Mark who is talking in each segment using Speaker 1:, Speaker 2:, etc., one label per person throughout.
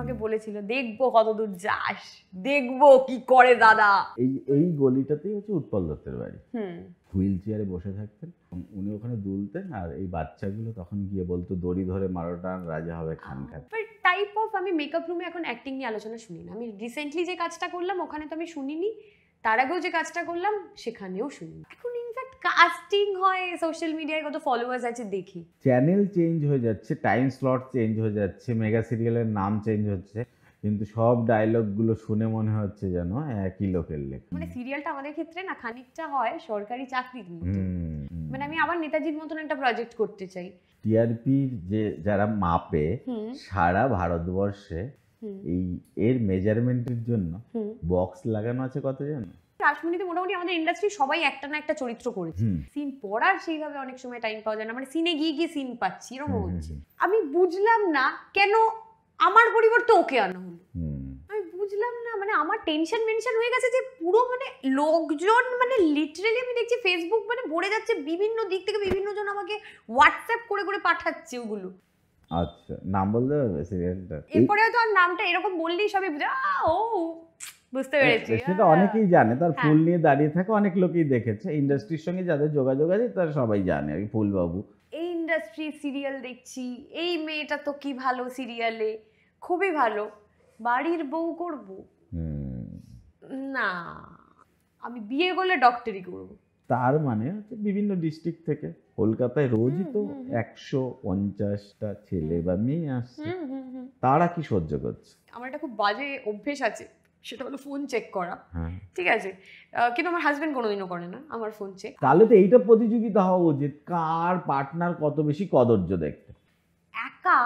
Speaker 1: আমাকে বলেছিল দেখবো কতদূর যাস, দেখবো কি করে দাদা।
Speaker 2: এই গলিটাতেই হচ্ছে উৎপল দত্তের বাড়ি। হুইল চেয়ারে বসে থাকতেন, উনি ওখানে দুলতেন, আর এই বাচ্চাগুলো তখন গিয়ে বলতো দড়ি ধরে মারো টান, রাজা হবে খান খান।
Speaker 1: টাইপ অফ আমি মেকআপ রুমে এখন অ্যাক্টিং নিয়ে আলোচনা শুনি না। আমি রিসেন্টলি যে কাজটা করলাম ওখানে তো আমি শুনিনি, তার আগেও যে কাজটা করলাম সেখানেও শুনি। এখন ইনফ্যাক্ট কাস্টিং হয় সোশ্যাল মিডিয়ায়, কত ফলোয়ার্স আছে দেখি।
Speaker 2: চ্যানেল চেঞ্জ হয়ে যাচ্ছে, টাইম স্লট চেঞ্জ হয়ে যাচ্ছে, মেগা সিরিয়ালের নাম চেঞ্জ হচ্ছে, কিন্তু সব ডায়লগগুলো শুনে মনে হচ্ছে যেন একই লোকের লেখা।
Speaker 1: মানে সিরিয়ালটা আমাদের ক্ষেত্রে না খানিকটা হয় সরকারি চাকরির মতো। মানে আমি আবার নেতাজির মতন একটা প্রজেক্ট করতে চাই।
Speaker 2: টিআরপি যে যারা মাপে সারা ভারতবর্ষে, এই এর মেজারমেন্টের জন্য বক্স লাগানো আছে কত জানো?
Speaker 1: রাসমণিতে মোটামুটি আমাদের ইন্ডাস্ট্রি সবাই একটা না একটা চরিত্র করেছে। সিন পড়ার সেইভাবে অনেক সময় টাইম পাওয়া যায় না, মানে সিনে গিয়ে গিয়ে সিন পাচ্ছি এরকম হচ্ছে। আমি বুঝলাম না কেন আমার পরিবর্তে ওকে আনা হলো, আমি বুঝলাম না। মানে আমার টেনশন মেনশন হয়ে গেছে যে পুরো মানে লোকজন মানে লিটারালি আমি দেখছি ফেসবুক মানে ভরে যাচ্ছে, বিভিন্ন দিক থেকে বিভিন্ন জন আমাকে হোয়াটসঅ্যাপ করে করে পাঠাচ্ছে ওগুলো।
Speaker 2: আচ্ছা, নাম বলতে হবে সিরিয়ালটা?
Speaker 1: এরপরে হয়তো আর নামটা এরকম বললেই সবাই বুঝে ও বুঝতে পেরেছি।
Speaker 2: সেটা অনেকেই জানে, তার ফুল নিয়ে দাঁড়িয়ে থাকে অনেক লোকই দেখেছে। ইন্ডাস্ট্রির সঙ্গে যাদের যোগাযোগ আছে তারা সবাই জানে আর কি, ফুলবাবু।
Speaker 1: এই ইন্ডাস্ট্রি সিরিয়াল দেখছি, এই মেয়েটা তো কি ভালো সিরিয়ালে, খুবই ভালো, বাড়ির বউ করব না, আমি বিয়ে করলে ডক্টরি করব।
Speaker 2: তার মানে হচ্ছে বিভিন্ন ডিস্ট্রিক্ট থেকে কলকাতায় রোজই তো 150টা ছেলে বা মেয়ে আসছে, তারা কি সহ্য করছে?
Speaker 1: আমার একটা খুব বাজে অভ্যেস আছে, সেটা হলো ফোন চেক করা। ঠিক আছে, কিন্তু আমার হাজবেন্ড কোনোদিনও করে না আমার ফোন চেক।
Speaker 2: তাহলে তো এইটা প্রতিযোগিতা হওয়া উচিত, কার পার্টনার কত বেশি কদর্য দেখতে।
Speaker 1: একা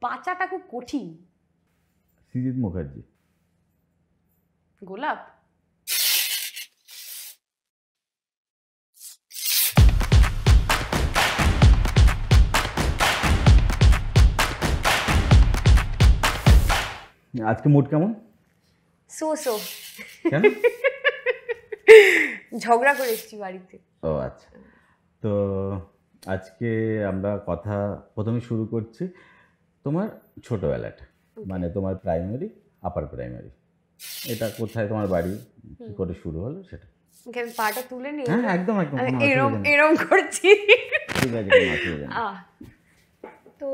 Speaker 1: বাঁচাটা খুব কঠিন।
Speaker 2: সৃজিত মুখার্জি।
Speaker 1: গোলাপ
Speaker 2: আজকে মুড কেমন?
Speaker 1: সো
Speaker 2: কেন?
Speaker 1: ঝগড়া করে এসেছি বাড়িতে।
Speaker 2: ও আচ্ছা, তো আজকে আমরা কথা প্রথমে শুরু করছি তোমার ছোটবেলাটা, মানে তোমার প্রাইমারি আপার প্রাইমারি, এটা কোথায় তোমার বাড়ি, কি করে শুরু হলো সেটা।
Speaker 1: আমি পাটা তুলে নিই।
Speaker 2: হ্যাঁ একদম একদম,
Speaker 1: এরম করছি।
Speaker 2: ঠিক আছে।
Speaker 1: তো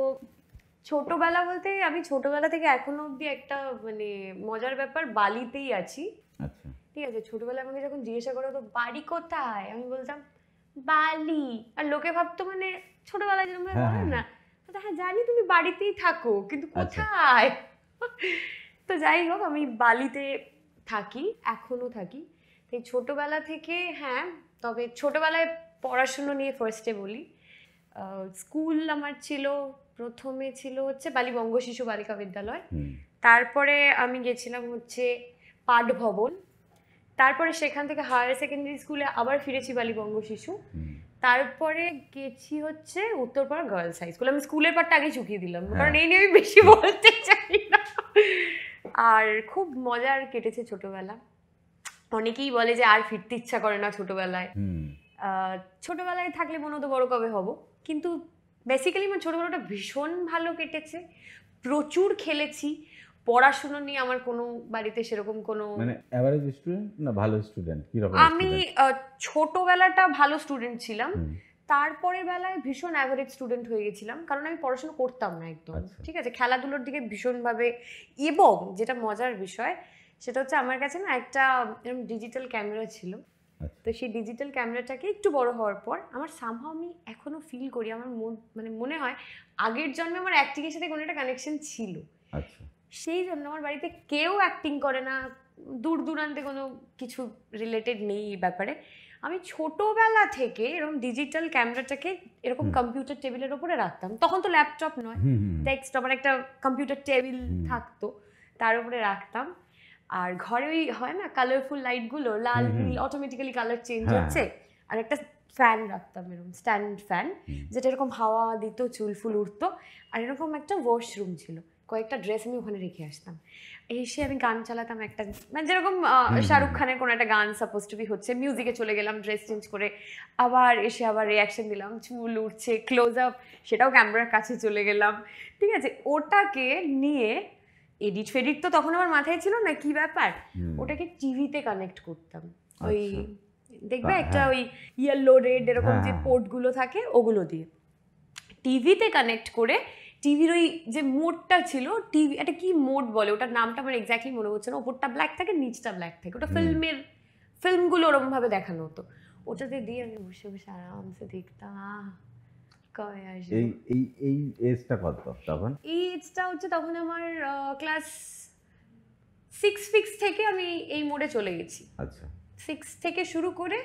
Speaker 1: ছোটবেলা বলতে আমি ছোটবেলা থেকে এখনো অবধি একটা মানে মজার ব্যাপার, বালিতেই আছি।
Speaker 2: আচ্ছা,
Speaker 1: ঠিক আছে, ছোটবেলা আমাকে যখন জিজ্ঞাসা করো তো বাড়ি কোথায়, আমি বলতাম বালি, আর লোকে ভাবতো মানে ছোটবেলায় যেরকম বলে না, হ্যাঁ জানি তুমি বাড়িতেই থাকো কিন্তু কোথায়। তো যাই হোক, আমি বালিতে থাকি, এখনো থাকি। তাই ছোটবেলা থেকে হ্যাঁ, তবে ছোটবেলায় পড়াশুনো নিয়ে ফার্স্টে বলি, স্কুল আমার ছিল, প্রথমে ছিল হচ্ছে বালি বঙ্গ শিশু বালিকা বিদ্যালয়, তারপরে আমি গেছিলাম হচ্ছে পাঠ ভবন, তারপরে সেখান থেকে হায়ার সেকেন্ডারি স্কুলে আবার ফিরেছি বালি বঙ্গ শিশু, তারপরে গেছি হচ্ছে উত্তরপাড়া গার্লস হাই স্কুল। আমি স্কুলের পাঠটা আগে চুকিয়ে দিলাম কারণ এই নিয়ে আমি বেশি বলতে চাই না। আর খুব মজার কেটেছে ছোটবেলা। অনেকেই বলে যে আর ফিরতে ইচ্ছা করে না ছোটবেলায়, ছোটবেলায় থাকলে মনে হতো বড় কবে হব, কিন্তু বেসিক্যালি আমার ছোটবেলাটা ভীষণ ভালো কেটেছে, প্রচুর খেলেছি। পড়াশোনা নিয়ে আমার কোনো বাড়িতে সেরকম কোনো
Speaker 2: মানে এভারেজ স্টুডেন্ট না ভালো স্টুডেন্ট, কি রকম?
Speaker 1: আমি ছোটবেলাটা ভালো স্টুডেন্ট ছিলাম, তারপরে বেলায় ভীষণ অ্যাভারেজ স্টুডেন্ট হয়ে গেছিলাম, কারণ আমি পড়াশোনা করতাম না একদম। ঠিক আছে, খেলাধুলোর দিকে ভীষণভাবে। এবং যেটা মজার বিষয় সেটা হচ্ছে আমার কাছে না একটা এরকম ডিজিটাল ক্যামেরা ছিল। তো সেই ডিজিটাল ক্যামেরাটাকে একটু বড় হওয়ার পর আমার সামহাও আমি এখনো ফিল করি, আমার মানে মনে হয় আগের জন্মে আমার অ্যাক্টিংয়ের সাথে কোনো একটা কানেকশন ছিল। সেই জন্য আমার বাড়িতে কেউ অ্যাক্টিং করে না, দূর দূরান্তে কোনো কিছু রিলেটেড নেই এই ব্যাপারে। আমি ছোটবেলা থেকে এরকম ডিজিটাল ক্যামেরাটাকে এরকম কম্পিউটার টেবিলের ওপরে রাখতাম, তখন তো ল্যাপটপ নয়, ডেস্কটপ, আমার একটা কম্পিউটার টেবিল থাকতো, তার উপরে রাখতাম। আর ঘরে ওই হয় না কালারফুল লাইটগুলো, লাল নীল অটোমেটিক্যালি কালার চেঞ্জ হচ্ছে, আর একটা ফ্যান রাখতাম এরকম স্ট্যান্ড ফ্যান, যেটা এরকম হাওয়া দিত, চুল ফুল উঠতো। আর এরকম একটা ওয়াশরুম ছিল, কয়েকটা ড্রেস আমি ওখানে রেখে আসতাম। এসে আমি গান চালাতাম একটা, মানে যেরকম শাহরুখ খানের কোনো একটা গান সাপোজ টু বি হচ্ছে, মিউজিকে চলে গেলাম ড্রেস চেঞ্জ করে, আবার এসে আবার রিয়াকশন দিলাম, চুল উঠছে, ক্লোজ আপ, সেটাও ক্যামেরার কাছে চলে গেলাম। ঠিক আছে, ওটাকে নিয়ে এডিট ফেডিট তো তখন আমার মাথায় ছিল না কি ব্যাপার, ওটাকে টিভিতে কানেক্ট করতাম। ওই দেখবে একটা ওই ইয়েলো রেড এরকম যে পোর্টগুলো থাকে ওগুলো দিয়ে টিভিতে কানেক্ট করে, টিভির ওই যে মোডটা ছিল, টিভি একটা কি মোড বলে ওটার নামটা আমার এক্স্যাক্টলি মনে হচ্ছে না, ওপরটা ব্ল্যাক থাকে নিচটা ব্ল্যাক থাকে, ওটা ফিল্মগুলো ওরকম ভাবে দেখানো হতো, ওটাতে দিয়ে আমি বসে বসে আরামসে দেখতাম। কবে আসবে
Speaker 2: এই এজটা কত তখন?
Speaker 1: এই এজটা হচ্ছে তখন আমার ক্লাস 6 থেকে আমি এই মোডে চলে গেছি।
Speaker 2: আচ্ছা,
Speaker 1: 6 থেকে শুরু করে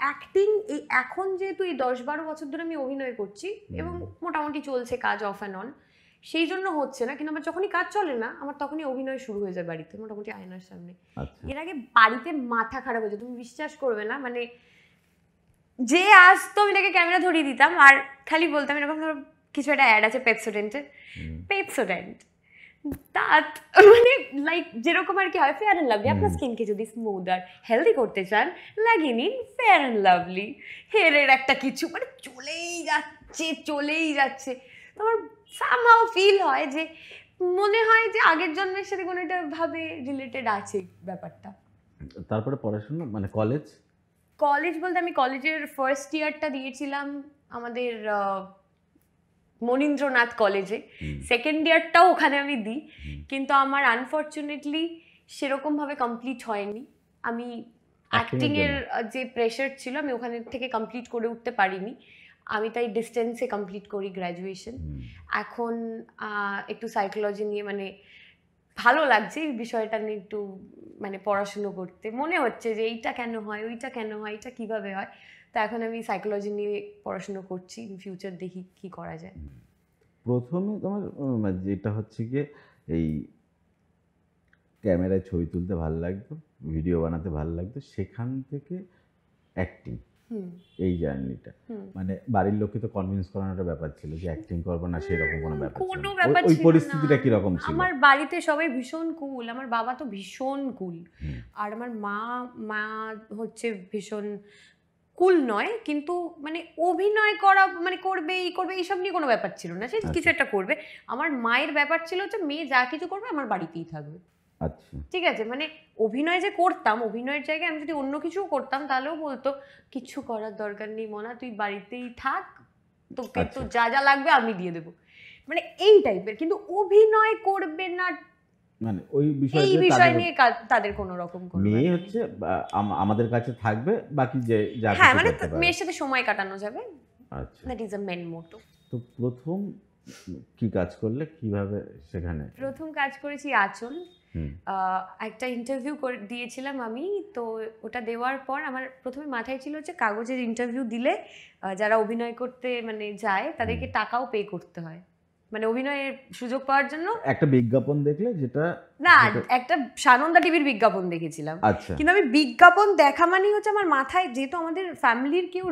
Speaker 1: অ্যাক্টিং এই এখন যেহেতু এই 10-12 বছর ধরে আমি অভিনয় করছি এবং মোটামুটি চলছে কাজ অফ অ্যান্ড অন, সেই জন্য হচ্ছে না, কিন্তু আমার যখনই কাজ চলে না আমার তখনই অভিনয় শুরু হয়ে যায় বাড়িতে, মোটামুটি আয়নার সামনে। এর আগে বাড়িতে মাথা খারাপ হয়েছে, তুমি বিশ্বাস করবে না, মানে যে আসতো আমি তাকে ক্যামেরা ধরিয়ে দিতাম আর খালি বলতাম এরকম ধরো কিছু একটা অ্যাড আছে পেপসোডেন্টের, পেপসোডেন্ট দাঁত, মানে লাইক যেরকম আর কি হয় ফেয়ার অ্যান্ড লাভলি, আপনার স্কিনকে যদি স্মুথ আর হেলদি করতে চান লাগিয়ে নিন ফেয়ার অ্যান্ড লাভলি, হেয়ারের একটা কিছু, মানে চলেই যাচ্ছে। তো আমার সামহাউ ফিল হয় যে মনে হয় যে আগের জন্মের সাথে কোনো একটা ভাবে রিলেটেড আছে ব্যাপারটা।
Speaker 2: তারপরে পড়াশোনা মানে
Speaker 1: কলেজ বলতে আমি কলেজের ফার্স্ট ইয়ারটা দিয়েছিলাম আমাদের মনীন্দ্রনাথ কলেজে, সেকেন্ড ইয়ারটাও ওখানে আমি দিই, কিন্তু আমার আনফর্চুনেটলি সেরকমভাবে কমপ্লিট হয়নি। আমি অ্যাক্টিংয়ের যে প্রেশার ছিল আমি ওখানে থেকে কমপ্লিট করে উঠতে পারিনি, আমি তাই ডিস্টেন্সে কমপ্লিট করি গ্র্যাজুয়েশন। এখন একটু সাইকোলজি নিয়ে মানে ভালো লাগছে এই বিষয়টা নিয়ে একটু মানে পড়াশুনো করতে, মনে হচ্ছে যে এইটা কেন হয়, ওইটা কেন হয়, এটা কিভাবে হয়, তো এখন আমি সাইকোলজি নিয়ে পড়াশুনো করছি, ইন ফিউচার দেখি কি করা যায়।
Speaker 2: প্রথমে তোমার যেটা হচ্ছে গিয়ে এই ক্যামেরায় ছবি তুলতে ভালো লাগতো, ভিডিও বানাতে ভালো লাগতো, সেখান থেকে অ্যাক্টিং এই জার্নিটা, মানে বাড়ির লোককে তো কনভিন্স করানোর ব্যাপার ছিল যে অ্যাক্টিং করবো না, সেরকম কোনো ব্যাপার ছিল না। ওই পরিস্থিতিটা কি রকম ছিল?
Speaker 1: আমার বাড়িতে সবাই ভীষণ কুল, আমার বাবা তো ভীষণ কুল, আর আমার মা হচ্ছে ভীষণ কুল নয়, কিন্তু মানে অভিনয় করা মানে করবে এইসব নিয়ে কোনো ব্যাপার ছিল না, সে কিছু একটা করবে। আমার মায়ের ব্যাপার ছিল হচ্ছে মেয়ে যা কিছু করবে আমার বাড়িতেই থাকবে।
Speaker 2: আচ্ছা,
Speaker 1: ঠিক আছে, মানে অভিনয় যে করতাম, অভিনয়ের জায়গায় আমি যদি অন্য কিছু করতাম তাহলেও বলতো কিছু করার দরকার নেই মনা, তুই বাড়িতেই থাক, তোকে তো যা যা লাগবে আমি দিয়ে দেবো, মানে এই টাইপের। কিন্তু অভিনয় করবে না
Speaker 2: মানে ওই
Speaker 1: বিষয় নিয়ে তাদের কোনো রকম
Speaker 2: মেয়ে হচ্ছে আমাদের কাছে থাকবে, বাকি যে যা কিছু
Speaker 1: হ্যাঁ মানে
Speaker 2: করতে পারে
Speaker 1: মেয়ের সাথে সময় কাটানো যাবে।
Speaker 2: আচ্ছা,
Speaker 1: দ্যাট ইজ আ মেন মোটো।
Speaker 2: তো প্রথম কি কাজ করলে, কিভাবে সেখানে?
Speaker 1: প্রথম কাজ করেছি আঁচল, একটা ইন্টারভিউ দিয়েছিলাম আমি, তো ওটা দেওয়ার পর আমার প্রথমে মাথায় ছিল হচ্ছে কাগজের ইন্টারভিউ দিলে যারা অভিনয় করতে মানে যায় তাদেরকে টাকাও পে করতে হয়, মানে অভিনয়ের সুযোগ পাওয়ার জন্য একটা
Speaker 2: বিজ্ঞাপন দেখলে, যেটা
Speaker 1: না একটা সানন্দা টিভির বিজ্ঞাপন দেখেছিলাম।
Speaker 2: আচ্ছা,
Speaker 1: কিন্তু আমি বিজ্ঞাপন দেখা মানেই হচ্ছে আমার মাথায়, যেহেতু আমাদের ফ্যামিলির কেউ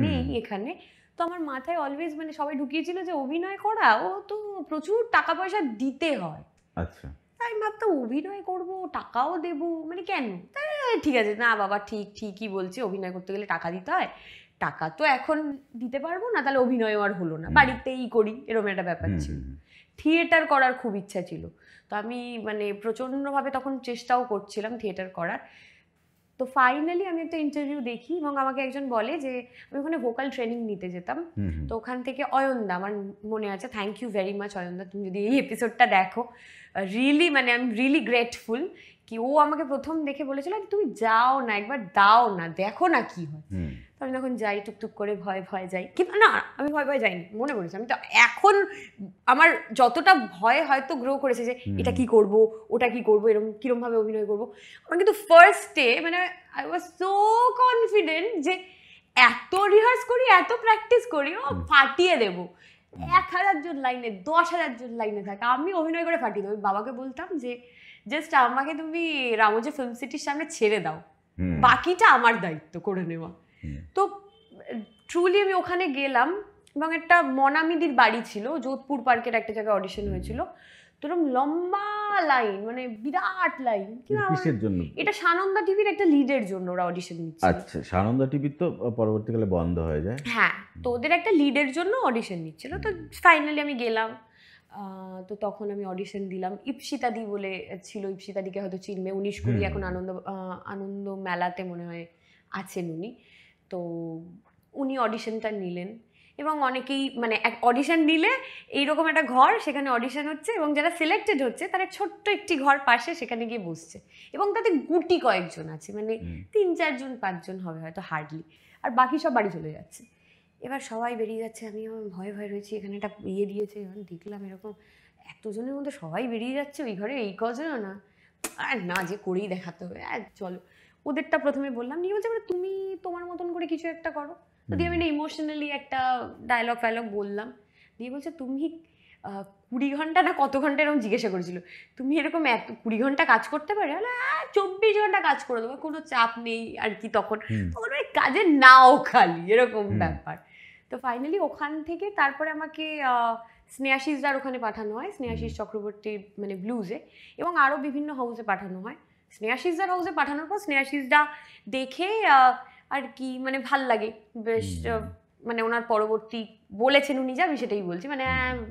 Speaker 1: নেই এখানে, তো আমার মাথায় অলওয়েজ মানে সবাই ঢুকিয়েছিল যে অভিনয় করা ও তো প্রচুর টাকা পয়সা দিতে হয়।
Speaker 2: আচ্ছা,
Speaker 1: তাই ভাবতাম অভিনয় করব, টাকাও দেবো, মানে কেন, ঠিক আছে না বাবা ঠিকই বলছে, অভিনয় করতে গেলে টাকা দিতে হয়, টাকা তো এখন দিতে পারবো না, তাহলে অভিনয়ও আর হলো না, বাড়িতেই করি, এরকম একটা ব্যাপার ছিল। থিয়েটার করার খুব ইচ্ছা ছিল, তো আমি মানে প্রচণ্ডভাবে তখন চেষ্টাও করছিলাম থিয়েটার করার। তো ফাইনালি আমি একটা ইন্টারভিউ দেখি এবং আমাকে একজন বলে যে আমি ওখানে ভোকাল ট্রেনিং নিতে যেতাম, তো ওখান থেকে অয়নদা, আমার মনে আছে, থ্যাংক ইউ ভেরি মাচ অয়নদা, তুমি যদি এই এপিসোডটা দেখো, রিয়েলি মানে আই এম রিয়েলি গ্রেটফুল কি ও আমাকে প্রথম দেখে বলেছিল তুমি যাও না, একবার দাও না, দেখো না কি হয়। তো আমি তখন যাই, টুকটুক করে ভয় যাই, কিন্তু না আমি ভয় যাইনি, মনে পড়েছে আমি তো এখন আমার যতটা ভয় হয়তো গ্রো করেছে যে এটা কি করব, ওটা কি করব, এরকম কিরমভাবে অভিনয় করব, আমার কিন্তু ফার্স্টে মানে আই ওয়াজ সো কনফিডেন্ট যে এত রিহার্স করি, এত প্র্যাকটিস করি, ও ফাটিয়ে দেবো, 1000 জন লাইনে 10,000 জন লাইনে থাকে, আমি অভিনয় করে ফাটিয়ে দেবো। বাবাকে বলতাম যে জাস্ট আমাকে তুমি রামোজি ফিল্ম সিটির সামনে ছেড়ে দাও, বাকিটা আমার দায়িত্ব করে নেওয়া। তো ট্রুলি আমি ওখানে গেলাম এবং একটা মনামিদির বাড়ি ছিল, যোধপুর পার্কের একটা জায়গায় অডিশন হয়েছিল, তো এরকম লম্বা লাইন, মানে বিরাট লাইন।
Speaker 2: কিসের জন্য?
Speaker 1: এটা সানন্দা টিভির একটা লিডের জন্য ওরা অডিশন নিচ্ছে।
Speaker 2: আচ্ছা, সানন্দা টিভি তো পরবর্তীকালে বন্ধ হয়ে যায়।
Speaker 1: হ্যাঁ, তো ওদের একটা লিডের জন্য অডিশন নিচ্ছিল, তো ফাইনালি আমি গেলাম, তো তখন আমি অডিশন দিলাম। ইপসিতাদি বলে ছিল, ইপসিতাদিকে হয়তো চিনবে, 19-20 এখন আনন্দ মেলাতে মনে হয় আছেন উনি। তো উনি অডিশনটা নিলেন এবং অনেকেই মানে অডিশন নিলে এইরকম একটা ঘর, সেখানে অডিশন হচ্ছে এবং যারা সিলেক্টেড হচ্ছে তারা ছোট্ট একটি ঘর পাশে সেখানে গিয়ে বসছে এবং তাতে গুটি কয়েকজন আছে, মানে 3-4 জন 5 জন হবে হয়তো হার্ডলি, আর বাকি সব বাড়ি চলে যাচ্ছে। এবার সবাই বেরিয়ে যাচ্ছে, আমি আমার ভয়ে ভয়ে রয়েছি, এখানে একটা ইয়ে দিয়েছে, এবার দেখলাম এরকম এতজনের মধ্যে সবাই বেরিয়ে যাচ্ছে, ওই ঘরে এই কজন না, আর না যে করেই দেখাতে হবে, চলো। ওদেরটা প্রথমে বললাম, নিয়ে বলছে তুমি তোমার মতন করে কিছু একটা করো। যদি আমি ইমোশনালি একটা ডায়লগ ফ্যালগ বললাম, দিয়ে বলছে তুমি 20 ঘন্টা না কত ঘন্টা এরকম জিজ্ঞাসা করেছিল, তুমি এরকম 20 ঘন্টা কাজ করতে পারে? 24 ঘন্টা কাজ করে দেবো, কোনো চাপ নেই আর কি। তখন ওই কাজের নাও খালি এরকম ব্যাপার। তো ফাইনালি ওখান থেকে তারপরে আমাকে স্নেহাশিসদার ওখানে পাঠানো হয়, স্নেহাশিস চক্রবর্তীর মানে ব্লুজে, এবং আরও বিভিন্ন হাউসে পাঠানো হয়। স্নেহাশিসদার হাউসে পাঠানোর পর স্নেহাশিসদা দেখে আর কি মানে ভাল লাগে বেশ, মানে ওনার পরবর্তী বলেছেন উনি, যা আমি সেটাই বলছি, মানে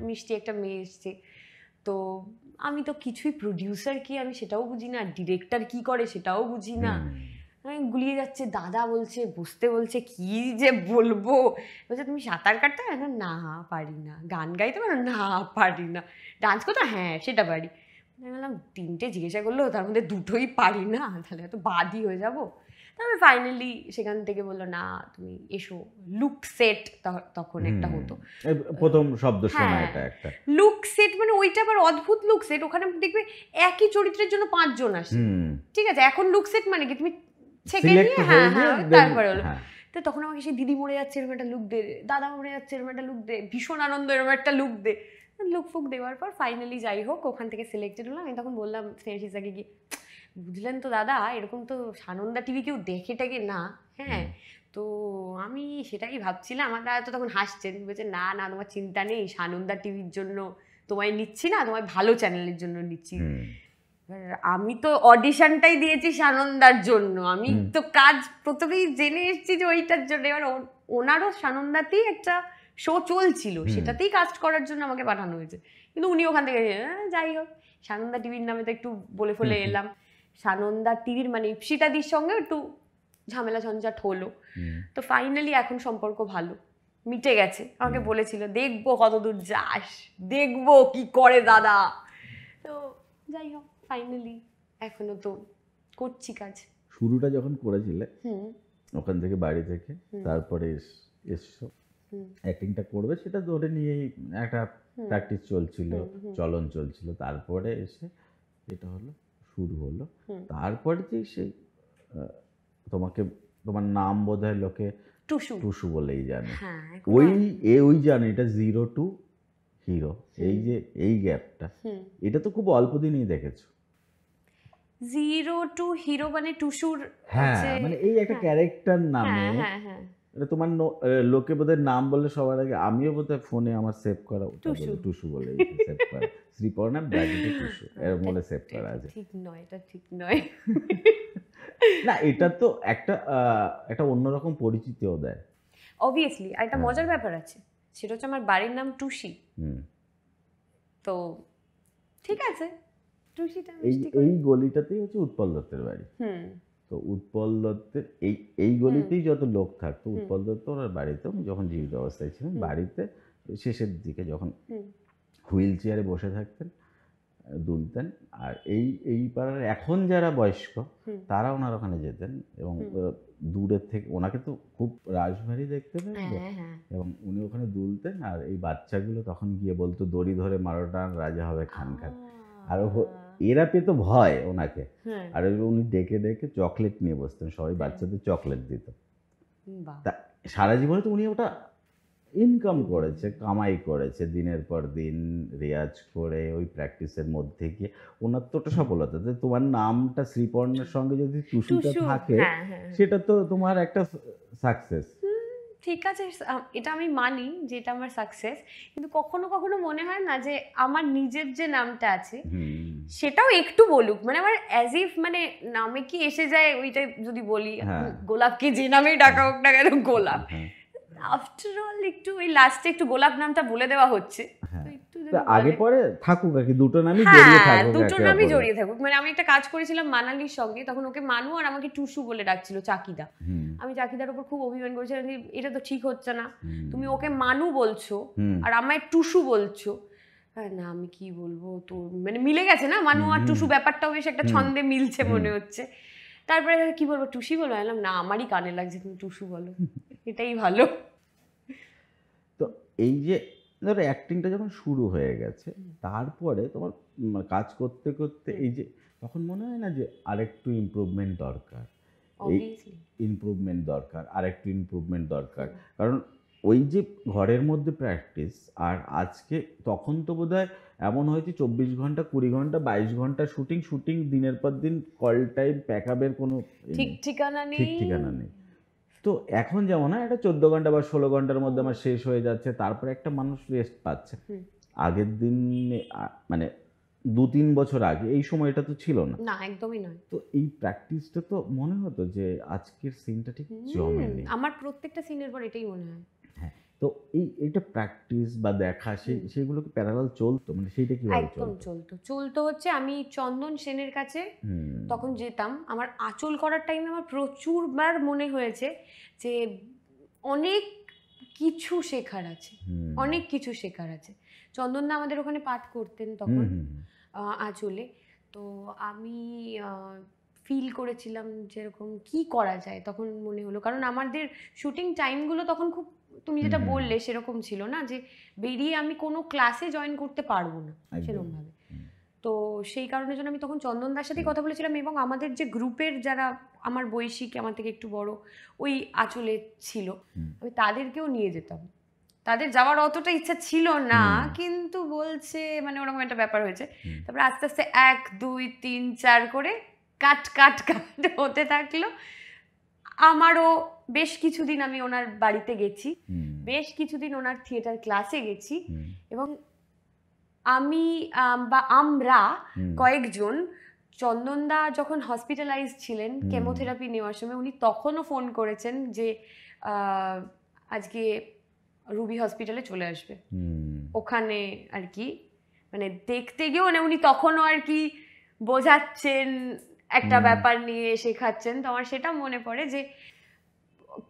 Speaker 1: মিষ্টি একটা মেয়ে এসছে। তো আমি তো কিছুই, প্রডিউসার কি আমি সেটাও বুঝি না, ডিরেক্টর কি করে সেটাও বুঝি না, গুলিয়ে যাচ্ছে। দাদা বলছে বসতে, বলছে কি যে বলবো, বলছে তুমি সাঁতার কাটতে পারো? না পারি না। গান গাইতে পারো? না পারি না। ডান্স করতে? হ্যাঁ সেটা পারি। আমি বললাম 3টে জিজ্ঞাসা করলো, তার মধ্যে 2টোই পারি না, তাহলে তো বাদই হয়ে যাবো। তবে ফাইনালি সেখান থেকে বললো না তুমি এসো। লুক সেট তখন একটা হতো,
Speaker 2: প্রথম শব্দ শোনা এটা একটা
Speaker 1: লুক সেট, মানে ওইটা আবার অদ্ভুত লুক সেট। ওখানে দেখবে একই চরিত্রের জন্য 5 জন আসে, ঠিক আছে? এখন লুক সেট মানে কি তুমি ছেকে নিয়ে, হ্যাঁ তারপরে হলো। তো তখন আমাকে সেই দিদি মরে যাচ্ছে এরকম একটা লুক দে, দাদা মরে যাচ্ছে এরকম একটা লুক দে, ভীষণ আনন্দ এরকম একটা লুক দে। লুক ফুক দেওয়ার পর ফাইনালি যাই হোক ওখান থেকে সিলেক্টেড হলাম। আমি তখন বললাম স্নেহাশিসদাকে কি, বুঝলেন তো দাদা, এরকম তো সানন্দা টিভি কেউ দেখে টেকে না, হ্যাঁ, তো আমি সেটাই ভাবছিলাম। আমার দাদা তো তখন হাসছেন, বলছে না না তোমার চিন্তা নেই, সানন্দা টিভির জন্য তোমায় নিচ্ছি না, তোমায় ভালো চ্যানেলের জন্য নিচ্ছি। আমি তো অডিশনটাই দিয়েছি সানন্দার জন্য, আমি তো কাজ প্রথমেই জেনে এসেছি যে ওইটার জন্য। এবার ওনারও সানন্দাতেই একটা শো চলছিল, সেটাতেই কাজ করার জন্য আমাকে পাঠানো হয়েছে। কিন্তু উনি ওখান থেকে যাই হোক, সানন্দা টিভির নামে তো একটু বলে ফলে এলাম। সানন্দা টিভির মানে ইপসিতাদির সঙ্গে একটু ঝামেলা ঝঞ্ঝাট হলো। তো ফাইনালি এখন সম্পর্ক ভালো, মিটে গেছে। আমাকে বলেছিল দেখবো কতদূর যাস, দেখবো কি করে দাদা। তো যাই হোক ফাইনালি এখনো তো করছি কাজ।
Speaker 2: শুরুটা যখন করেছিলে ওখান থেকে বাড়ি থেকে, তারপরে এসছো অ্যাক্টিংটা করবে, সেটা ধরে নিয়েই একটা প্র্যাকটিস চলছিল, চলন চলছিল। তারপরে এসে এটা হলো, শুরু হলো। তারপরে যে সেই তোমাকে, তোমার নাম বোধহয় লোকে টুসু বলেই জানে, ওই জানে। এটা 0 to হিরো, এই যে এই গ্যাপটা, এটা তো খুব অল্প দিনই দেখেছো।
Speaker 1: 0 to হিরো মানে টুসুর,
Speaker 2: হ্যাঁ মানে এই একটা ক্যারেক্টার নামে তোমার লোকে বোধহয় নাম বললে সবার আগে, আমিও বোধহয় ফোনে আমার সেভ করা টুসু বলে সেভ করা, শ্রীপর্ণা ব্র্যাকেটে টুসু এর মধ্যে সেভ করা আছে।
Speaker 1: ঠিক নয়, এটা ঠিক নয়।
Speaker 2: না এটা তো একটা অন্যরকম পরিচিতিও দেয়
Speaker 1: অবভিয়াসলি। আর একটা মজার ব্যাপার আছে, সেটা হচ্ছে আমার বাড়ির নাম টুসি। তো ঠিক আছে, টুসিটা
Speaker 2: এই গলিটাতেই হচ্ছে উৎপল দত্তের বাড়ি। তো উৎপল দত্তের এই গলিতেই যত লোক থাকতো, উৎপল দত্ত ওনার বাড়িতে যখন জীবিত অবস্থায় ছিলেন, বাড়িতে শেষের দিকে যখন হুইল চেয়ারে বসে থাকতেন, দুলতেন। আর এই পাড়ার এখন যারা বয়স্ক তারা ওনার ওখানে যেতেন এবং দূরের থেকে ওনাকে তো খুব রাশভারী দেখতে পেত, এবং উনি ওখানে দুলতেন। আর এই বাচ্চাগুলো তখন গিয়ে বলতো দড়ি ধরে মারোটান রাজা হবে খান খান। আর এরা পেতো ভয় ওনাকে, আর উনি ডেকে ডেকে চকলেট নিয়ে বসতেন, সবাই বাচ্চাদের চকলেট দিত। তা সারা জীবনে তো উনি ওটা ইনকাম করেছে, কামাই করেছে, দিনের পর দিন রেয়াজ করে ওই প্র্যাকটিসের মধ্যে গিয়ে ওনার তো ওটা সফলতা। তোমার নামটা শ্রীপর্ণের সঙ্গে যদি টুসুটা থাকে, সেটা তো তোমার একটা সাকসেস।
Speaker 1: ঠিক আছে, এটা আমি মানি যে এটা আমার সাকসেস, কিন্তু কখনো কখনো মনে হয় না যে আমার নিজের যে নামটা আছে সেটাও একটু বলুক, মানে আমার অ্যাজ ইফ মানে নামে কি এসে যায় ওইটাই যদি বলি, গোলাপকে যে নামেই ডাকা হোক না কেন গোলাপ, আফটার অল একটু ওই লাস্টে একটু গোলাপ নামটা বলে দেওয়া হচ্ছে, তো একটু
Speaker 2: তা আগে পরে থাকুক আর কি, দুটো নামই জড়িয়ে থাকুক,
Speaker 1: দুটো নামই জড়িয়ে থাকুক। মানে আমি একটা কাজ করেছিলাম মানালির সঙ্গে, তখন ওকে মানু আর আমাকে টুসু বলে ডাকছিল, চাকিদা। আমি চাকিদার উপর খুব অভিমান করেছিলাম যে এটা তো ঠিক হচ্ছে না, তুমি ওকে মানু বলছো আর আমায় টুসু বলছো। না আমি কি বলবো, তো মানে মিলে গেছে না মানু আর টুসু, ব্যাপারটাও বেশ একটা ছন্দে মিলছে মনে হচ্ছে। তারপরে কি বলবো, টুসি বলবো, বললাম না আমারই কানে লাগছে, তুমি টুসু বলো, এটাই ভালো।
Speaker 2: তো এই যে ধরো অ্যাক্টিংটা যখন শুরু হয়ে গেছে, তারপরে তোমার কাজ করতে করতে এই যে তখন মনে হয় না যে আরেকটু ইমপ্রুভমেন্ট দরকার, আরেকটু ইমপ্রুভমেন্ট দরকার? কারণ ওই যে ঘরের মধ্যে প্র্যাকটিস আর আজকে, তখন তো বোধহয় এমন হয়েছে 24 ঘন্টা 20 ঘন্টা 22 ঘন্টা শুটিং দিনের পর দিন, কল টাইম প্যাকআপের কোনো
Speaker 1: ঠিক ঠিকানা নেই।
Speaker 2: তো এখন যেমন হয় এটা 14 ঘন্টা বা 16 ঘন্টার মধ্যে আমার শেষ হয়ে যাচ্ছে, তারপরে একটা মানুষ রেস্ট পাচ্ছে। আগের দিনে মানে 2-3 বছর আগে এই সময়টা তো ছিল না,
Speaker 1: একদমই নয়।
Speaker 2: তো এই প্র্যাকটিসটা তো মনে হতো যে আজকের সিনটা ঠিক জমেনি।
Speaker 1: আমার প্রত্যেকটা সিনের পর এটাই মনে হয়।
Speaker 2: হ্যাঁ, তো এইটা প্র্যাকটিস বা দেখা সেগুলো কি প্যারালাল চলতো, মানে সেইটা কিভাবে
Speaker 1: চলতো হচ্ছে আমি চন্দন সেনের কাছে তখন যেতাম, আমার আঁচল করার টাইমে আমার প্রচুরবার মনে হয়েছে যে অনেক কিছু শেখার আছে। চন্দনদা আমাদের ওখানে পাঠ করতেন তখন আঁচলে, তো আমি ফিল করেছিলাম যেরকম কি করা যায়, তখন মনে হলো, কারণ আমাদের শুটিং টাইমগুলো তখন খুব, তুমি যেটা বললে সেরকম ছিল না যে বেরিয়ে আমি কোনো ক্লাসে জয়েন করতে পারবো না সেরকমভাবে। তো সেই কারণের জন্য আমি তখন চন্দনদার সাথেই কথা বলেছিলাম, এবং আমাদের যে গ্রুপের যারা আমার বয়সী, আমার থেকে একটু বড় ওই আঁচলে ছিল, আমি তাদেরকেও নিয়ে যেতাম। তাদের যাওয়ার অতটা ইচ্ছা ছিল না, কিন্তু বলছে মানে ওরকম একটা ব্যাপার হয়েছে। তারপরে আস্তে আস্তে 1 2 3 4 করে কাট হতে থাকলো। আমারও বেশ কিছুদিন আমি ওনার বাড়িতে গেছি, বেশ কিছুদিন ওনার থিয়েটার ক্লাসে গেছি, এবং আমি বা আমরা কয়েকজন, চন্দনদা যখন হসপিটালাইজ ছিলেন কেমোথেরাপি নেওয়ার সময়, উনি তখনও ফোন করেছেন যে আজকে রুবি হসপিটালে চলে আসবে, ওখানে আর কি মানে দেখতে গিয়েও, মানে উনি তখনও আর কি বোঝাচ্ছেন একটা ব্যাপার নিয়ে, শেখাচ্ছেন। তো আমার সেটা মনে পড়ে যে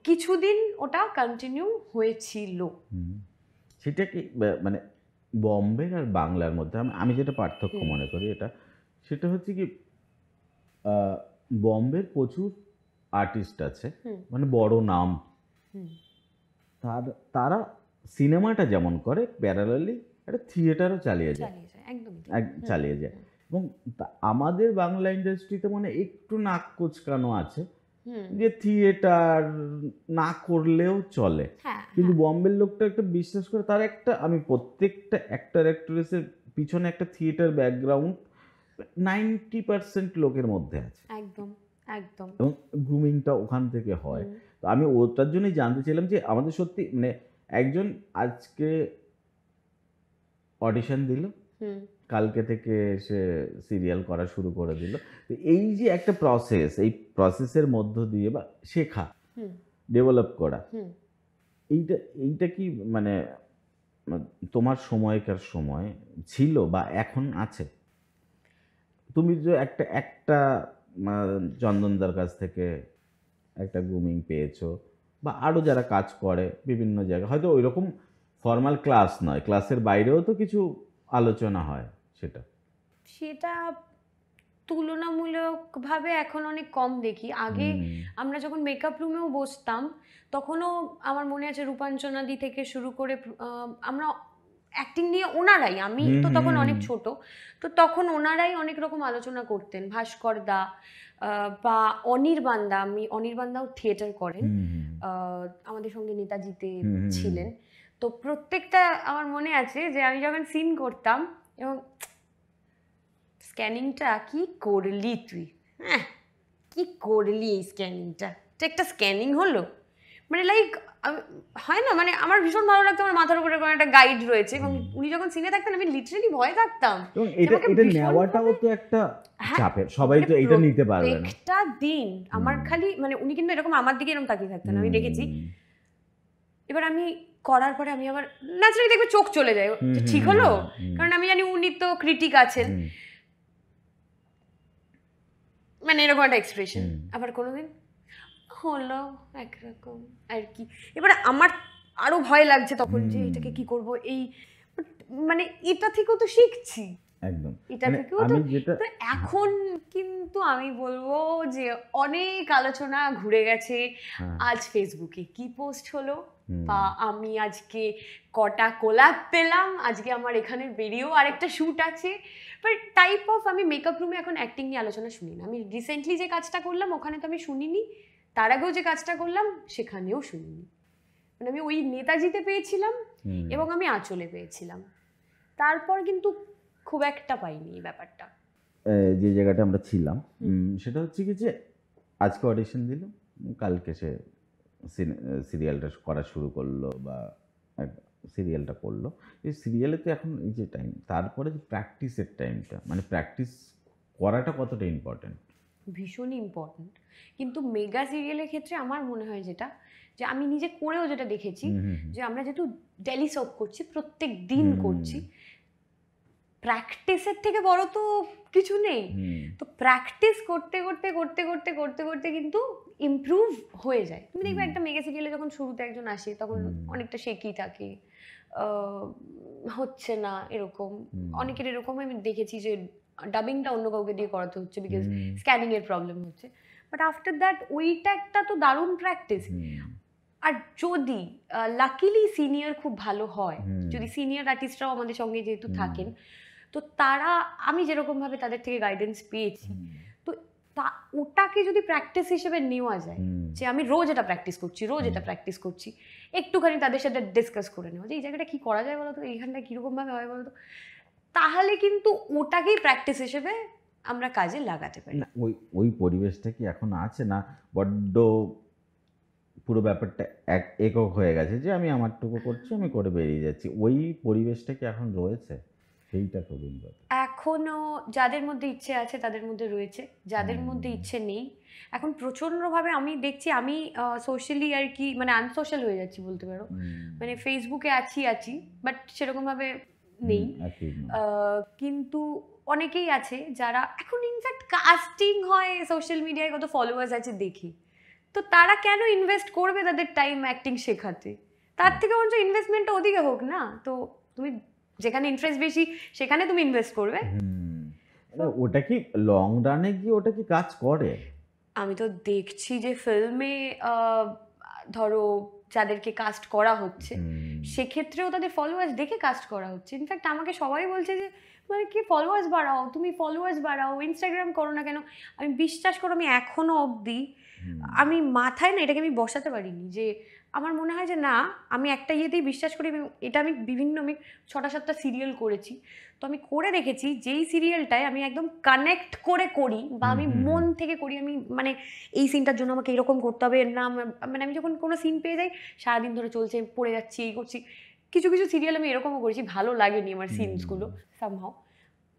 Speaker 1: কিছুদিন ওটা কন্টিনিউ হয়েছিল।
Speaker 2: সেটা কি মানে বম্বে আর বাংলার মধ্যে আমি যেটা পার্থক্য মনে করি সেটা হচ্ছে কি, বম্বের প্রচুর আর্টিস্ট আছে, মানে বড় নাম, তারা সিনেমাটা যেমন করে প্যারালালি একটা থিয়েটারও চালিয়ে যায়, এবং আমাদের বাংলা ইন্ডাস্ট্রিতে মানে একটু নাক কোচকানো আছে যে থিয়েটার না করলেও চলে, কিন্তু বম্বের লোকটা একটা বিশ্বাস করে, তার একটা, আমি প্রত্যেকটা অ্যাক্টর অ্যাক্ট্রেসের পিছনে একটা থিয়েটার ব্যাকগ্রাউন্ড 90% লোকের মধ্যে আছে, একদম এবং গ্রুমিংটা ওখান থেকে হয়। তো আমি ওটার জন্যই জানতে চাইলাম যে আমাদের সত্যি মানে একজন আজকে অডিশন দিল, কালকে থেকে সে সিরিয়াল করা শুরু করে দিল, তো এই যে একটা প্রসেস, এই প্রসেসের মধ্য দিয়ে বা শেখা, ডেভেলপ করা, এইটা কি মানে তোমার সময়কার সময় ছিল বা এখন আছে? তুমি যে একটা চন্দনদার কাছ থেকে একটা গ্রুমিং পেয়েছো, বা আরও যারা কাজ করে বিভিন্ন জায়গায়, হয়তো ওই রকম ফর্মাল ক্লাস নয়, ক্লাসের বাইরেও তো কিছু আলোচনা হয়, সেটা
Speaker 1: তুলনামূলকভাবে এখন অনেক কম দেখি। আগে আমরা যখন মেকআপ রুমেও বসতাম, তখনও আমার মনে আছে রূপাঞ্চনাদি থেকে শুরু করে আমরা অ্যাক্টিং নিয়ে ওনারাই, আমি তো তখন অনেক ছোট, তো তখন ওনারাই অনেক রকম আলোচনা করতেন, ভাস্কর দা বা অনির্বাণদাও থিয়েটার করেন, আমাদের সঙ্গে নেতাজিতে ছিলেন। তো প্রত্যেকটা আমার মনে আছে যে আমি যখন সিন করতাম, এবং স্ক্যানিংটা কি করলি তুই, কি করলি এই স্ক্যানিংটা, এটা একটা স্ক্যানিং হলো, মানে লাইক হয় না, মানে আমার ভীষণ ভালো লাগতো, আমার মাথার উপরে কোনো একটা গাইড রয়েছে, এবং উনি যখন সিনে থাকতেন আমি লিটারালি ভয় থাকতাম।
Speaker 2: এটা নেওয়াটাও তো একটা চাপের, সবাই তো এটা নিতে পারবে না।
Speaker 1: একটা দিন আমার খালি মানে উনি কিন্তু এরকম আমার দিকে এরকম তাকিয়ে থাকতেন, আমি দেখেছি। এবার আমি করার পরে আমি আবার ন্যাচারালি দেখবে চোখ চলে যায়, ঠিক হলো, কারণ আমি জানি উনি তো ক্রিটিক আছেন, মানে এরকম একটা এক্সপ্রেশন। আবার কোনোদিন হলো একরকম আর কি। এবারে আমার আরো ভয় লাগছে তখন যে এটাকে কি করব, এই মানে এটা থেকেও তো শিখছি,
Speaker 2: একদম
Speaker 1: এটা থেকেও তো। এখন কিন্তু আমি বলবো যে অনেক আলোচনা ঘুরে গেছে। আজ ফেসবুকে কি পোস্ট হলো, বা আমি আজকে কটা কোলাপ পেলাম, আজকে আমার এখানে বেরিয়েও আরেকটা শ্যুট আছে, বাট টাইপ অফ আমি মেকআপ রুমে এখন অ্যাক্টিং নিয়ে আলোচনা শুনি না। আমি রিসেন্টলি যে কাজটা করলাম ওখানে তো আমি শুনিনি, তার আগেও যে কাজটা করলাম সেখানেও শুনিনি। মানে আমি ওই নেতাজিতে পেয়েছিলাম এবং আমি আঁচলে পেয়েছিলাম, তারপর কিন্তু খুব একটা পাইনি এই ব্যাপারটা।
Speaker 2: যে জায়গাটা আমরা ছিলাম সেটা হচ্ছে কি যে আজকে অডিশন দিল, কালকে সে সিরিয়ালটা করা শুরু করলো বা সিরিয়ালটা করলো। এই সিরিয়ালে তো এখন এই যে টাইম, তারপরে যে প্র্যাকটিসের টাইমটা, মানে প্র্যাকটিস করাটা কতটা ইম্পর্টেন্ট?
Speaker 1: ভীষণই ইম্পর্টেন্ট। কিন্তু মেগা সিরিয়ালের ক্ষেত্রে আমার মনে হয় যেটা, যে আমি নিজে করেও যেটা দেখেছি, যে আমরা যেহেতু ডেলি সোপ করছি, প্রত্যেক দিন করছি, প্র্যাকটিসের থেকে বড় তো কিছু নেই। তো প্র্যাকটিস করতে করতে করতে করতে করতে করতে কিন্তু ইমপ্রুভ হয়ে যায়। তুমি দেখবে একটা মেগা সিরিয়ালে যখন শুরুতে একজন আসে তখন অনেকটা শেকি থাকে, হচ্ছে না এরকম, অনেকের এরকম আমি দেখেছি যে ডাবিংটা অন্য কাউকে দিয়ে করাতে হচ্ছে বিকজ স্ক্যানিং এর প্রবলেম হচ্ছে, বাট আফটার দ্যাট ওইটা একটা তো দারুণ প্র্যাকটিস। আর যদি লাকিলি সিনিয়র খুব ভালো হয়, যদি সিনিয়র আর্টিস্টরাও আমাদের সঙ্গে যেহেতু থাকেন, তো তারা, আমি যেরকমভাবে তাদের থেকে গাইডেন্স পেয়েছি, তো ওটাকে যদি প্র্যাকটিস হিসেবে নেওয়া যায়, যে আমি রোজ এটা প্র্যাকটিস করছি, রোজ এটা প্র্যাকটিস করছি, একটুখানি তাদের সাথে ডিসকাস করে নেওয়া যে এই জায়গাটা কী করা যায় বলো তো, এইখানটা কীরকমভাবে হয় বলো তো, তাহলে কিন্তু ওটাকেই প্র্যাকটিস হিসেবে আমরা কাজে লাগাতে পারি।
Speaker 2: ওই পরিবেশটা কি এখন আছে, না বড্ড পুরো ব্যাপারটা একক হয়ে গেছে যে আমি আমারটুকু করছি, আমি করে বেরিয়ে যাচ্ছি, ওই পরিবেশটা কি এখন রয়েছে? সেইটা তো
Speaker 1: এখনো যাদের মধ্যে ইচ্ছে আছে তাদের মধ্যে রয়েছে, যাদের মধ্যে ইচ্ছে নেই এখন প্রচণ্ডভাবে আমি দেখছি। আমি সোশ্যালি আর কি মানে আনসোশ্যাল হয়ে যাচ্ছি বলতে পারো, মানে ফেসবুকে আছি বাট সেরকমভাবে নেই। কিন্তু অনেকেই আছে যারা এখন ইনফ্যাক্ট কাস্টিং হয় সোশ্যাল মিডিয়ায়, কত ফলোয়ার্স আছে দেখি, তো তারা কেন ইনভেস্ট করবে তাদের টাইম অ্যাক্টিং শেখাতে? তার থেকে বরঞ্চ ইনভেস্টমেন্টটা ওদিকে হোক না, তো তুমি যেখানে ইন্টারেস্ট বেশি সেখানে তুমি ইনভেস্ট করবে।
Speaker 2: ওটা কি লং রানে গিয়ে ওটা কি কাজ করে?
Speaker 1: আমি তো দেখছি যে ফিল্মে ধরো যাদেরকে কাস্ট করা হচ্ছে সেক্ষেত্রেও তাদের ফলোয়ার্স দেখে কাস্ট করা হচ্ছে। ইনফ্যাক্ট আমাকে সবাই বলছে যে মানে কি ফলোয়ার্স বাড়াও, তুমি ফলোয়ার্স বাড়াও, ইনস্টাগ্রাম করো না কেন? আমি বিশ্বাস করো আমি এখনো অবধি আমি মাথায় না এটাকে আমি বসাতে পারিনি, যে আমার মনে হয় যে না আমি একটা ইয়েতেই বিশ্বাস করি। এটা আমি বিভিন্ন, আমি 6-7টা সিরিয়াল করেছি, তো আমি করে দেখেছি যেই সিরিয়ালটায় আমি একদম কানেক্ট করে করি বা আমি মন থেকে করি, আমি মানে এই সিনটার জন্য আমাকে এরকম করতে হবে না, মানে আমি যখন কোনো সিন পেয়ে যাই সারাদিন ধরে চলছে, পড়ে যাচ্ছি, এই করছি। কিছু কিছু সিরিয়াল আমি এরকমও করেছি, ভালো লাগেনি আমার সিনসগুলো সামহাও,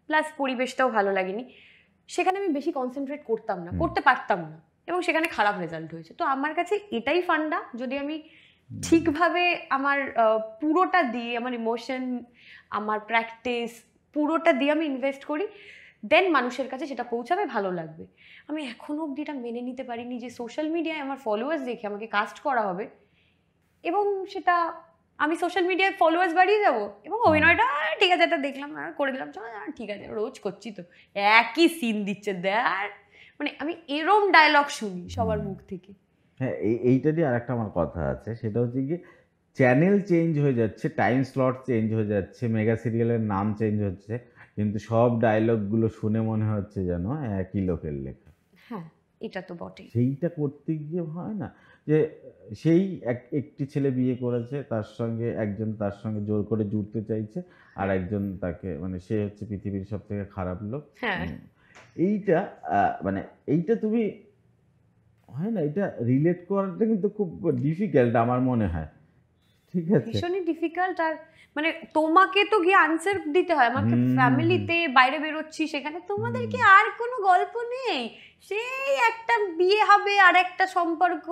Speaker 1: প্লাস পরিবেশটাও ভালো লাগেনি, সেখানে আমি বেশি কনসেন্ট্রেট করতাম না, করতে পারতাম না, এবং সেখানে খারাপ রেজাল্ট হয়েছে। তো আমার কাছে এটাই ফান্ডা, যদি আমি ঠিকভাবে আমার পুরোটা দিয়ে, আমার ইমোশন, আমার প্র্যাকটিস পুরোটা দিয়ে আমি ইনভেস্ট করি, দেন মানুষের কাছে সেটা পৌঁছাবে, ভালো লাগবে। আমি এখনও অবধি এটা মেনে নিতে পারিনি যে সোশ্যাল মিডিয়ায় আমার ফলোয়ার্স দেখে আমাকে কাস্ট করা হবে, এবং সেটা আমি সোশ্যাল মিডিয়ায় ফলোয়ার্স বাড়িয়ে যাবো, এবং অভিনয়টা ঠিক আছে এটা দেখলাম আর করে দিলাম, চলো ঠিক আছে রোজ করছি তো একই সিন দিচ্ছে দেখ, মানে আমি এরম ডায়লগ শুনি সবার মুখ থেকে।
Speaker 2: হ্যাঁ, এইটারই আর একটা আমার কথা আছে, সেটা হচ্ছে কি চ্যানেল চেঞ্জ হয়ে যাচ্ছে, টাইম স্লট চেঞ্জ হয়ে যাচ্ছে, মেগা সিরিয়ালের নাম চেঞ্জ হচ্ছে, কিন্তু সব ডায়লগগুলো শুনে মনে হচ্ছে যেন একই লোকের লেখা।
Speaker 1: হ্যাঁ, এটা তো বটেই।
Speaker 2: সেইটা করতে গিয়ে হয় না যে সেই একটি ছেলে বিয়ে করেছে, তার সঙ্গে একজন তার সঙ্গে জোর করে জুড়তে চাইছে, আর একজন তাকে মানে সে হচ্ছে পৃথিবীর সব থেকে খারাপ লোক। এইটা মানে এইটা তুমি হয় না, এটা রিলেট করাটা কিন্তু খুব ডিফিকাল্ট আমার মনে হয়। ঠিক আছে,
Speaker 1: ভীষণই ডিফিকাল্ট। আর মানে তোমাকে তো গিয়ে আনসার দিতে হয়, আমাকে ফ্যামিলিতে বাইরে বেরোচ্ছি, সেখানে তোমাদেরকে আর কোনো গল্প নেই, সেই একটা বিয়ে হবে আর একটা সম্পর্ক,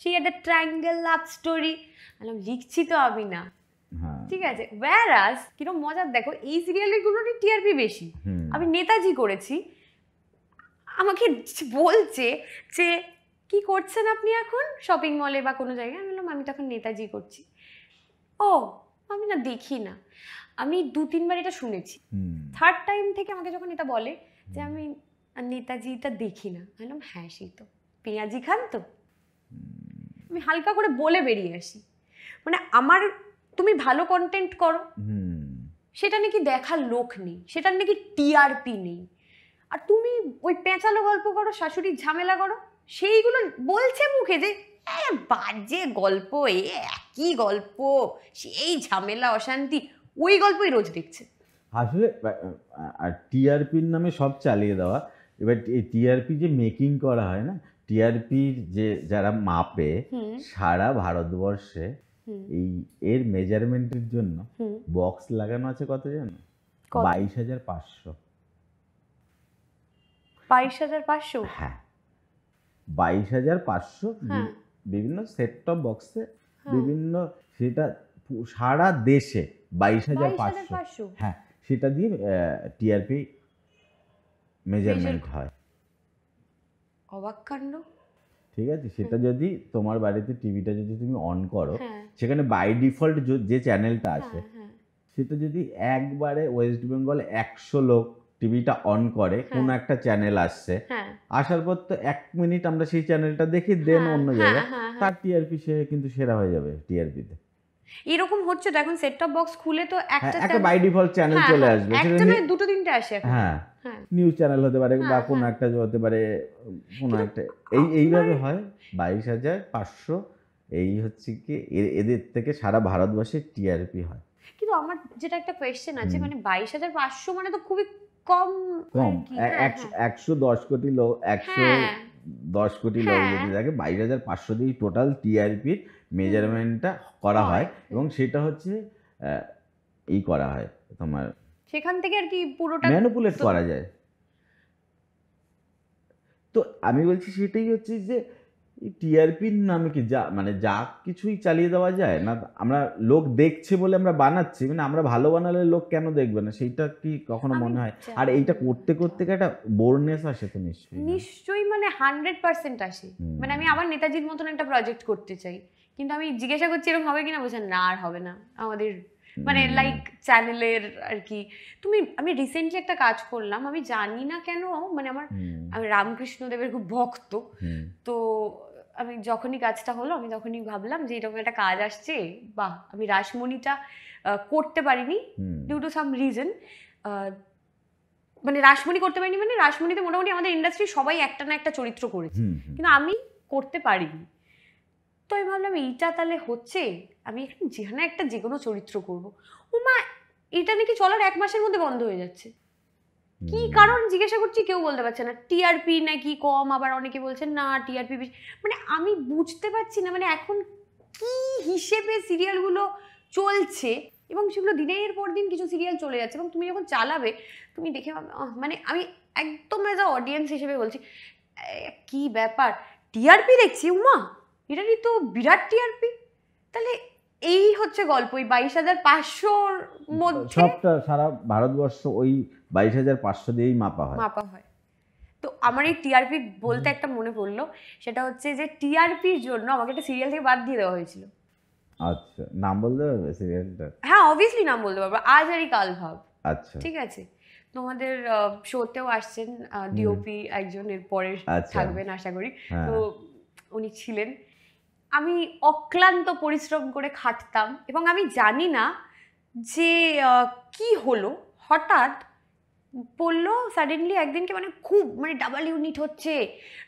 Speaker 1: সেই একটা ট্রায়াঙ্গেল লাভ স্টোরি। লিখছি তো আমি না,
Speaker 2: হ্যাঁ
Speaker 1: ঠিক আছে। ওয়্যারাস কিরকম মজার দেখো, এই সিরিয়ালগুলোরই টিআরপি বেশি। আমি নেতাজি করেছি, আমাকে বলছে যে কি করছেন আপনি এখন শপিং মলে বা কোনো জায়গায়, আমি বললাম আমি তখন নেতাজি করছি। ও আমি না দেখি না, আমি 2-3 বার এটা শুনেছি, থার্ড টাইম থেকে আমাকে যখন এটা বলে যে আমি নেতাজিটা দেখি না, আমি বললাম হ্যাঁ সেই তো, পেঁয়াজি খান তো, আমি হালকা করে বলে বেরিয়ে আসি। মানে আমার, তুমি ভালো কন্টেন্ট করো সেটা নাকি দেখার লোক নেই, সেটার নাকি টিআরপি নেই, আর তুমি ওই পেঁচালো গল্প করো, শাশুড়ির ঝামেলা করো, সেইগুলো বলছে মুখে যে বাজে গল্প, একই গল্প, সেই ঝামেলা অশান্তি, ওই গল্পই রোজ দেখছে।
Speaker 2: আসলে টিআরপির নামে সব চালিয়ে দেওয়া। এবার এই টিআরপি যে মেকিং করা হয় না, টিআরপির যে যারা মাপে সারা ভারতবর্ষে, এই এর মেজারমেন্টের জন্য বক্স লাগানো আছে কত জানো? 22,500।
Speaker 1: 22,500?
Speaker 2: হ্যাঁ 22,500 বিভিন্ন সেট টপ বক্সে বিভিন্ন, সেটা সারা দেশে 22,500। হ্যাঁ সেটা দিয়ে টিআরপি মেজারমেন্ট হয়।
Speaker 1: অবাক কাণ্ড।
Speaker 2: ঠিক আছে, সেটা যদি তোমার বাড়িতে টিভিটা যদি তুমি অন করো, সেখানে বাই ডিফল্ট যে চ্যানেলটা আছে, সেটা যদি একবারে ওয়েস্ট বেঙ্গল 100 লোক টিভিটা অন করে, কোনো একটা চ্যানেল আসছে, আসার পর তো 1 মিনিট আমরা সেই চ্যানেলটা দেখি, দেন অন্য জায়গায়, তার টিআরপি সে কিন্তু সেরা হয়ে যাবে টিআরপিতে।
Speaker 1: এরকম হচ্ছে তো এখন, সেট টপ বক্স খুলে তো
Speaker 2: একটা বাই ডিফল্ট চ্যানেল চলে আসবে,
Speaker 1: একটা নয় 2-3টে আসে এখন।
Speaker 2: হ্যাঁ নিউজ চ্যানেল হতে পারে বা কোনো একটা হতে পারে, কোনো একটা, এইভাবে হয়। 22,500 এই হচ্ছে কি এদের থেকে সারা ভারতবর্ষে টিআরপি হয়।
Speaker 1: কিন্তু আমার যেটা একটা কোয়েশ্চেন আছে, মানে 22,500 মানে তো খুবই কম।
Speaker 2: 110 কোটি লোক, 110 কোটি লোক যদি থাকে, 22,500 দিয়ে টোটাল টিআরপির মেজারমেন্টটা করা হয়, এবং সেটা হচ্ছে এই করা হয় তোমার,
Speaker 1: সেখান থেকে আর কি পুরোটা
Speaker 2: ম্যানিপুলেট করা যায়। তো আমি বলছি সেটাই হচ্ছে যে টিআরপির নামে কি যা মানে যা কিছুই চালিয়ে দেওয়া যায় না, আমরা লোক দেখছে বলে আমরা বানাচ্ছি, মানে আমরা ভালো বানালে লোক কেন দেখবে না, সেইটা কি কখনো মনে হয়? আর এইটা করতে করতে একটা বোরনেস আসে তো নিশ্চয়ই,
Speaker 1: মানে 100% আসে। মানে আমি আবার নেতাজির মতন একটা প্রজেক্ট করতে চাই, কিন্তু আমি জিজ্ঞাসা করছি এরকম হবে কিনা, বলছেন না আর হবে না আমাদের, মানে লাইক চ্যানেলের আর কি। আমি রিসেন্টলি একটা কাজ করলাম, আমি জানি না কেন, মানে আমি রামকৃষ্ণ দেবের খুব ভক্ত, তো আমি যখনই কাজটা হলো, আমি তখনই ভাবলাম যে এরকম একটা কাজ আসছে, বাহ, আমি রাসমণিটা করতে পারিনি ডিউ টু সাম রিজন। মানে রাসমণি করতে পারিনি, মানে রাসমণিতে মোটামুটি আমাদের ইন্ডাস্ট্রি সবাই একটা না একটা চরিত্র করেছে, কিন্তু আমি করতে পারিনি। তো আমি ভাবলাম এইটা তাহলে হচ্ছে, আমি যেখানে একটা যে কোনো চরিত্র করবো। ও মা, এটা নাকি চলার 1 মাসের মধ্যে বন্ধ হয়ে যাচ্ছে। কি কারণ জিজ্ঞাসা করছি, কেউ বলতে পারছে না। টিআরপি নাকি কম, আবার অনেকে বলছেন না টিআরপি বেশি, মানে আমি বুঝতে পারছি না মানে এখন কি হিসেবে সিরিয়ালগুলো চলছে, এবং সেগুলো দিনের পর দিন কিছু সিরিয়াল চলে যাচ্ছে, এবং তুমি যখন চালাবে তুমি দেখে মানে আমি একদম এজ আ অডিয়েন্স হিসেবে বলছি, কি ব্যাপার, টিআরপি দেখছি, উমা এটারই তো বিরাট টিআরপি। তাহলে এই হচ্ছে গল্প, ওই 22,500-র মধ্যে
Speaker 2: সবটা সারা ভারতবর্ষ ওই 22,500 দিয়েই মাপা হয়।
Speaker 1: তো আমার এই টিআরপি বলতে একটা মনে পড়লো, সেটা হচ্ছে যে টিআরপির জন্য আমাকে একটা সিরিয়াল থেকে বাদ দিয়ে দেওয়া হয়েছিল।
Speaker 2: আচ্ছা, নাম বলতে পারবে সিরিয়ালটা?
Speaker 1: হ্যাঁ অবভিয়াসলি নাম বলতে পারবো, আজ আরই কাল ভাব।
Speaker 2: আচ্ছা
Speaker 1: ঠিক আছে, তোমাদের শোতেও আসছেন ডিওপি একজনের পরে থাকবেন আশা করি, তো উনি ছিলেন। আমি অক্লান্ত পরিশ্রম করে খাটতাম, এবং আমি জানি না যে কি হলো, হঠাৎ বললো সাডেনলি একদিনকে, মানে খুব মানে ডাবল ইউনিট হচ্ছে,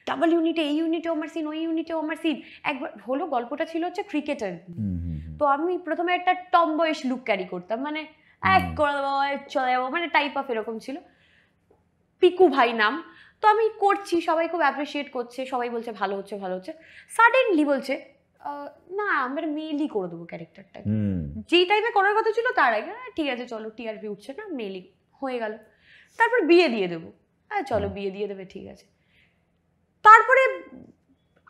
Speaker 1: ডাবল ইউনিটে এই ইউনিটেও আমার সিন, ওই ইউনিটেও আমার সিন। একবার হলো, গল্পটা ছিল হচ্ছে ক্রিকেটার। তো আমি প্রথমে একটা টমবয়েশ লুক ক্যারি করতাম, মানে এক করে দেবো চলে যাবো, মানে টাইপ অফ এরকম ছিল। পিকু ভাই নাম। তো আমি করছি, সবাই খুব অ্যাপ্রিসিয়েট করছে, সবাই বলছে ভালো হচ্ছে ভালো হচ্ছে। সাডেনলি বলছে না আমরা মেলই করে দেবো ক্যারেক্টারটা,
Speaker 2: হুম
Speaker 1: যেই টাইমে করার কথা ছিল তার আগে ঠিক আছে চলো টিআরপি উঠছে না মেলই হয়ে গেল, তারপর বিয়ে দিয়ে দেবো, হ্যাঁ চলো বিয়ে দিয়ে দেবে ঠিক আছে, তারপরে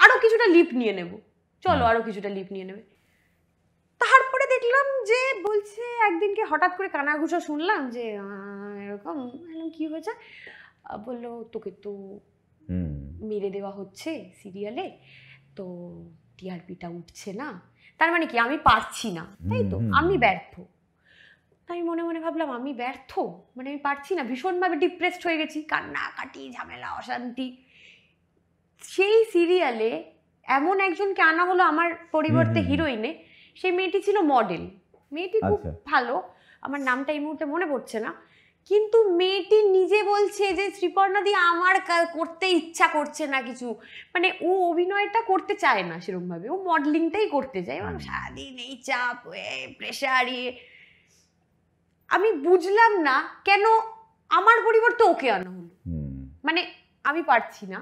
Speaker 1: আরো কিছুটা লিপ নিয়ে নেব, চলো আরো কিছুটা লিপ নিয়ে নেবে। তারপরে দেখলাম যে বলছে একদিনকে হঠাৎ করে কানাঘুষা শুনলাম যে এরকম, কি হয়েছে, বললো তোকে তো মেরে দেওয়া হচ্ছে সিরিয়ালে, তো টিআরপিটা উঠছে না, তার মানে কি আমি পারছি না, তাই তো আমি ব্যর্থ। আমি মনে মনে ভাবলাম আমি ব্যর্থ মানে আমি পারছি না, ভীষণভাবে ডিপ্রেসড হয়ে গেছি, কান্নাকাটি ঝামেলা অশান্তি। সেই সিরিয়ালে এমন একজনকে আনা হলো আমার পরিবর্তে হিরোইনে, সেই মেয়েটি ছিল মডেল, মেয়েটি খুব ভালো, আমার নামটা এই মুহূর্তে মনে পড়ছে না, কিন্তু মেয়েটি নিজে বলছে যে শ্রীপর্ণাদি আমার করতে ইচ্ছা করছে না কিছু, মানে ও অভিনয়টা করতে চায় না সেরকম ভাবে, ও মডেলিংটাই করতে চায়, এবং সারাদিন এই চাপ প্রেশার আমি বুঝলাম না কেন আমার পরিবর্তে ওকে আনা হলো, মানে আমি পারছি না,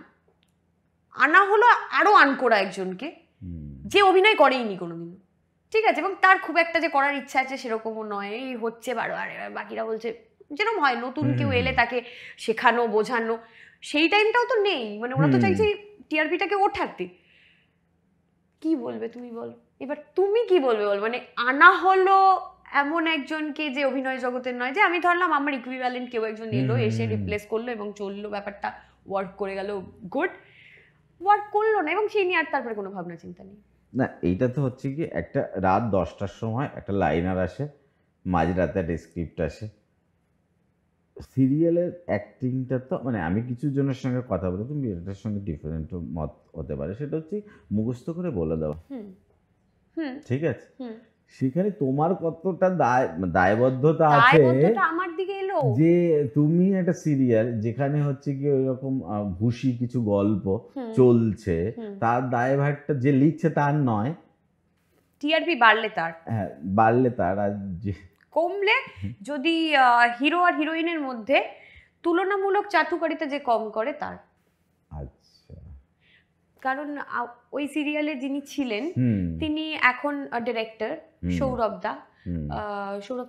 Speaker 1: আনা হলো আরো আনকোড়া একজনকে যে অভিনয় করেইনি কোনোদিন, ঠিক আছে, এবং তার খুব একটা যে করার ইচ্ছা আছে সেরকমও নয়, এই হচ্ছে বারবার বাকিরা বলছে যেরকম হয় নতুন কেউ এলে তাকে শেখানো বোঝানো, সেই টাইমটাও তো নেই, মানে ওরা তো চাইছে টিআরপিটাকে ওঠাতে। কি বলবে তুমি বলো, এবার তুমি কি বলবে বল, মানে আনা হলো এমন একজনকে যে অভিনয় জগতের নয়, যে আমি ধরলাম আমার ইকুইভ্যালেন্ট কেউ একজন এলো এসে রিপ্লেস করলো এবং চললো, ব্যাপারটা ওয়ার্ক করে গেল, গুড, ওয়ার্ক করলো না এবং সেই নিয়ে আর তারপরে কোনো ভাবনা চিন্তা নেই।
Speaker 2: না এইটা তো হচ্ছে কি একটা রাত 10টার সময় একটা লাইনার আসে, মাঝরাতে একটা স্ক্রিপ্ট আসে, সিরিয়ালের অ্যাক্টিংটা তো মানে আমি কিছু জনের সঙ্গে কথা বলি, তুমি এটার সঙ্গে ডিফারেন্ট মত হতে পারে, সেটা হচ্ছে মুখস্থ করে বলে দেওয়া, ঠিক আছে, সেখানে তোমার কতটা দায়বদ্ধতা আছে
Speaker 1: আমার দিকে এলো
Speaker 2: যে তুমি একটা সিরিয়াল যেখানে হচ্ছে কি ওইরকম ভুসি কিছু গল্প চলছে, তার দায়ভারটা যে লিখছে তার নয়,
Speaker 1: টিআরপি বাড়লে তার,
Speaker 2: হ্যাঁ বাড়লে তার, আর যে
Speaker 1: কমলে যদি হিরো আর হিরোইনের মধ্যে তুলনামূলক চাটুকারিতা যে কম করে তার।
Speaker 2: আচ্ছা,
Speaker 1: কারণ ওই সিরিয়ালে যিনি ছিলেন তিনি এখন ডিরেক্টর সৌরভ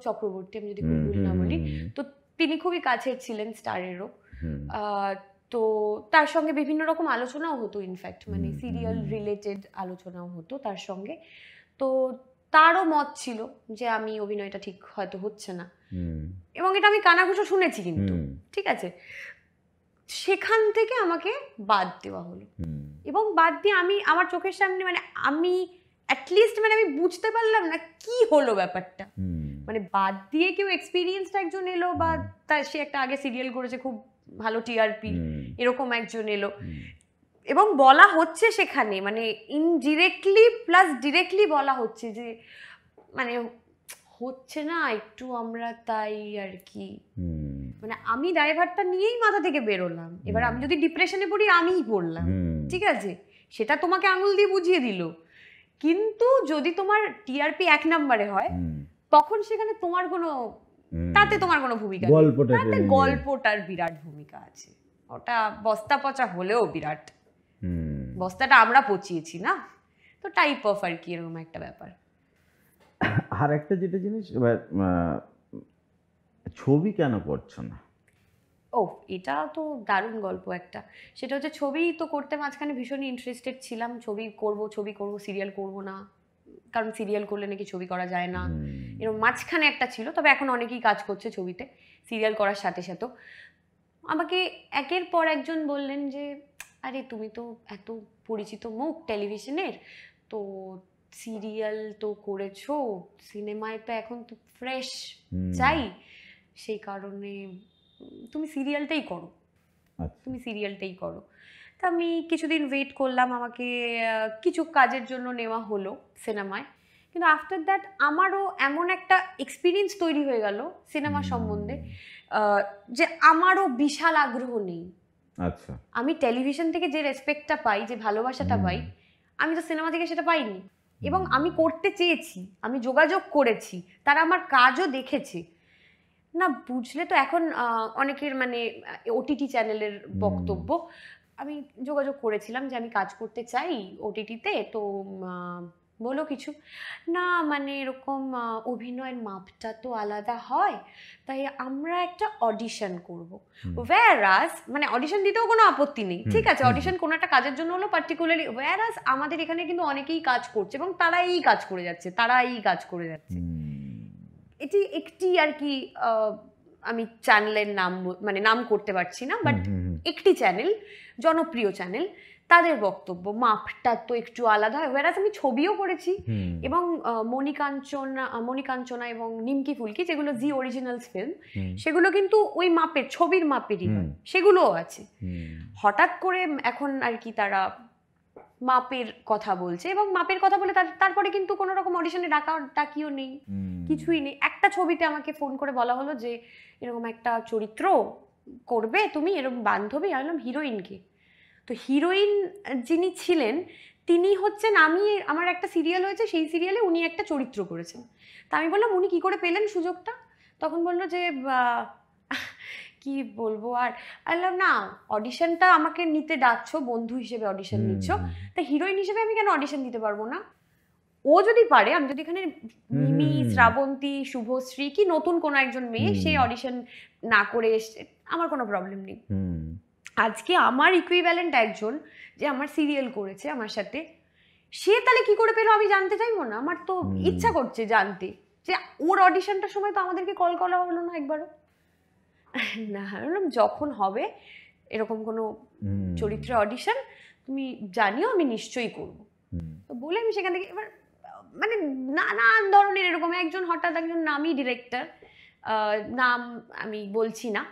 Speaker 1: চক্রবর্তী, আমি যদি খুব ভুল না বলি, তো তিনি খুবই কাছের ছিলেন স্টারেরও, তো তার সঙ্গে বিভিন্ন রকম আলোচনাও হতো, ইনফ্যাক্ট মানে সিরিয়াল রিলেটেড আলোচনাও হতো তার সঙ্গে, তো তারও মত ছিল যে আমি অভিনয়টা ঠিক হয়তো হচ্ছে না, এবং এটা আমি কানাঘুষো শুনেছি কিন্তু, ঠিক আছে, সেখান থেকে আমাকে বাদ দেওয়া হলো, এবং বাদ দিয়ে আমি আমার চোখের সামনে মানে আমি অ্যাটলিস্ট মানে আমি বুঝতে পারলাম না কি হলো ব্যাপারটা, মানে বাদ দিয়ে কেউ এক্সপিরিয়েন্সড একজন এলো বা তার সে একটা আগে সিরিয়াল করেছে খুব ভালো টিআরপি এরকম একজন এলো, এবং বলা হচ্ছে সেখানে মানে ইনডিরেক্টলি প্লাস ডিরেক্টলি বলা হচ্ছে যে মানে হচ্ছে না একটু আমরা তাই আর কি, মানে আমি ড্রাইভারটা নিয়েই মাথা থেকে বেরোলাম, এবার আমি যদি ডিপ্রেশনে পড়ি আমিই পড়লাম, ঠিক আছে, সেটা তোমাকে আঙুল দিয়ে বুঝিয়ে দিল, কিন্তু যদি তোমার টিআরপি 1 নম্বরে হয় তখন সেখানে তোমার কোনো তাতে তোমার কোনো ভূমিকা নেই, গল্পটার বিরাট ভূমিকা আছে, ওটা বস্তা পচা হলেও বিরাট, বস্তাটা আমরা পচিয়েছি না, তো টাইপ অফ আর কি এরকম একটা ব্যাপার।
Speaker 2: আর একটা যেটা জিনিস, এবার ছবি কেন করছো না?
Speaker 1: ও এটা তো দারুণ গল্প একটা, সেটা হচ্ছে ছবি তো করতে মাঝখানে ভীষণই ইন্টারেস্টেড ছিলাম, ছবি করব সিরিয়াল করব না, কারণ সিরিয়াল করলে নাকি ছবি করা যায় না, এরকম মাঝখানে একটা ছিল, তবে এখন অনেকেই কাজ করছে ছবিতে সিরিয়াল করার সাথে সাথেও। আমাকে একের পর একজন বললেন যে আরে তুমি তো এত পরিচিত মুখ টেলিভিশনের, তো সিরিয়াল তো করেছো, সিনেমায় তো এখন তো ফ্রেশ চাই, সেই কারণে তুমি সিরিয়ালটাই করো, তা আমি কিছুদিন ওয়েট করলাম, আমাকে কিছু কাজের জন্য নেওয়া হলো সিনেমায়, কিন্তু আফটার দ্যাট আমারও এমন একটা এক্সপিরিয়েন্স তৈরি হয়ে গেল সিনেমা সম্বন্ধে যে আমারও বিশাল আগ্রহ নেই।
Speaker 2: আচ্ছা,
Speaker 1: আমি টেলিভিশন থেকে যে রেসপেক্টটা পাই, যে ভালোবাসাটা পাই, আমি তো সিনেমা থেকে সেটা পাইনি, এবং আমি করতে চেয়েছি, আমি যোগাযোগ করেছি, তারা আমার কাজও দেখেছে না, বুঝলে তো এখন অনেকের মানে ওটিটি চ্যানেলের বক্তব্য, আমি যোগাযোগ করেছিলাম যে আমি কাজ করতে চাই ওটিটিতে, তো বলো কিছু না, মানে এরকম অভিনয়ের মাপটা তো আলাদা হয়, তাই আমরা একটা অডিশন করব। ওয়্যারাস মানে অডিশন দিতেও কোনো আপত্তি নেই, ঠিক আছে, অডিশন কোনো একটা কাজের জন্য হলো পার্টিকুলারলি, ওয়্যারাস আমাদের এখানে কিন্তু অনেকেই কাজ করছে এবং তারা এই কাজ করে যাচ্ছে। এটি একটি আর কি আমি চ্যানেলের নাম মানে নাম করতে পারছি না, বাট একটি চ্যানেল, জনপ্রিয় চ্যানেল, তাদের বক্তব্য মাপটা তো একটু আলাদা হয়। ওয়ারাস আমি ছবিও করেছি এবং মণিকাঞ্চনা এবং নিমকি ফুলকি, যেগুলো জি অরিজিনালস ফিল্ম, সেগুলো কিন্তু ওই মাপের, ছবির মাপেরই হয়, সেগুলোও আছে। হঠাৎ করে এখন আর কি তারা মাপের কথা বলছে, এবং মাপের কথা বলে তারপরে কিন্তু কোনো রকম অডিশনে ডাকিও নেই, কিছুই নেই। একটা ছবিতে আমাকে ফোন করে বলা হলো যে এরকম একটা চরিত্র করবে তুমি, এরকম বান্ধবী। আমি বললাম হিরোইনকে? তো হিরোইন যিনি ছিলেন তিনি হচ্ছেন, আমার একটা সিরিয়াল হয়েছে, সেই সিরিয়ালে উনি একটা চরিত্র করেছেন। তা আমি বললাম উনি কি করে পেলেন সুযোগটা? তখন বললো যে কি বলবো আর, বললাম না, অডিশনটা আমাকে নিতে ডাকছো, বন্ধু হিসেবে অডিশন নিচ্ছ, তা হিরোইন হিসেবে আমি কেন অডিশন দিতে পারবো না? ও যদি পারে, আমি যদি এখানে মিমি, শ্রাবন্তী, শুভশ্রী কি নতুন কোনো একজন মেয়ে সে অডিশন না করে এসছে, আমার কোনো প্রবলেম নেই। আজকে আমার ইকুইভ্যালেন্ট একজন যে আমার সিরিয়াল করেছে আমার সাথে, সে তাহলে কি করে পেলো আমি জানতে চাইবো না? আমার তো ইচ্ছা করছে জানতে, যে ওর অডিশনটার সময় তো আমাদেরকে কল করা হলো না একবারও না। বললাম যখন হবে এরকম কোনো চরিত্রের অডিশন তুমি জানিও, আমি নিশ্চয়ই করবো। তো বলে আমি সেখান থেকে এবার মানে নানান ধরনের এরকম একজন হঠাৎ একজন নামী ডিরেক্টর, নাম আমি বলছি না,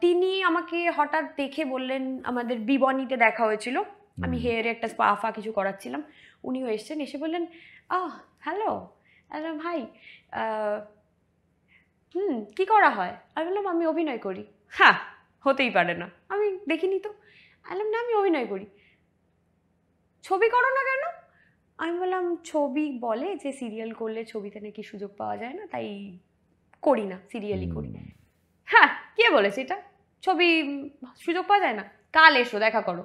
Speaker 1: তিনি আমাকে হঠাৎ দেখে বললেন, আমাদের বিবনীতে দেখা হয়েছিল, আমি হেয়ারে একটা স্পা কিছু করাচ্ছিলাম, উনিও এসছেন, এসে বললেন হ্যালো ভাই, কি করা হয়? আমি বললাম আমি অভিনয় করি। হ্যাঁ, হতেই পারে না, আমি দেখিনি তো। বললাম না, আমি অভিনয় করি। ছবি করো না কেন? আমি বললাম ছবি বলে যে সিরিয়াল করলে ছবিতে নাকি সুযোগ পাওয়া যায় না, তাই করি না, সিরিয়ালই করি। হ্যাঁ, কে বলেছে এটা? ছবি সুযোগ পাওয়া যায় না? কাল এসো, দেখা করো।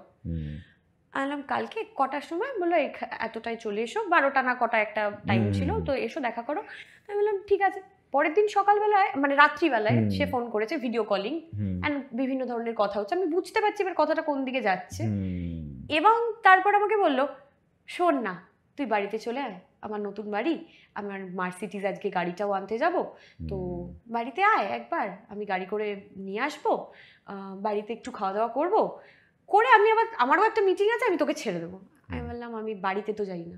Speaker 1: বললাম কালকে কটার সময়? বললো এতটাই চলে এসো, 12টা না কটা একটা টাইম ছিল, তো এসো দেখা করো। আমি বললাম ঠিক আছে। পরের দিন সকালবেলায় মানে রাত্রিবেলায় সে ফোন করেছে, ভিডিও কলিং, অ্যান্ড বিভিন্ন ধরনের কথা হচ্ছে, আমি বুঝতে পারছি এবার কথাটা কোন দিকে যাচ্ছে। এবং তারপর আমাকে বললো শোন না, তুই বাড়িতে চলে আয়, আমার নতুন বাড়ি, আমার মার্সিডিজ আজকে গাড়িটাও আনতে যাব, তো বাড়িতে আয় একবার, আমি গাড়ি করে নিয়ে আসবো, বাড়িতে একটু খাওয়া দাওয়া করবো, করে আমি আবার আমারও একটা মিটিং আছে, আমি তোকে ছেড়ে দেবো। আমি বললাম আমি বাড়িতে তো যাই না,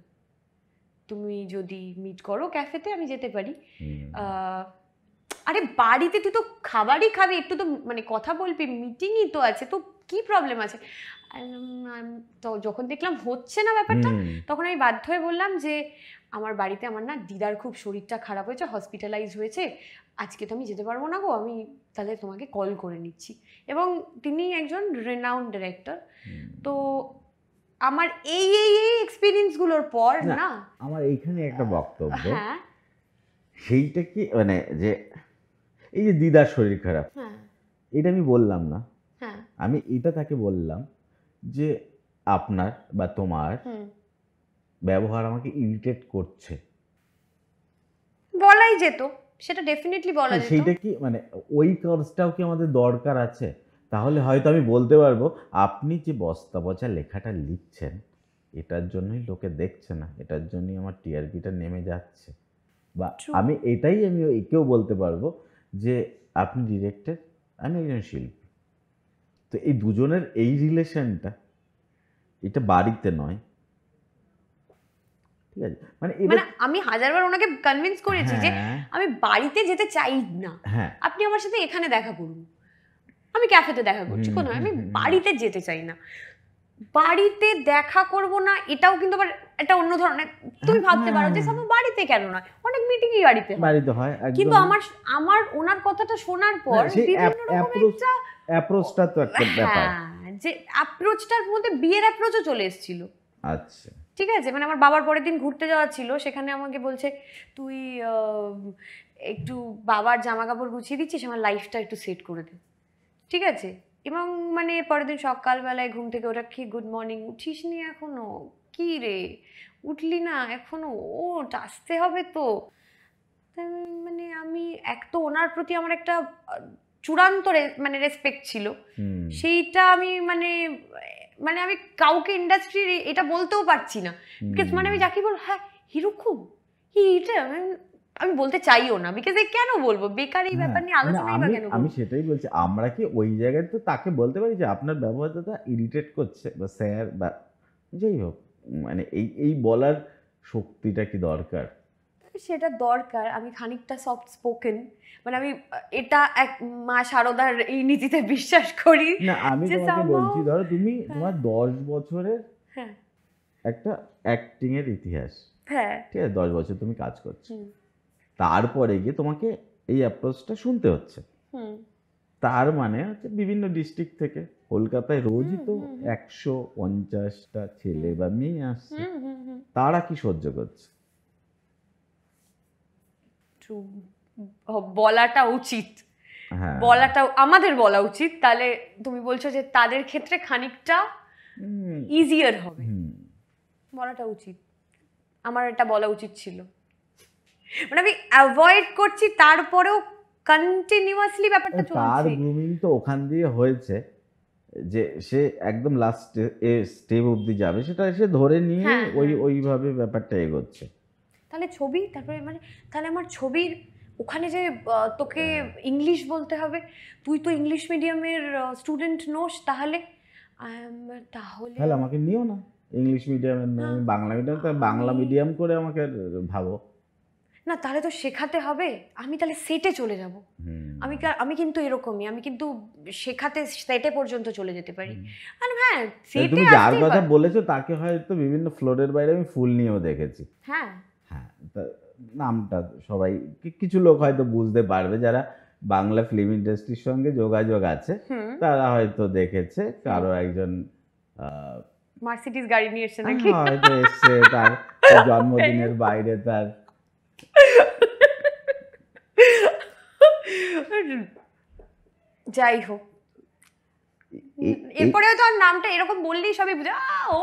Speaker 1: তুমি যদি মিট করো ক্যাফেতে আমি যেতে পারি। আরে বাড়িতে তুই তো খাবারই খাবি, একটু তো মানে কথা বলবি, মিটিংই তো আছে, তো কি প্রবলেম আছে? তো যখন দেখলাম হচ্ছে না ব্যাপারটা, তখন আমি বাধ্য হয়ে বললাম যে আমার বাড়িতে আমার না দিদার খুব শরীরটা খারাপ হয়েছে, হসপিটালাইজ হয়েছে, আজকে তো আমি যেতে পারবো না গো, আমি তাহলে তোমাকে কল করে নিচ্ছি। এবং তিনি একজন রেনাউন্ড ডিরেক্টর। তো আমার এই এই এক্সপিরিয়েন্সগুলোর পর না
Speaker 2: আমার এইখানে একটা বক্তব্য, সেইটা কি মানে যে এই যে দিদার শরীর খারাপ, এটা আমি বললাম না, আমি এটা তাকে বললাম যে আপনার বা তোমার ব্যবহার আমাকে ইরিটেট করছে,
Speaker 1: বলাই যেত, সেটা ডেফিনেটলি বলা যেত।
Speaker 2: সেইটা কি মানে ওই কাজটাও কি আমাদের দরকার আছে? তাহলে হয়তো আমি বলতে পারবো আপনি যে বস্তা পচা লেখাটা লিখছেন এটার জন্যই লোকে দেখছে না, এটার জন্যই আমার টিআরপিটা নেমে যাচ্ছে। বা আমি এটাই আমি একেও বলতে পারবো যে আপনি ডিরেক্টর, আমি একজন শিল্পী, তো এই দুজনের এই রিলেশনটা এটা বাড়িতে নয়, ঠিক আছে? মানে
Speaker 1: আমি হাজারবার ওনাকে কনভিন্স করেছি যে আমি বাড়িতে যেতে চাই না, আপনি আমার সাথে এখানে দেখা করুন, আমি ক্যাফেতে দেখা করছি, কোনো আমি বাড়িতে যেতে চাই না। বাড়িতে দেখা করব না এটাও কিন্তু আবার একটা অন্য ধরনের, তুমি ভাবতে পারো যে সব বাড়িতে কেন নয়, অনেক মিটিংই বাড়িতে হয়, কিন্তু আমার ওনার কথাটা শোনার পর বিভিন্ন রকম একটা
Speaker 2: অ্যাপ্রোচটা তো একটা ব্যাপার,
Speaker 1: যে অ্যাপ্রোচটার মধ্যে বিয়ের অ্যাপ্রোচও চলে এসেছিল।
Speaker 2: আচ্ছা,
Speaker 1: ঠিক আছে, মানে আমার বাবার পরের দিন ঘুরতে যাওয়া ছিল, সেখানে আমাকে বলছে তুই একটু বাবার জামা কাপড় গুছিয়ে দিচ্ছিস, আমার লাইফটা একটু সেট করে দে। ঠিক আছে, এবং মানে পরের দিন সকালবেলায় ঘুম থেকে ওটা কি গুড মর্নিং, উঠিস নি এখনো, কি রে উঠলি না এখনো, ওঠ আসতে হবে তো। মানে আমি এক তো ওনার প্রতি আমার একটা চূড়ান্ত মানে রেসপেক্ট ছিল, সেইটা আমি মানে মানে আমি কাউকে ইন্ডাস্ট্রির এটা বলতেও পারছি না, বিকজ মানে আমি যাকে বলবো হ্যাঁ এরকম এটা আমি বলতে চাইও না, বিকজ কেন বলবো, বেকার এই ব্যাপার নিয়ে আলোচনাই বা কেন।
Speaker 2: আমি সেটাই বলছি, আমরা কি ওই জায়গায় তো তাকে বলতে পারি যে আপনার ব্যবহারটা ইরিটেট করছে বা স্যার বা যাই হোক, মানে এই বলার শক্তিটা কি দরকার?
Speaker 1: সেটা দরকার, আমি খানিকটা সফট স্পোকেন, মানে আমি এটা এক মা শারদার এই নীতিতে বিশ্বাস করি।
Speaker 2: না আমি তোমাকে বলছি, ধরো তুমি তোমার 10 বছরের একটা অ্যাক্টিং এর ইতিহাস,
Speaker 1: হ্যাঁ
Speaker 2: ঠিক আছে, 10 বছর তুমি কাজ করছো, তারপরে গিয়ে তোমাকে এই অ্যাপ্রোচটা শুনতে হচ্ছে, তার মানে হচ্ছে বিভিন্ন ডিস্ট্রিক্ট থেকে কলকাতায় রোজই তো 150টা ছেলে বা মেয়ে আসছে, তারা কি সহ্য করছে?
Speaker 1: বলাটা উচিত, বলাটা আমাদের বলা উচিত, তাহলে তুমি বলছো যে তাদের ক্ষেত্রে খানিকটা ইজিয়ার হবে, বলাটা উচিত, আমার এটা বলা উচিত ছিল, মানে আমি অ্যাভয়েড করছি তারপরেও কন্টিনিউয়াসলি ব্যাপারটা চলছে।
Speaker 2: তার গ্রুমিং তো ওখান দিয়ে হয়েছে যে সে একদম লাস্ট স্টেপ অবধি যাবে, সেটা সে ধরে নিয়ে ওইভাবে ব্যাপারটা এগোচ্ছে।
Speaker 1: তাহলে ছবি, তারপরে মানে তাহলে আমার ছবির ওখানে যে তোকে ইংলিশ বলতে হবে, তুই তো ইংলিশ মিডিয়ামের স্টুডেন্ট নোস, তাহলে
Speaker 2: তাহলে আমাকে নিও না ইংলিশ মিডিয়ামের, আমি বাংলা মিডিয়াম, তাই বাংলা মিডিয়াম করে আমাকে ভাবো
Speaker 1: না, তাহলে তো শেখাতে হবে, আমি তাহলে সেটে চলে যাব, আমি কিন্তু এরকমই, আমি কিন্তু শেখাতে সেটে পর্যন্ত চলে যেতে পারি। আর হ্যাঁ সেটে
Speaker 2: তুমি যার কথা বলেছো তাকে হয়তো বিভিন্ন ফ্লোরের বাইরে আমি ফুল নিয়েও দেখেছি, হ্যাঁ, নামটা সবাই কিছু লোক হয়তো বুঝতে পারবে যারা বাংলা ফিল্ম ইন্ডাস্ট্রির সঙ্গে যোগাযোগ আছে, তারা হয়তো দেখেছে কারো একজন
Speaker 1: মার্সিডিজ গাড়ি নিয়ে এসেছে নাকি,
Speaker 2: হয়তো এসছে তার জন্মদিনের বাইরে তার
Speaker 1: যাই হোক, এরপরে তো আর নামটা এরকম বললেই সবাই বুঝে ও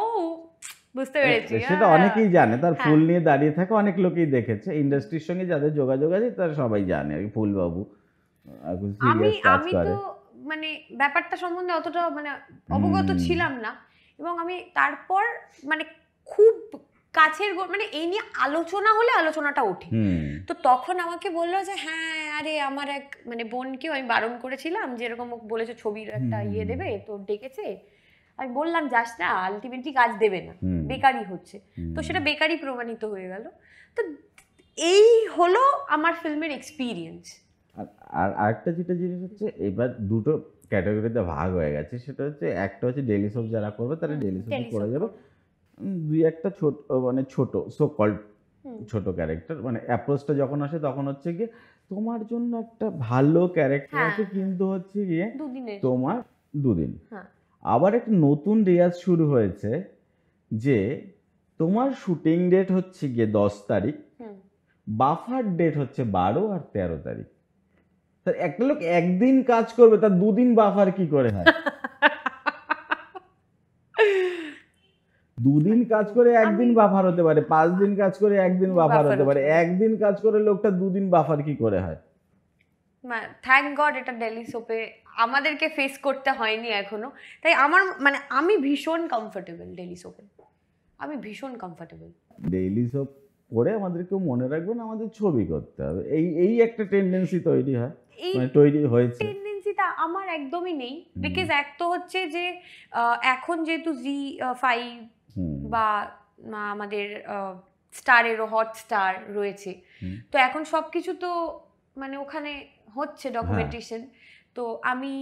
Speaker 1: বুঝতে পেরেছি,
Speaker 2: সেটা অনেকেই জানে, তার ফুল নিয়ে দাঁড়িয়ে থাকে অনেক লোকই দেখেছে, ইন্ডাস্ট্রির সঙ্গে যাদের যোগাযোগ আছে তারা সবাই জানে আর কি ফুল বাবু
Speaker 1: আমি তো মানে ব্যাপারটা সম্বন্ধে অতটা মানে অবগত ছিলাম না, এবং আমি তারপর মানে খুব কাছের মানে এই নিয়ে আলোচনা হলে আলোচনাটা ওঠে, তো তখন আমাকে বললো যে হ্যাঁ আরে আমার এক মানে বোনকেও আমি বারণ করেছিলাম যে এরকম বলেছে ছবির একটা ইয়ে দেবে, তো ডেকেছে, আমি বললাম যাস না, আলটিমেটলি কাজ দেবে না, বেকারই হচ্ছে, তো সেটা বেকারই প্রমাণিত হয়ে গেল। তো এই হলো আমার ফিল্মের এক্সপিরিয়েন্স।
Speaker 2: আর আরেকটা যেটা জিনিস হচ্ছে, এবার দুটো ক্যাটাগরিতে ভাগ হয়ে গেছে, সেটা হচ্ছে একটা হচ্ছে ডেইলি সোপ যারা করবে তারা ডেইলি সোপ করে যাবে, দুই একটা ছোট মানে ছোট সো কল্ড ছোট ক্যারেক্টার, মানে অ্যাপ্রোচটা যখন আসে তখন হচ্ছে গিয়ে তোমার জন্য একটা ভালো ক্যারেক্টার আছে কিন্তু হচ্ছে গিয়ে তোমার 2 দিন। আবার একটা নতুন রেয়াজ শুরু হয়েছে যে তোমার শুটিং ডেট হচ্ছে গিয়ে 10 তারিখ, বাফার ডেট হচ্ছে 12 আর 13 তারিখ। তার একটা লোক একদিন কাজ করবে, তার 2 দিন বাফার কি করে হয়? 2 দিন কাজ করে একদিন বাফার হতে পারে, 5 দিন কাজ করে একদিন বাফার হতে পারে, একদিন কাজ করে লোকটা 2 দিন বাফার কি করে হয়?
Speaker 1: থ্যাংক গড এটা ডেইলি সোপে আমাদেরকে ফেস করতে হয়নি এখনো, তাই আমার মানে আমি ভীষণ কমফোর্টেবল ডেইলি সোপে, আমি ভীষণ কমফোর্টেবল।
Speaker 2: ডেইলি সোপ করে আমাদেরকেও মনে রাখবেন আমাদের ছবি করতে হবে, এই একটা টেন্ডেন্সি তৈরি হয়, মানে তৈরি হয়েছে।
Speaker 1: টেন্ডেন্সিটা আমার একদমই নেই, বিকজ এক তো হচ্ছে যে এখন যেহেতু জি5 বা আমাদের স্টারেরও হটস্টার রয়েছে, তো এখন সবকিছু তো মানে ওখানে হচ্ছে ডকুমেন্টেশন, তো আমি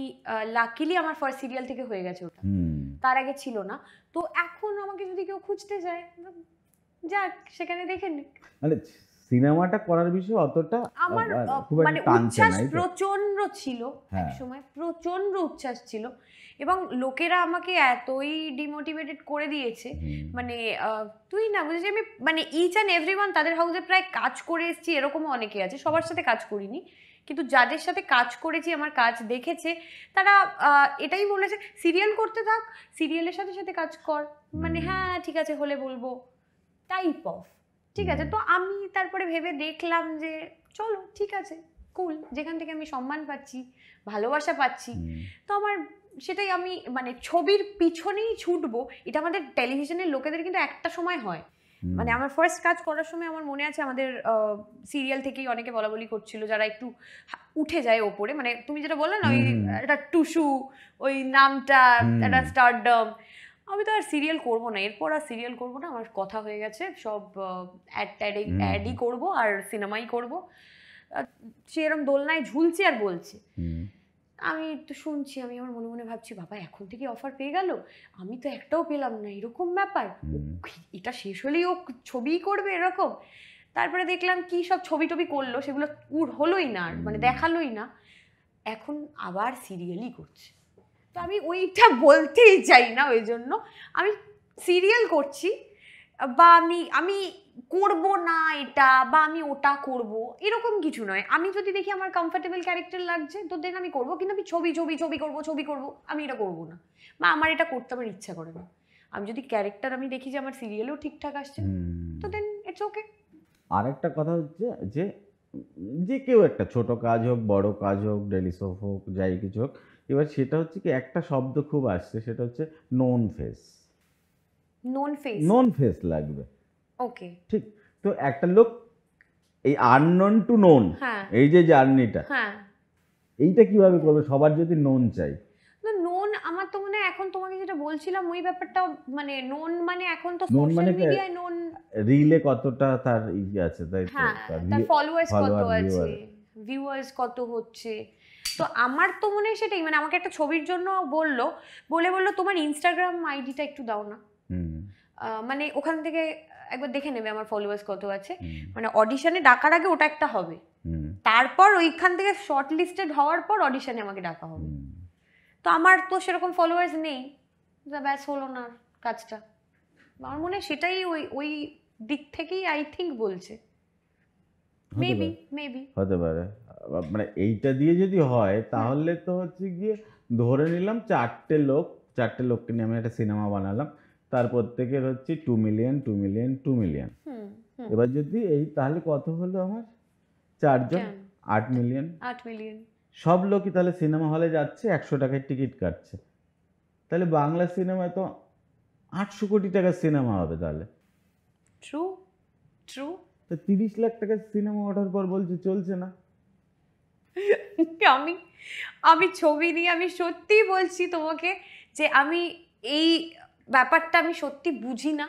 Speaker 1: লাকিলি আমার ফার্স্ট সিরিয়াল থেকে হয়ে গেছে ওটা, তার আগে ছিল না, তো এখন আমাকে যদি কেউ খুঁজতে যায় যাক সেখানে দেখে নিক।
Speaker 2: মানে সিনেমাটা করার বিষয়ে অতটা
Speaker 1: আমার মানে উচ্ছ্বাস প্রচন্ড ছিল, এক সময় প্রচন্ড উচ্ছ্বাস ছিল, এবং লোকেরা আমাকে এতই ডিমোটিভেটেড করে দিয়েছে, মানে তুই না বুঝেছি আমি মানে ইচ অ্যান্ড এভরিওয়ান তাদের হাউসে প্রায় কাজ করে এসেছি, এরকমও অনেকে আছে, সবার সাথে কাজ করিনি, কিন্তু যাদের সাথে কাজ করেছি, আমার কাজ দেখেছে, তারা এটাই বলেছে সিরিয়াল করতে থাক, সিরিয়ালের সাথে সাথে কাজ কর, মানে হ্যাঁ ঠিক আছে হলে বলবো টাইপ অফ। ঠিক আছে, তো আমি তারপরে ভেবে দেখলাম যে চলো ঠিক আছে কুল, যেখান থেকে আমি সম্মান পাচ্ছি, ভালোবাসা পাচ্ছি, তো আমার সেটাই আমি মানে ছবির পিছনেই ছুটবো। এটা আমাদের টেলিভিশনের লোকেদের কিন্তু একটা সময় হয়, মানে আমার ফার্স্ট কাজ করার সময় আমার মনে আছে আমাদের সিরিয়াল থেকেই অনেকে বলা বলি করছিল যারা একটু উঠে যায় ওপরে, মানে তুমি যেটা বললে না ওই একটা টুসু, ওই নামটা একটা স্টারডম, আমি তো আর সিরিয়াল করবো না, এরপর আর সিরিয়াল করবো না, আমার কথা হয়ে গেছে, সব অ্যাডই করবো আর সিনেমাই করবো। সে এরকম দোলনায় ঝুলছে আর বলছে, আমি তো শুনছি, আমি আমার মনে মনে ভাবছি বাবা এখন থেকে অফার পেয়ে গেল, আমি তো একটাও পেলাম না, এরকম ব্যাপার, এটা শেষ হলেই ও ছবিই করবে এরকম। তারপরে দেখলাম কি সব ছবি টবি করলো, সেগুলো হলোই না, মানে দেখালোই না, এখন আবার সিরিয়ালই করছে। তো আমি ওইটা বলতেই চাই না, ওই জন্য আমি সিরিয়াল করছি বা আমি করব না এটা বা আমি ওটা করব এরকম কিছু নয়। আমি যদি দেখি আমার কমফর্টেবল ক্যারেক্টার লাগছে তো দেন আমি করব, কিন্তু আমি ছবি করব আমি এটা করব না, বা আমার এটা করতে আমার ইচ্ছা করে না। আমি যদি ক্যারেক্টার আমি দেখি যে আমার সিরিয়ালেও ঠিকঠাক আসছে তো দেন ইটস ওকে।
Speaker 2: আরেকটা কথা হচ্ছে যে যে কেউ একটা ছোট কাজ হোক, বড় কাজ হোক, ডেলি সোপ হোক, যাই কিছু হোক, এবার সেটা হচ্ছে কি একটা শব্দ খুব আসছে, সেটা হচ্ছে নোন ফেস। নোন ফেস লাগবে,
Speaker 1: ওকে
Speaker 2: ঠিক। তো একটা লোক এই আননোন টু নোন, এই যে জার্নিটা, এইটা কিভাবে করবে? সবার যদি নোন চাই,
Speaker 1: নোন আমার তো মনে হয় এখন তোমাকে যেটা বলছিলাম ওই ব্যাপারটা, মানে নোন মানে এখন তো সোশ্যাল মিডিয়ায় নোন,
Speaker 2: রিলে কতটা তার ইয়ে আছে, তাই তো,
Speaker 1: তার ফলোয়ার্স কত আছে, ভিউয়ার্স কত হচ্ছে। তো আমার তো মনে হয় সেটাই, মানে আমাকে একটা ছবির জন্য বললো তোমার ইনস্টাগ্রাম আইডিটা একটু দাও না, মানে ওখান থেকে একবার দেখে নেবে আমার ফলোয়ার্স কত আছে, মানে অডিশনে ডাকার আগে ওটা একটা হবে, তারপর ওইখান থেকে শর্ট লিস্টেড হওয়ার পর অডিশনে আমাকে ডাকা হবে। তো আমার তো সেরকম ফলোয়ার্স নেই, যা ব্যাস হলো না কাজটা। আমার মনে হয় সেটাই ওই দিক থেকেই আই থিঙ্ক বলছে, মেবি
Speaker 2: হতে পারে। মানে এইটা দিয়ে যদি হয় তাহলে তো হচ্ছে গিয়ে ধরে নিলাম চারটে লোককে নিয়ে আমি একটা সিনেমা বানালাম, তার প্রত্যেকের হচ্ছে 2 মিলিয়ন 2 মিলিয়ন 2 মিলিয়ন। এবার যদি এই তাহলে কত হলো আমার, 4 জন 8 মিলিয়ন। সব লোকই তাহলে সিনেমা হলে যাচ্ছে, 100 টাকার টিকিট কাটছে, তাহলে বাংলা সিনেমায় তো 800 কোটি টাকার সিনেমা হবে। তাহলে
Speaker 1: ট্রু
Speaker 2: তো 30 লাখ টাকার সিনেমা ওঠার পর বলছে চলছে না।
Speaker 1: আমি ছবি নিয়ে আমি সত্যি বলছি তোমাকে যে আমি এই ব্যাপারটা আমি সত্যি বুঝি না,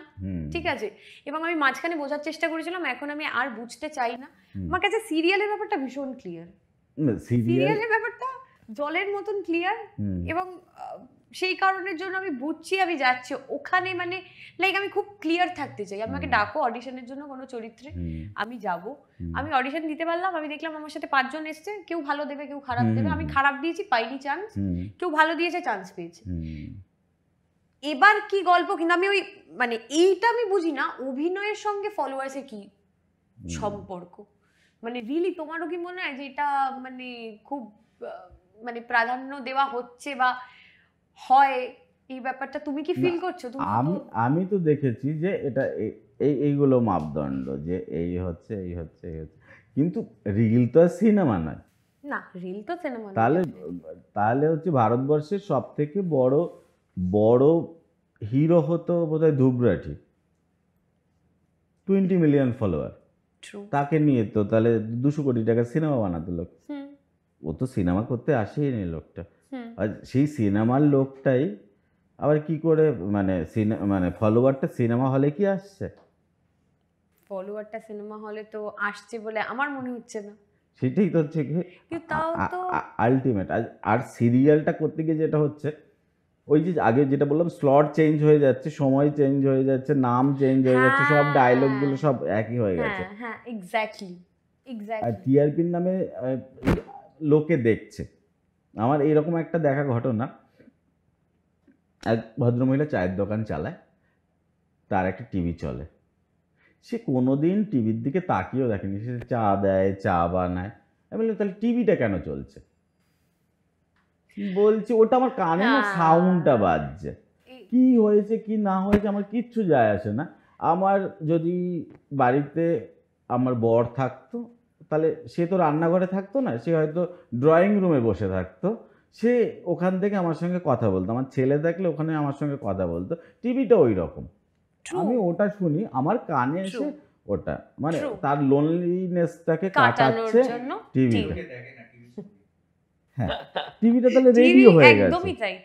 Speaker 1: ঠিক আছে, এবং আমি মাঝখানে বোঝার চেষ্টা করেছিলাম, এখন আমি আর বুঝতে চাই না। আমার কাছে সিরিয়ালের ব্যাপারটা ভীষণ ক্লিয়ার, সিরিয়ালের ব্যাপারটা জলের মতন ক্লিয়ার, এবং সেই কারণের জন্য আমি বুঝছি আমি যাচ্ছি ওখানে, মানে লাইক আমি খুব ক্লিয়ার থাকতে চাই। আমাকে ডাকো অডিশনের জন্য কোনো চরিত্রে, আমি যাব, আমি অডিশন দিতে পারলাম, আমি দেখলাম আমার সাথে 5 জন এসছে, কেউ ভালো দেবে কেউ খারাপ দেবে, আমি খারাপ দিয়েছি পাইনি চান্স, কেউ ভালো দিয়েছে চান্স পেয়েছে। এবার কি গল্প, কিন্তু আমি ওই মানে এইটা আমি বুঝি না অভিনয়ের সঙ্গে ফলোয়ার্সের কি সম্পর্ক, মানে রিয়েলি তোমারও কি মনে হয় যে এটা মানে খুব মানে প্রাধান্য দেওয়া হচ্ছে বা হয়, এই ব্যাপারটা তুমি কি ফিল করছো?
Speaker 2: আমি তো দেখেছি যে এটা এইগুলো মাপদণ্ড, যে এই হচ্ছে, কিন্তু রিল তো আর সিনেমা নয়
Speaker 1: না, রিল তো সিনেমা।
Speaker 2: তাহলে হচ্ছে ভারতবর্ষের সব থেকে বড় হিরো হতো বোধহয় ধুবরাঠি, 20 মিলিয়ন ফলোয়ার, তাকে নিয়ে তো তাহলে 200 কোটি টাকার সিনেমা বানাতো লোক। ও তো সিনেমা করতে আসেনি লোকটা, আর সেই সিনেমার লোকটাই আবার কি করে মানে ফলোয়ারটা সিনেমা হলে কি আসছে?
Speaker 1: ফলোয়ারটা সিনেমা হলে তো আসছে বলে আমার মনে হচ্ছে না।
Speaker 2: সেটাই তো হচ্ছে কি আলটিমেট। আর সিরিয়ালটা করতে গিয়ে যেটা হচ্ছে, ওই যে আগে যেটা বললাম, স্লট চেঞ্জ হয়ে যাচ্ছে, সময় চেঞ্জ হয়ে যাচ্ছে, নাম চেঞ্জ হয়ে যাচ্ছে, সব ডায়লগগুলো সব একই হয়ে গেছে।
Speaker 1: হ্যাঁ এক্স্যাক্টলি।
Speaker 2: আর টিআরপির নামে লোকে দেখছে। আমার এইরকম একটা দেখা ঘটনা, এক ভদ্রমহিলা চায়ের দোকান চালায়, তার একটা টিভি চলে, সে কোনোদিন টিভির দিকে তাকিয়েও দেখেনি, সে চা দেয়, চা বানায়, আমি বললাম তাহলে টিভিটা কেন চলছে? বলছি ওটা আমার কানে না সাউন্ডটা বাজছে, কি হয়েছে কি না হয়েছে আমার কিচ্ছু যায় আসে না। আমার যদি বাড়িতে আমার বর থাকতো তাহলে সে তো রান্নাঘরে থাকতো না, সে হয়তো ড্রয়িং রুমে বসে থাকতো, সে ওখান থেকে আমার সঙ্গে কথা বলতো, আমার ছেলে থাকলে ওখানে আমার সঙ্গে কথা বলতো। টিভিটা ওই রকম, আমি ওটা শুনি আমার কানে এসে ওটা মানে তার লোনলিনেসটাকে কাটাচ্ছে টিভিটা। হ্যাঁ, টিভিটা তাহলে রেডিও হয়ে গেছে।
Speaker 1: একদমই তাই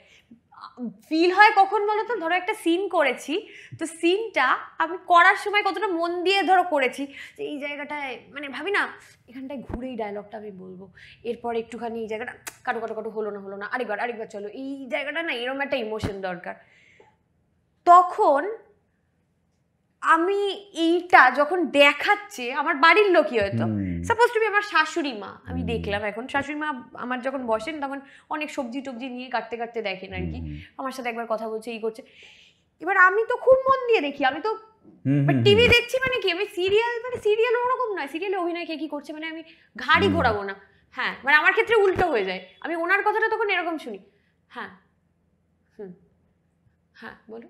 Speaker 1: ফিল হয়। কখন বলো তো, ধরো একটা সিন করেছি, তো সিনটা আমি করার সময় কতটা মন দিয়ে ধরো করেছি, যে এই জায়গাটায় মানে ভাবি না এখানটায় ঘুরেই ডায়লগটা আমি বলবো, এরপর একটুখানি এই জায়গাটা কাটো কাটো কাটো হলো না, আরেকবার চলো, এই জায়গাটা না এরকম একটা ইমোশন দরকার। তখন আমি এইটা যখন দেখাচ্ছে আমার বাড়ির লোকই হয়তো, সাপোজ টু বি আমার শাশুড়ি মা, আমি দেখলাম এখন শাশুড়ি মা আমার যখন বসেন তখন অনেক সবজি টবজি নিয়ে কাটতে কাটতে দেখেন আর কি, আমার সাথে একবার কথা বলছে, এই করছে। এবার আমি তো খুব মন দিয়ে দেখি, আমি তো টিভি দেখছি মানে কি, আমি সিরিয়াল ওরকম নয়, সিরিয়ালে অভিনয় কে কি করছে মানে আমি ঘাড়ি ঘোরাবো না। হ্যাঁ, মানে আমার ক্ষেত্রে উল্টো হয়ে যায়, আমি ওনার কথাটা তখন এরকম শুনি, হ্যাঁ হ্যাঁ বলো,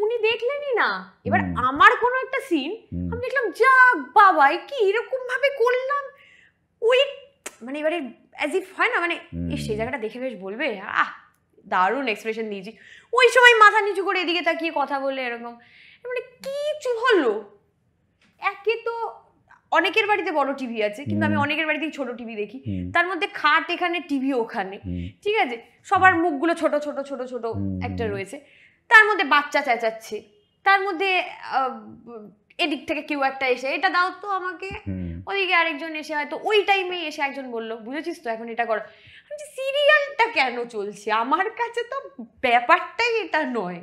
Speaker 1: উনি দেখলেনই না। এবার আমার কোনো একটা সিন আমি দেখলাম, যা বাবা কি এরকম ভাবে করলাম, ওই মানে এবারে অ্যাজ ইফ হয় না মানে সেই জায়গাটা দেখে বেশ বলবে দারুণ এক্সপ্রেশন দিয়েছি, ওই সময় মাথা নিচু করে এদিকে তাকিয়ে কথা বলে এরকম, মানে কিছু হলো। একে তো অনেকের বাড়িতে বড় টিভি আছে, কিন্তু আমি অনেকের বাড়িতেই ছোট টিভি দেখি, তার মধ্যে খাট এখানে টিভি ওখানে, ঠিক আছে, সবার মুখগুলো ছোট ছোট ছোট ছোট একটা রয়েছে, তার মধ্যে বাচ্চা চেঁচাচ্ছে, তার মধ্যে এদিক থেকে কেউ একটা এসে এটা দাও তো আমাকে, ওদিকে আরেকজন এসে হয়তো ওই টাইমে এসে একজন বললো বুঝেছিস তো এখন এটা করো। সিরিয়ালটা কেন চলছে আমার কাছে তো ব্যাপারটাই এটা নয়,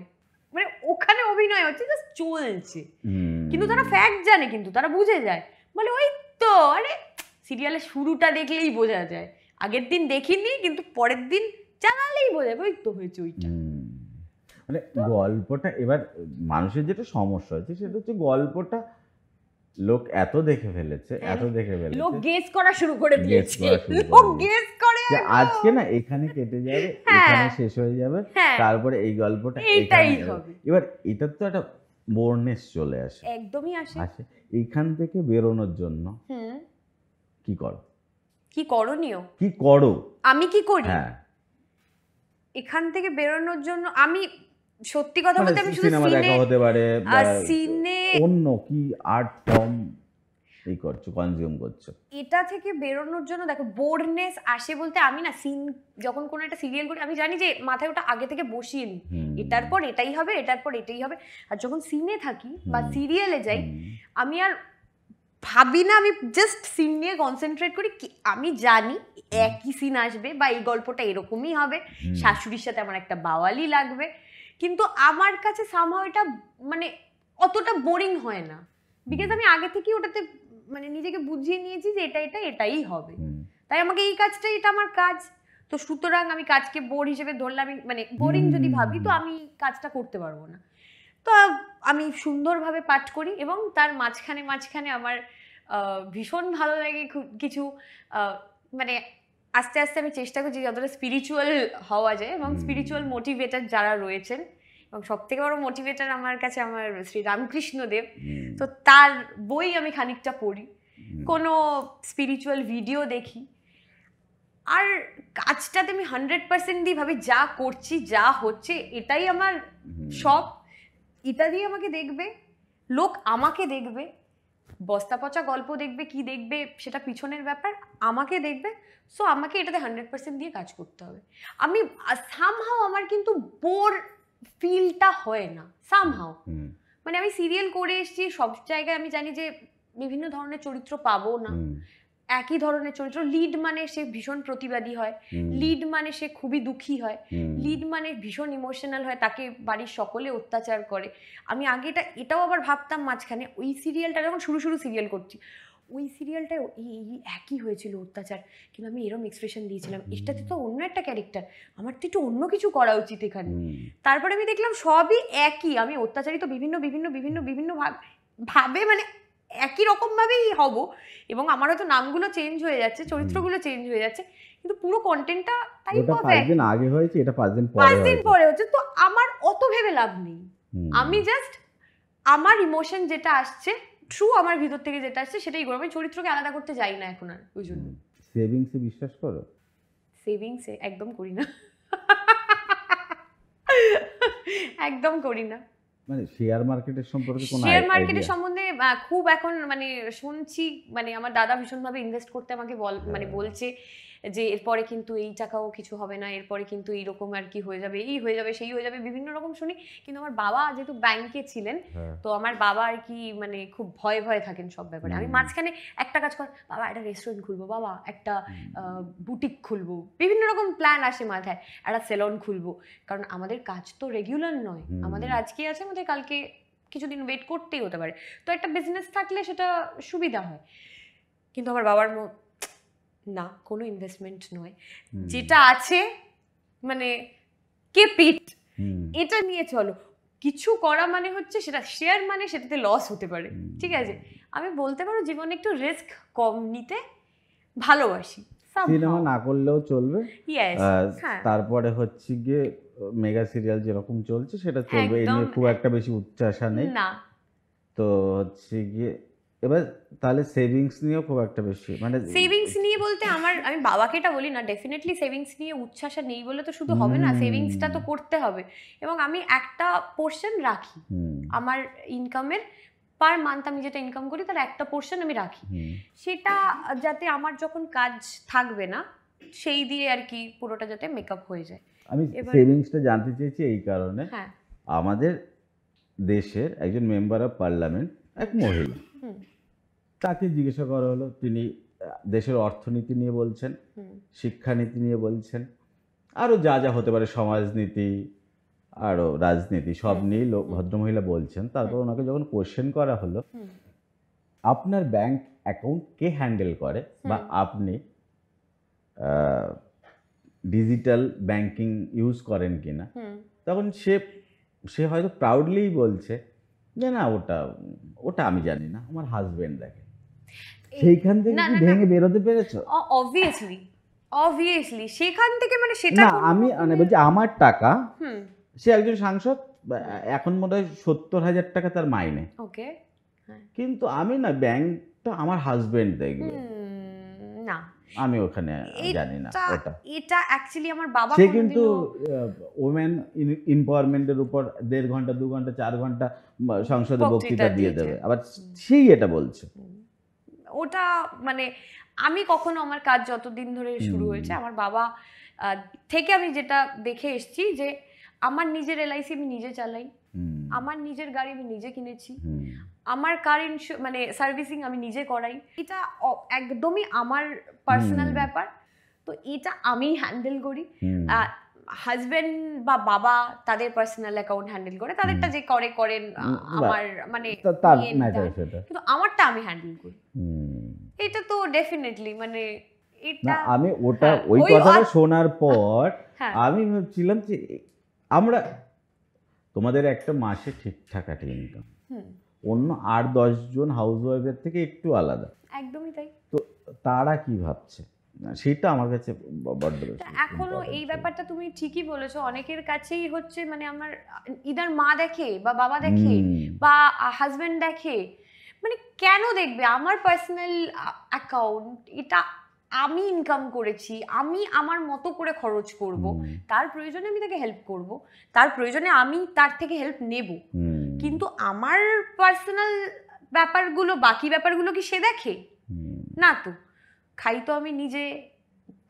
Speaker 1: মানে ওখানে অভিনয় হচ্ছে জাস্ট চলছে, কিন্তু তারা ফ্যাক্ট জানে, কিন্তু তারা বুঝে যায়, বলে ওই তো আরে সিরিয়ালের শুরুটা দেখলেই বোঝা যায়, আগের দিন দেখিনি কিন্তু পরের দিন জানালেই বোঝা যাবে ওই তো হয়েছে ওইটা।
Speaker 2: মানে গল্পটা এবার মানুষের যেটা সমস্যা হচ্ছে সেটা হচ্ছে গল্পটা লোক এত দেখে ফেলেছে,
Speaker 1: লোক গেস করা শুরু করে দিয়েছে, লোক গেস করে
Speaker 2: যে আজকে না এখানে কেটে যাবে, এখানে শেষ হয়ে যাবে, তারপরে এই গল্পটা
Speaker 1: এটাই হবে।
Speaker 2: এবার এটা তো একটা বোরনেস চলে আসে,
Speaker 1: একদমই আসে।
Speaker 2: এইখান থেকে বেরোনোর জন্য কি করো,
Speaker 1: কি করণীয়,
Speaker 2: কি করো,
Speaker 1: আমি কি করি এখান থেকে বেরোনোর জন্য? আমি সত্যি কথা বলতে আমি শুধু
Speaker 2: সিনেমা দেখা হতে পারে,
Speaker 1: সিনে
Speaker 2: অন্য কি আর্ট ফর্ম এই করছো, কনজিউম করছো,
Speaker 1: এটা থেকে বেরোনোর জন্য দেখো বোরনেস আসে বলতে, আমি না সিন যখন কোনো একটা সিরিয়াল করি আমি জানি যে মাথায় ওটা আগে থেকে বসিয়ে নিই, এটার পর এটাই হবে, এটার পর এটাই হবে। আর যখন সিনে থাকি বা সিরিয়ালে যাই আমি আর ভাবি না, আমি জাস্ট সিন নিয়ে কনসেন্ট্রেট করি, আমি জানি একই সিন আসবে বা এই গল্পটা এরকমই হবে, শাশুড়ির সাথে আমার একটা বাওয়ালি লাগবে, কিন্তু আমার কাছে সামহাও এটা মানে অতটা বোরিং হয় না, বিকজ আমি আগে থেকেই ওটাতে মানে নিজেকে বুঝিয়ে নিয়েছি যে এটাই হবে, তাই আমাকে এই কাজটাই, এটা আমার কাজ, তো সুতরাং আমি কাজকে বোর হিসেবে ধরলে আমি মানে বোরিং যদি ভাবি তো আমি কাজটা করতে পারবো না। তো আমি সুন্দরভাবে পাঠ করি এবং তার মাঝখানে আমার ভীষণ ভালো লাগে কিছু মানে আস্তে আস্তে আমি চেষ্টা করছি যতটা স্পিরিচুয়াল হওয়া যায়, এবং স্পিরিচুয়াল মোটিভেটার যারা রয়েছেন, এবং সব থেকে বড় মোটিভেটার আমার কাছে আমার শ্রী রামকৃষ্ণ দেব, তো তার বই আমি খানিকটা পড়ি, কোনো স্পিরিচুয়াল ভিডিও দেখি, আর কাজটাতে আমি 100% দিই, ভাবি যা করছি যা হচ্ছে এটাই আমার সব, এটা দিয়ে আমাকে দেখবে লোক, আমাকে দেখবে, বস্তা পচা গল্প দেখবে কি দেখবে সেটা পিছনের ব্যাপার, আমাকে দেখবে, সো আমাকে এটাতে 100% দিয়ে কাজ করতে হবে। আমি সামহাও আমার কিন্তু বোর ফিলটা হয় না সামহাও, মানে আমি সিরিয়াল করে এসেছি, সব জায়গায় আমি জানি যে বিভিন্ন ধরনের চরিত্র পাবো না, একই ধরনের চরিত্র, লিড মানে সে ভীষণ প্রতিবাদী হয়, লিড মানে সে খুবই দুঃখী হয়, লিড মানে ভীষণ ইমোশনাল হয়, তাকে বাড়ির সকলে অত্যাচার করে। আমি আগে এটাও আবার ভাবতাম মাঝখানে, ওই সিরিয়ালটা যখন শুরু সিরিয়াল করছি, ওই সিরিয়ালটায় এই একই হয়েছিল অত্যাচার, কিন্তু আমি এরকম এক্সপ্রেশন দিয়েছিলাম, এটাতে তো অন্য একটা ক্যারেক্টার, আমার তো একটু অন্য কিছু করা উচিত এখানে। তারপরে আমি দেখলাম সবই একই, আমি অত্যাচারিত বিভিন্ন ভাবে মানে একই রকম ভাবেই হব, এবং আমার হয়তো নামগুলো চেঞ্জ হয়ে যাচ্ছে, চরিত্রগুলো চেঞ্জ হয়ে যাচ্ছে, কিন্তু পুরো কন্টেন্টটা টাইপ
Speaker 2: ওটা
Speaker 1: অফ
Speaker 2: 5 দিন আগে হয়েছে, এটা 5 দিন পরে
Speaker 1: 5 দিন
Speaker 2: হয়েছে।
Speaker 1: পরে হচ্ছে। তো আমার অত ভেবে লাভ নেই, আমি জাস্ট আমার ইমোশন যেটা আসছে, ট্রু আমার ভিতর থেকে যেটা আসছে সেটাই করবো। আমি চরিত্রকে আলাদা করতে যাই না এখন আর ওই জন্য।
Speaker 2: সেভিংসে বিশ্বাস করো?
Speaker 1: সেভিংসে একদম করি না, একদম করি না।
Speaker 2: মানে শেয়ার মার্কেটের সম্পর্কে কোনো
Speaker 1: শেয়ার মার্কেটের সম্বন্ধে খুব এখন মানে শুনছি, মানে আমার দাদা ভীষণভাবে ইনভেস্ট করতে আমাকে মানে বলছে যে এরপরে কিন্তু এই টাকাও কিছু হবে না, এরপরে কিন্তু এইরকম আর কি হয়ে যাবে, এই হয়ে যাবে, সেই হয়ে যাবে, বিভিন্ন রকম শুনি। কিন্তু আমার বাবা যেহেতু ব্যাংকে ছিলেন, তো আমার বাবা আর কি মানে খুব ভয়ে ভয়ে থাকেন সব ব্যাপারে। আমি মাঝখানে একটা কাজ কর, বাবা একটা রেস্টুরেন্ট খুলবো, বাবা একটা বুটিক খুলবো, বিভিন্ন রকম প্ল্যান আসে মাথায়, একটা সেলন খুলবো, কারণ আমাদের কাজ তো রেগুলার নয়, আমাদের আজকে আছে, আমাদের কালকে কিছুদিন ওয়েট করতেই হতে পারে। তো একটা বিজনেস থাকলে সেটা সুবিধা হয়। কিন্তু আমার বাবার না, কোনো ইনভেস্টমেন্ট নয়, যেটা আছে মানে কেপিট, এটা নিয়ে চলো। কিছু করা মানে হচ্ছে সেটা শেয়ার, মানে সেটাতে লস হতে পারে, ঠিক আছে। আমি বলতে পারো জীবনে একটু রিস্ক কম নিতে ভালোবাসি।
Speaker 2: সিনেমা না করলেও চলবে, তারপরে হচ্ছে গিয়ে মেগা সিরিয়াল যেরকম চলছে সেটা চলবে, এই নিয়ে খুব একটা বেশি উচ্চাশা নেই
Speaker 1: না।
Speaker 2: তো হচ্ছে গিয়ে এবার তাহলে সেভিংস নিয়েও খুব একটা বেশি, মানে
Speaker 1: সেভিংস নিয়ে বলতে আমি বাবাকে এটা বলি না, ডেফিনেটলি সেভিংস নিয়ে উচ্ছ্বাসা নেই বলে তো শুধু হবে না, সেভিংসটা তো করতে হবে। এবং আমি একটা পোর্শন রাখি আমার ইনকামের, পার মান্থ আমি যেটা ইনকাম করি তার একটা পোর্শন আমি রাখি, সেটা যাতে আমার যখন কাজ থাকবে না সেই দিয়ে আর কি পুরোটা যাতে মেকআপ হয়ে যায়।
Speaker 2: আমি সেভিংসটা জানতে চেয়েছি এই কারণে, আমাদের দেশের একজন মেম্বার অফ পার্লামেন্ট, এক মহিলা, তাকে জিজ্ঞাসা করা হলো, তিনি দেশের অর্থনীতি নিয়ে বলছেন, শিক্ষানীতি নিয়ে বলছেন, আরও যা যা হতে পারে, সমাজনীতি, আরও রাজনীতি, সব নিয়েই ভদ্রমহিলা বলছেন। তারপর ওনাকে যখন কোশ্চেন করা হলো আপনার ব্যাংক অ্যাকাউন্ট কে হ্যান্ডেল করে, বা আপনি ডিজিটাল ব্যাংকিং ইউজ করেন কিনা, তখন সে হয়তো প্রাউডলিই বলছে যে না, ওটা আমি জানি না, আমার হাজবেন্ড দেখে। সেইখান থেকে কি ভেঙে বেরোতে পেরেছো?
Speaker 1: অবভিয়াসলি সেখান থেকে, মানে সেটা
Speaker 2: না, আমি বলছি আমার টাকা, সে একজন সাংসদ, এখন মনে হয় 70,000 টাকা তার মাইনে, ওকে, কিন্তু আমি না, ব্যাংকটা আমার হাজবেন্ড দেখবে
Speaker 1: না,
Speaker 2: আমি ওখানে জানি না।
Speaker 1: এটা অ্যাকচুয়ালি আমার বাবা,
Speaker 2: সে কিন্তু ওমেন এম্পাওয়ারমেন্টের উপর 1.5 ঘন্টা 2 ঘন্টা 4 ঘন্টা সংসদে বক্তৃতা দিয়ে দেবে, আবার সেই এটা বলছে।
Speaker 1: ওটা মানে আমি কখনো, আমার কাজ যতদিন ধরে শুরু হয়েছে আমার বাবা থেকে আমি যেটা দেখে এসেছি, যে আমার নিজের LIC আমি নিজে চালাই, আমার নিজের গাড়ি আমি নিজে কিনেছি, আমার কার মানে সার্ভিসিং আমি নিজে করাই, এটা একদমই আমার পার্সোনাল ব্যাপার। তো এটা আমি হ্যান্ডেল করি। হাজবেন্ড বা বাবা তাদের পার্সোনাল অ্যাকাউন্ট হ্যান্ডেল করে, তাদেরটা যে করেন আমার মানে, কিন্তু আমারটা আমি হ্যান্ডেল করি। এটা তো ডেফিনেটলি মানে এটা
Speaker 2: আমি ওটা ওই কথাটা শোনার পর আমি ভাবছিলাম যে আমরা, তোমাদের একটা মাসে ঠিকঠাক একটা ইনকাম, অন্য 8-10 জন হাউসওয়াইফের থেকে একটু আলাদা,
Speaker 1: একদমই তাই।
Speaker 2: তো তারা কি ভাবছে সেটা আমার কাছে বড্ড বেশি।
Speaker 1: এখনো এই ব্যাপারটা তুমি ঠিকই বলেছো, অনেকের কাছেই হচ্ছে মানে আমার ইদার মা দেখে বা বাবা দেখে বা হাজবেন্ড দেখে, মানে কেন দেখবে আমার পার্সোনাল অ্যাকাউন্ট, এটা আমি ইনকাম করেছি, আমি আমার মতো করে খরচ করব, তার প্রয়োজনে আমি তাকে হেল্প করব, তার প্রয়োজনে আমি তার থেকে হেল্প নেব, কিন্তু আমার পার্সোনাল ব্যাপারগুলো, বাকি ব্যাপারগুলো কি সে দেখে না? তো খাই তো আমি নিজে,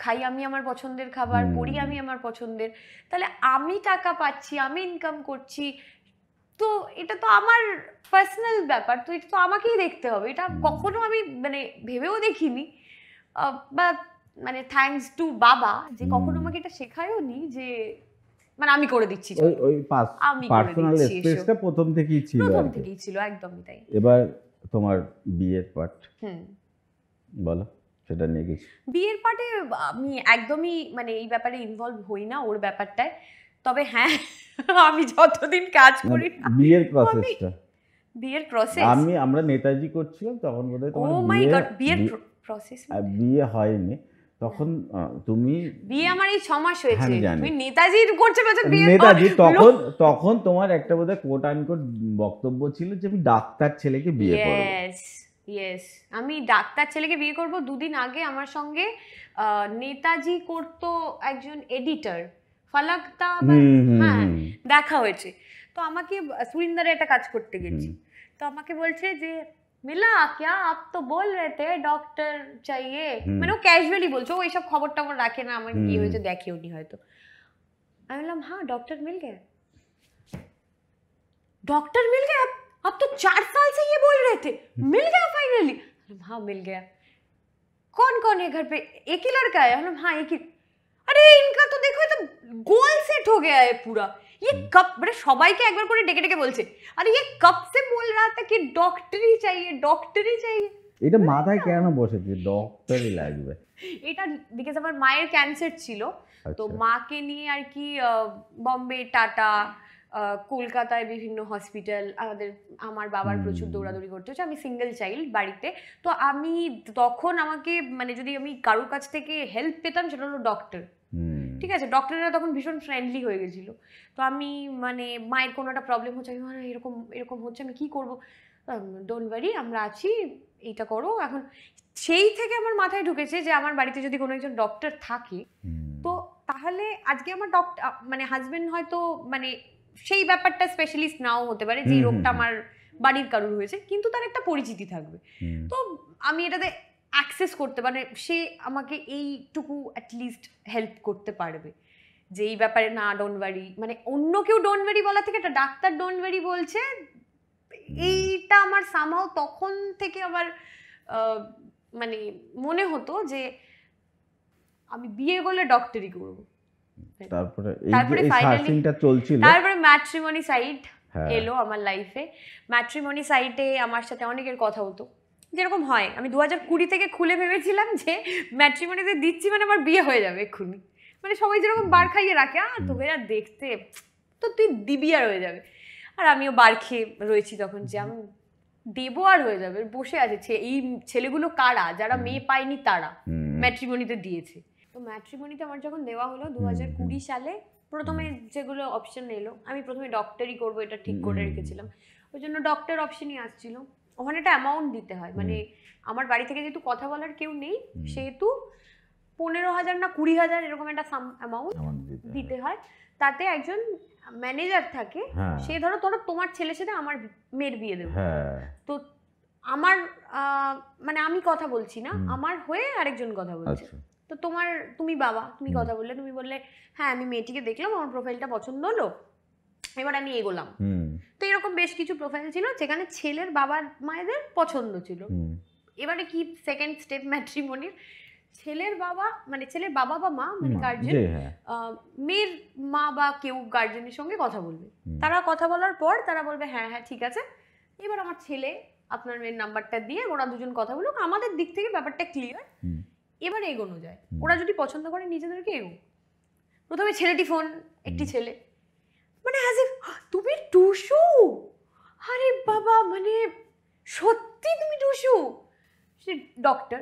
Speaker 1: খাই আমি আমার পছন্দের খাবার, পড়ি আমি আমার পছন্দের, তাহলে আমি টাকা পাচ্ছি, আমি ইনকাম করছি, তো এটা তো আমার পার্সোনাল ব্যাপার, তো এটা তো আমাকেই দেখতে হবে। এটা কখনো আমি মানে ভেবেও দেখিনি, বা মানে থ্যাঙ্কস টু বাবা যে কখনো আমাকে এটা শেখায়ও নি, যে মানে আমি করে দিচ্ছি,
Speaker 2: ওই পার্সোনাল স্পেসটা প্রথম থেকেই ছিল,
Speaker 1: একদমই তাই।
Speaker 2: এবার তোমার বিয়ের পার্ট বলো, সেটা নিয়ে কিছু।
Speaker 1: বিয়ের পার্টে আমি একদমই মানে এই ব্যাপারে ইনভলভ হই না, ওর ব্যাপারটায়। তবে হ্যাঁ, আমি যতদিন কাজ করি
Speaker 2: বিয়ের প্রসেসটা,
Speaker 1: বিয়ের প্রসেস,
Speaker 2: আমরা নেতাজি করছিলাম তখন বোধহয়
Speaker 1: ও
Speaker 2: তোমার
Speaker 1: মাই গড, বিয়ের প্রসেস,
Speaker 2: বিয়ে হয়নি তখন। তুমি
Speaker 1: বিয়ে আমার এই 6 মাস হয়েছে,
Speaker 2: আমি জানি।
Speaker 1: তুমি নেতাজির করছো বলছো বিয়ে?
Speaker 2: নেতাজি তখন তোমার একটা বোধহয় কোট আনকোট বক্তব্য ছিল যে আমি ডাক্তার ছেলেকে বিয়ে করব।
Speaker 1: ইয়েস, আমি ডাক্তার ছেলেকে বিয়ে করব। দুদিন আগে আমার সঙ্গে নেতাজি করতো একজন এডিটর ফালাকতা, হ্যাঁ দেখা হয়েছে। তো আমাকে সুরিন্দারে একটা কাজ করতে গেছি, তো আমাকে বলছে যে মিলা क्या आप तो बोल रहे थे डॉक्टर चाहिए, মানে ও ক্যাজুয়ালি বলছো, ও এইসব খবর টবর রাখে না, আমার কি হয়েছে দেখেও নি হয়তো। আমি বললাম हाँ डॉक्टर मिल गया, डॉक्टर मिल गया, आप तो 4 साल से ये बोल रहे थे, मिल गया फाइनली? हाँ मिल गया। कौन कौन है घर पे? एक ही लड़का है? हम हाँ एक ही। अरे इनका तो देखो ये तो गोल सेट हो गया है पूरा, ये कब, बड़े সবাইকে একবার করে ডেকে ডেকে বলছে আরে ये कब से बोल रहा था कि डॉक्टर ही चाहिए, डॉक्टर ही चाहिए।
Speaker 2: এটা মাথায় কেন বসেছে ডক্টরই লাগবে?
Speaker 1: এটা বিকজ আমার মায়ের ক্যান্সার ছিল, তো মাকে নিয়ে আর কি বম্বে, টাটা, কলকাতায় বিভিন্ন হসপিটাল, আমার বাবার প্রচুর দৌড়াদৌড়ি করতে হচ্ছে। আমি সিঙ্গেল চাইল্ড বাড়িতে, তো আমি তখন আমাকে মানে যদি আমি কারোর কাছ থেকে হেল্প পেতাম সেটা হলো ডক্টর, ঠিক আছে? ডক্টররা তখন ভীষণ ফ্রেন্ডলি হয়ে গেছিলো। তো আমি মানে মায়ের কোনো একটা প্রবলেম হচ্ছে, আমি এরকম এরকম হচ্ছে, আমি কী করবো? ডোন্ট ওয়ারি, আমরা আছি, এইটা করো। এখন সেই থেকে আমার মাথায় ঢুকেছে যে আমার বাড়িতে যদি কোনো একজন ডক্টর থাকে তো তাহলে আজকে আমার ডক্টর মানে হাজবেন্ড হয়তো মানে সেই ব্যাপারটা স্পেশালিস্ট নাও হতে পারে যে রোগটা আমার বাড়ির কারোর হয়েছে, কিন্তু তার একটা পরিচিতি থাকবে, তো আমি এটাতে অ্যাক্সেস করতে মানে সে আমাকে এইটুকু অ্যাটলিস্ট হেল্প করতে পারবে যে এই ব্যাপারে না ডোন্ট ওয়ারি, মানে অন্য কেউ ডোন্ট ওয়ারি বলা থেকে একটা ডাক্তার ডোন্ট ওয়ারি বলছে, এইটা আমার সামহাও তখন থেকে আবার মানে মনে হতো যে আমি বিয়ে করলে ডক্টরি করব। তারপরে ফাইনালি চলছিল, তারপরে ম্যাট্রিমনি সাইট এলো আমার লাইফে। ম্যাট্রিমনি সাইটে আমার সাথে অনেকের কথা হতো, যেরকম হয়। আমি 2020 থেকে খুলে ভেবেছিলাম যে ম্যাট্রিমনিতে দিচ্ছি মানে আমার বিয়ে হয়ে যাবে এক্ষুনি, মানে সবাই যেরকম বার খাইয়ে রাখে তোকে যা দেখতে তো তুই দিবি আর হয়ে যাবে, আর আমিও বার খেয়ে রয়েছি তখন যে আমি দেবো আর হয়ে যাবে। বসে আছে এই ছেলেগুলো কারা, যারা মেয়ে পায়নি তারা ম্যাট্রিমনিতে দিয়েছে। তো ম্যাট্রিমনিতে আমার যখন দেওয়া হলো 2020 সালে, প্রথমে যেগুলো অপশন এলো, আমি প্রথমে ডক্টরি করবো এটা ঠিক করে রেখেছিলাম, ওই জন্য ডক্টর অপশনই আসছিল। ওখানে একটা অ্যামাউন্ট দিতে হয়, মানে আমার বাড়ি থেকে যেহেতু কথা বলার কেউ নেই সেহেতু 15,000 না 20,000 এরকম একটা সাম অ্যামাউন্ট দিতে হয়। তাতে একজন ম্যানেজার থাকে, সে ধরো তোমার ছেলের সাথে আমার মেয়ের বিয়ে দেবে, তো আমার মানে আমি কথা বলছি না, আমার হয়ে আরেকজন কথা বলছে, তো তুমি বাবা, তুমি কথা বললে, তুমি বললে হ্যাঁ আমি মেয়েটিকে দেখলাম, আমার প্রোফাইলটা পছন্দ হলো, এবার আমি এগোলাম। তো এরকম বেশ কিছু প্রোফাইল ছিল যেখানে ছেলের বাবার মায়েদের পছন্দ ছিল। এবারে কি সেকেন্ড স্টেপ ম্যাট্রিমনির, ছেলের বাবা মানে ছেলের বাবা বা মা মানে গার্জেন মেয়ের মা বা কেউ গার্জেনের সঙ্গে কথা বলবে, তারা কথা বলার পর তারা বলবে হ্যাঁ হ্যাঁ ঠিক আছে, এবার আমার ছেলে আপনার মেয়ের নাম্বারটা দিয়ে ওরা দুজন কথা বলুক, আমাদের দিক থেকে ব্যাপারটা ক্লিয়ার, এবার এগোনো যায়। ওরা যদি পছন্দ করে নিজেদেরকে এগো। প্রথমে ছেলেটি ফোন, একটি ছেলে মানে আজ তুমি টুসু, আরে বাবা মানে সত্যি তুমি টুসু? সে ডক্টর।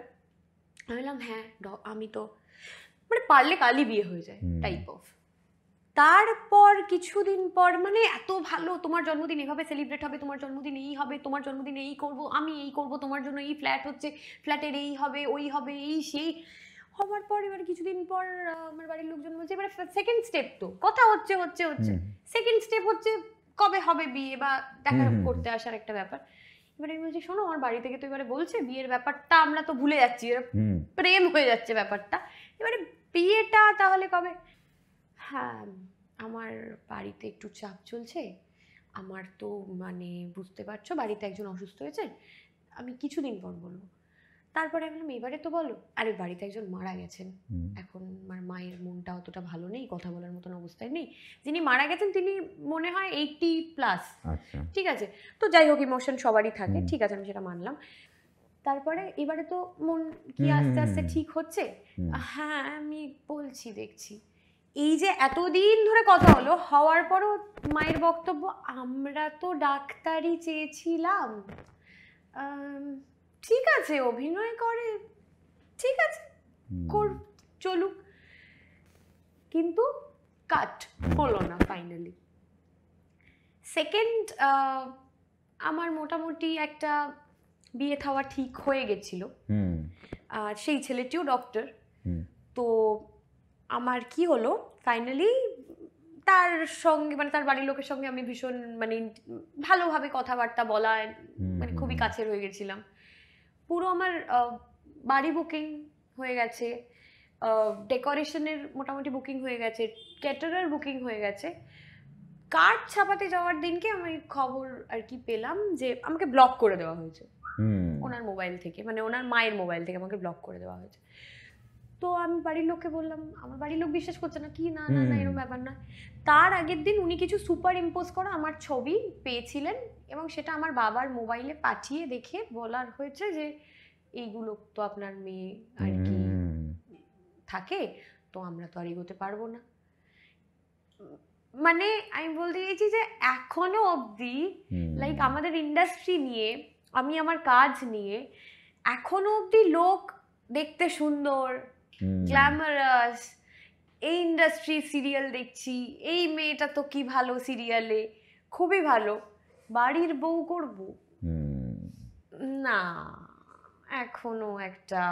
Speaker 1: আমি বললাম হ্যাঁ আমি তো মানে পারলে কালই বিয়ে হয়ে যায় টাইপ অফ। তারপর কিছুদিন পর মানে এত ভালো, তোমার জন্মদিন এভাবে সেলিব্রেট হবে, তোমার জন্মদিন এই হবে, তোমার জন্মদিন এই করব, আমি এই করব, তোমার জন্য এই ফ্ল্যাট হচ্ছে, ফ্ল্যাটের এই হবে ওই হবে এই সেই হওয়ার পর এবার কিছুদিন পর আমার বাড়ির লোকজন বলছে এবার সেকেন্ড স্টেপ, তো কথা হচ্ছে সেকেন্ড স্টেপ হচ্ছে কবে হবে বিয়ে বা দেখা করতে আসার একটা ব্যাপার। এবার আমি বলছি শোনো আমার বাড়ি থেকে তো এবারে বলছে বিয়ের ব্যাপারটা আমরা তো ভুলে যাচ্ছি, প্রেম হয়ে যাচ্ছে ব্যাপারটা, এবারে বিয়েটা তাহলে কবে? হ্যাঁ আমার বাড়িতে একটু চাপ চলছে, আমার তো মানে বুঝতে পারছো বাড়িতে একজন অসুস্থ হয়েছে, আমি কিছুদিন পর বলবো। তারপরে আমি বললাম এবারে তো বলো। আরে বাড়িতে একজন মারা গেছেন, এখন আমার মায়ের মনটা অতটা ভালো নেই, কথা বলার মতন অবস্থায় নেই, যিনি মারা গেছেন তিনি মনে হয় 80+, ঠিক আছে? তো যাই হোক ইমোশন সবারই থাকে, ঠিক আছে আমি সেটা মানলাম। তারপরে এবারে তো মন কি আস্তে আস্তে ঠিক হচ্ছে, হ্যাঁ আমি বলছি দেখছি, এই যে এতদিন ধরে কথা হলো, হওয়ার পরও মায়ের বক্তব্য, আমরা তো ডাক্তারি চেয়েছিলাম, ঠিক আছে অভিনয় করে, ঠিক আছে চলুক, কিন্তু কাট হলো না ফাইনালি। সেকেন্ড, আমার মোটামুটি একটা বিয়ে থাওয়া ঠিক হয়ে গেছিল, আর সেই ছেলেটিও ডক্টর। তো আমার কি হলো ফাইনালি, তার সঙ্গে মানে তার বাড়ির লোকের সঙ্গে আমি ভীষণ মানে ভালোভাবে কথাবার্তা বলা, মানে খুবই কাছের হয়ে গেছিলাম। পুরো আমার বাড়ি বুকিং হয়ে গেছে, ডেকোরেশনের মোটামুটি বুকিং হয়ে গেছে, ক্যাটারার বুকিং হয়ে গেছে। কার্ড ছাপাতে যাওয়ার দিনকে আমি খবর আর কি পেলাম যে আমাকে ব্লক করে দেওয়া হয়েছে ওনার মোবাইল থেকে, মানে ওনার মায়ের মোবাইল থেকে আমাকে ব্লক করে দেওয়া হয়েছে। তো আমি বাড়ির লোককে বললাম, আমার বাড়ির লোক বিশ্বাস করছে না, কি না না না এরকম ব্যাপার না। তার আগের দিন উনি কিছু সুপার ইম্পোজ করা আমার ছবি পেয়েছিলেন, এবং সেটা আমার বাবার মোবাইলে পাঠিয়ে দেখে বলার হয়েছে যে এইগুলো তো আপনার মেয়ে আর কি থাকে, তো আমরা তো আর এগোতে পারবো না। মানে আমি বলতে চাইছি যে এখনো অবধি লাইক আমাদের ইন্ডাস্ট্রি নিয়ে, আমি আমার কাজ নিয়ে, এখনো অবধি লোক দেখতে সুন্দর, গ্ল্যামারাস, এই ইন্ডাস্ট্রি সিরিয়াল দেখছি, এই মেয়েটা তো কি ভালো সিরিয়ালে, খুবই ভালো, বাড়ির বউ করব না, এখনো একটা